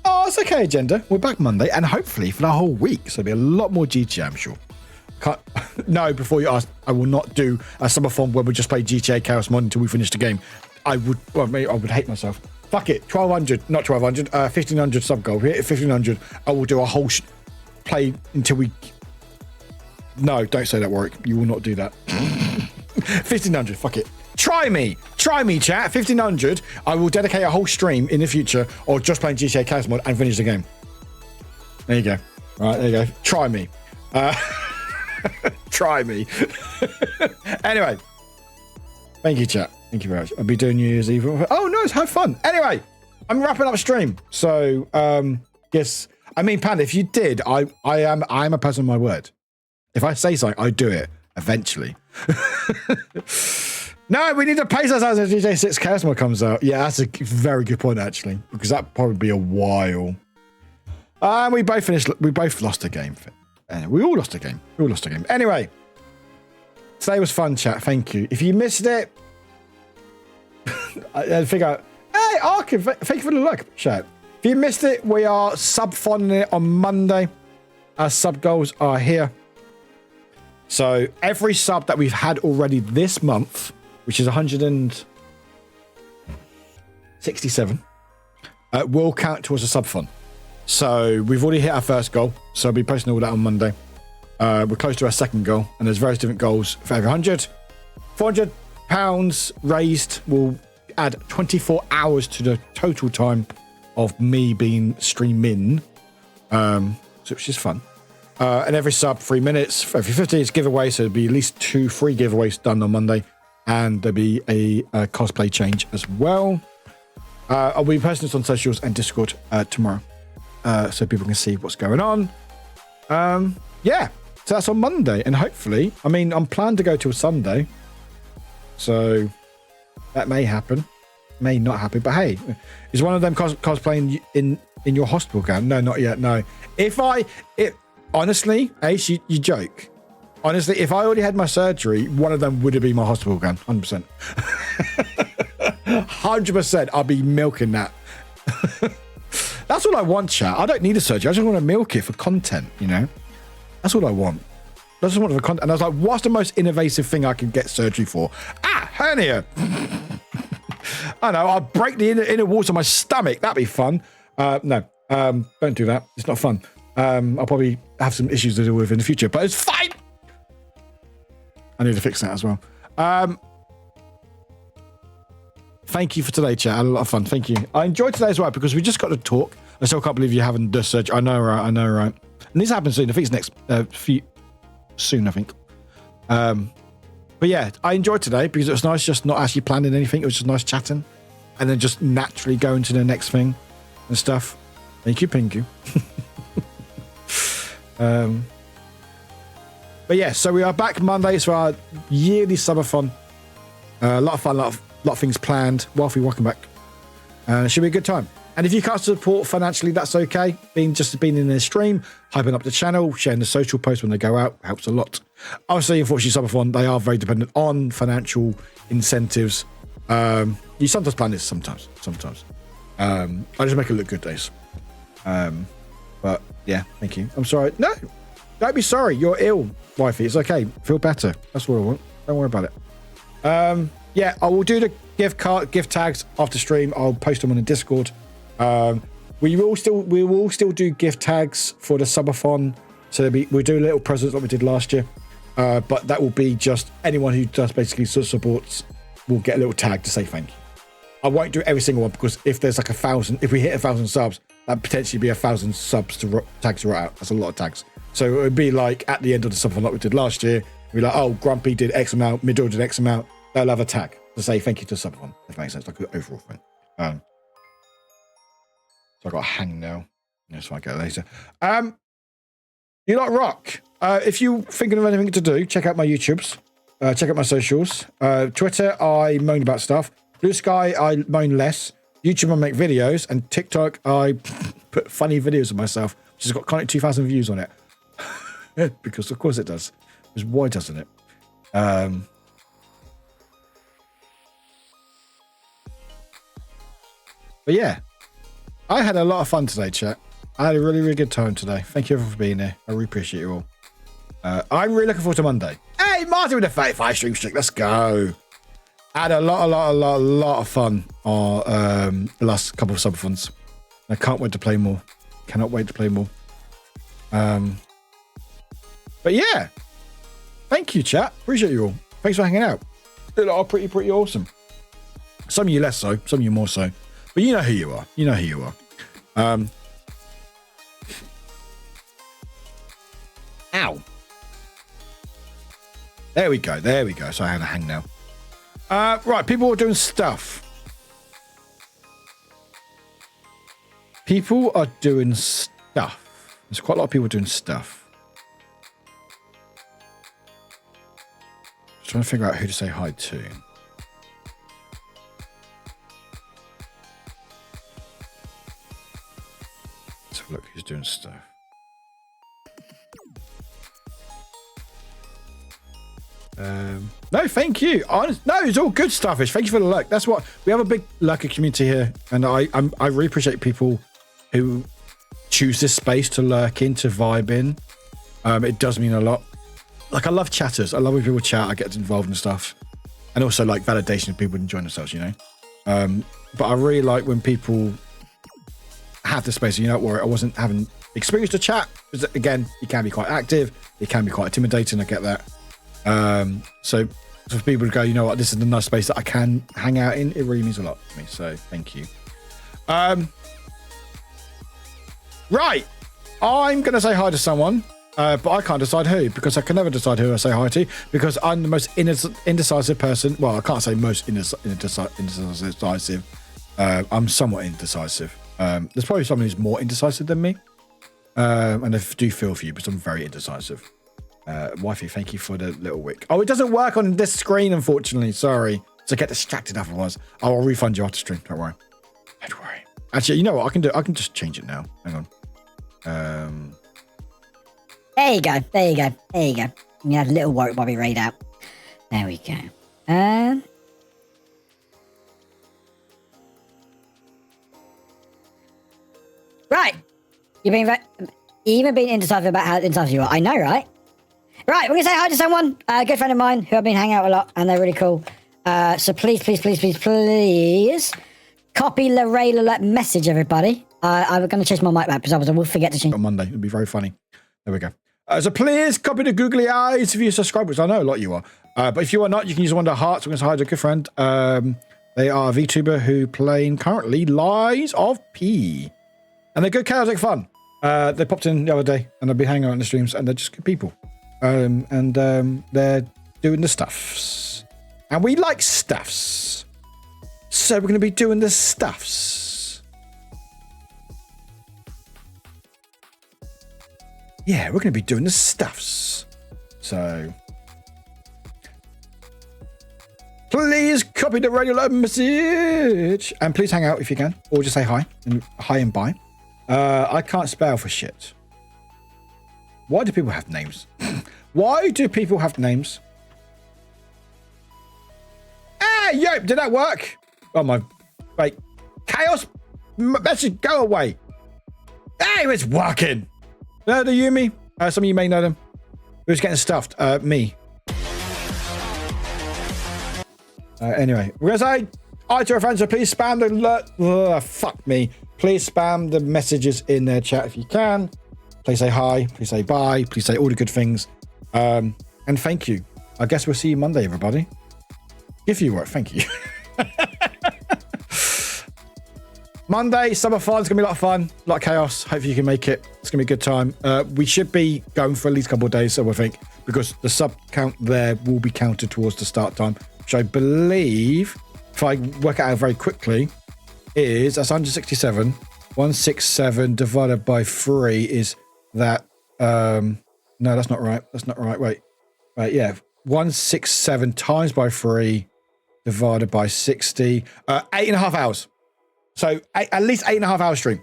Oh, it's okay, agenda. We're back Monday, and hopefully for the whole week. So there'll be a lot more GTA, I'm sure. No, before you ask, I will not do a subathon where we just play GTA Chaos Mod until we finish the game. I would hate myself. Fuck it, 1200, not 1200, 1500 sub goal. We hit 1500. I will do a whole play until we. No, don't say that, Warwick. You will not do that. 1500, fuck it. Try me, chat. 1500. I will dedicate a whole stream in the future or just playing GTA Chaos Mod and finish the game. There you go. All right, there you go. Try me. Try me. Anyway, thank you, chat. Thank you very much. I'll be doing New Year's Eve. Oh, nice. Have fun. Anyway, I'm wrapping up stream. So, yes. I mean, Panda, if you did, I am a person of my word. If I say something, I do it eventually. No, we need to pace ourselves as DJ 6 Chaos Mod comes out. Yeah, that's a very good point, actually, because that'd probably be a while. And we both lost a game. We all lost a game. Anyway, today was fun, chat. Thank you. If you missed it, I figure out. Hey, Arkin, thank you for the look, chat. If you missed it, we are sub-funding it on Monday. Our sub goals are here. So every sub that we've had already this month, which is 167, will count towards a sub fund. So we've already hit our first goal. So I'll be posting all that on Monday. We're close to our second goal, and there's various different goals for every 100. £400 raised will add 24 hours to the total time of me being streaming, which is fun. And every sub, 3 minutes. For every 50, it's giveaway. So there'll be at least 2 free giveaways done on Monday. And there'll be a cosplay change as well. I'll be posting this on socials and Discord tomorrow. So people can see what's going on. Yeah. So that's on Monday. And hopefully, I mean, I'm planned to go till Sunday. So that may happen. May not happen. But hey, is one of them cosplaying in your hospital gown? No, not yet. No. Honestly, Ace, you joke. Honestly, if I already had my surgery, one of them would have been my hospital gown. 100%. 100%. I'll be milking that. That's all I want, chat. I don't need a surgery. I just want to milk it for content, you know? That's all I want. I just want it for content. And I was like, what's the most innovative thing I can get surgery for? Hernia. I know, I'll break the inner walls of my stomach. That'd be fun. No, don't do that. It's not fun. I'll probably have some issues to deal with in the future, but it's fine. I need to fix that as well. Thank you for today, chat. I had a lot of fun. Thank you. I enjoyed today as well because we just got to talk. I still can't believe you haven't done surgery. I know, right? And this happens soon. I think it's soon, I think. But yeah, I enjoyed today because it was nice just not actually planning anything. It was just nice chatting and then just naturally going to the next thing and stuff. Thank you, Pinky. But yeah, so we are back Monday for our yearly subathon. A lot of fun, a lot of things planned. Wealthy, welcome back. It should be a good time. And if you can't support financially, that's okay. Being in the stream, hyping up the channel, sharing the social posts when they go out helps a lot. Obviously, unfortunately, subathon, they are very dependent on financial incentives. You sometimes plan this, sometimes. I just make it look good days. But yeah, thank you. I'm sorry. No, don't be sorry. You're ill, wifey. It's okay. Feel better. That's what I want. Don't worry about it. Yeah, I will do the gift tags after stream. I'll post them on the Discord. We will still do gift tags for the subathon. So we'll do little presents like we did last year. But that will be just anyone who does basically supports will get a little tag to say thank you. I won't do every single one because if there's like 1,000, if we hit 1,000 subs, that'd potentially be 1,000 subs to tags to write out. That's a lot of tags. So it would be like at the end of the subathon like we did last year. We'd be like, oh, Grumpy did X amount, Middle did X amount. They'll have a tag to say thank you to the subathon, if that makes sense, like an overall thing. So I got to hang now. That's why I get later. You like rock? If you're thinking of anything to do, check out my YouTubes. Check out my socials. Twitter, I moan about stuff. Blue Sky, I moan less. YouTube, I make videos. And TikTok, I put funny videos of myself, which has got kind of 2,000 views on it. Because of course it does. Because why doesn't it? But yeah, I had a lot of fun today, chat. I had a really, really good time today. Thank you everyone for being here. I really appreciate you all. I'm really looking forward to Monday. Hey, Martin with a 35 stream streak. Let's go. I had a lot of fun on the last couple of subathons. I can't wait to play more. Cannot wait to play more. But yeah, thank you, chat. Appreciate you all. Thanks for hanging out. They are pretty awesome. Some of you less so, some of you more so. But you know who you are. You know who you are. Ow. There we go. There we go. So I had a hang now. Right, people are doing stuff. People are doing stuff. There's quite a lot of people doing stuff. Just trying to figure out who to say hi to. Let's have a look who's doing stuff. No, thank you. No, it's all good stuff. Thank you for the lurk. That's what we have, a big lurker community here, and I really appreciate people who choose this space to lurk in, to vibe in. It does mean a lot. Like, I love chatters. I love when people chat. I get involved in stuff, and also like validation of people enjoying themselves. You know, but I really like when people have the space. You know, where I wasn't having experience to chat. Because again, it can be quite active. It can be quite intimidating. I get that. So for people to go, you know what, this is a nice space that I can hang out in, it really means a lot to me, so thank you. Right, I'm gonna say hi to someone, but I can't decide who, because I can never decide who I say hi to, because I'm the most indecisive person. Well, I can't say most indecisive. I'm somewhat indecisive. There's probably someone who's more indecisive than me, and I do feel for you, because I'm very indecisive. Wifey, thank you for the little wick. Oh, it doesn't work on this screen, unfortunately. Sorry. So I get distracted otherwise. I'll refund you after stream. Don't worry. Don't worry. Actually, you know what? I can just change it now. Hang on. There you go. There you go. There you go. You had a little Warwick Bobby raid out. There we go. Right. You've been even been indecisive about how indecisive you are. I know, right? Right, we're going to say hi to someone, a good friend of mine who I've been hanging out a lot, and they're really cool. So please copy the message, everybody. I'm going to change my mic back because I will forget to change. On Monday, it'll be very funny. There we go. So please copy the googly eyes if you subscribe, which I know a lot of you are. But if you are not, you can use one of the hearts. We're going to say hi to a good friend. They are a VTuber who playing currently Lies of P. And they're good, chaotic fun. They popped in the other day, and they'll be hanging out in the streams, and they're just good people. And they're doing the stuffs, and we like stuffs, so we're going to be doing the stuffs. Yeah, we're going to be doing the stuffs. So please copy the regular message, and please hang out if you can, or just say hi and bye. I can't spell for shit. Why do people have names? Why do people have names? Hey, yo, did that work? Oh my, wait. Chaos message, go away. Hey, it's working. The Yumi, some of you may know them. Who's getting stuffed? Me. Anyway, we're going to say hi to our friends, so please spam the alert. Fuck me. Please spam the messages in their chat if you can. Please say hi, please say bye, please say all the good things. And thank you. I guess we'll see you Monday, everybody. If you work, thank you. Monday, summer fun. It's going to be a lot of fun, a lot of chaos. Hopefully you can make it. It's going to be a good time. We should be going for at least a couple of days, so I think, because the sub count there will be counted towards the start time, which I believe, if I work it out very quickly, is that's 167. 167 divided by 3 is that no, that's not right. That's not right. Wait, yeah. 167 times by 3 divided by 60. 8.5 hours. So at least 8.5 hours stream.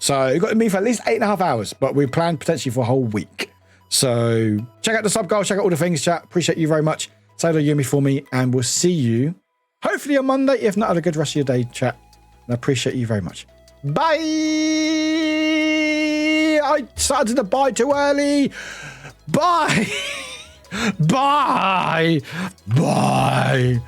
So you've got to meet for at least 8.5 hours, but we plan potentially for a whole week. So check out the sub goal, check out all the things, chat. Appreciate you very much. Say hello to Yumi for me, and we'll see you hopefully on Monday. If not, have a good rest of your day, chat. I appreciate you very much. Bye. I started to buy too early. Bye. Bye. Bye.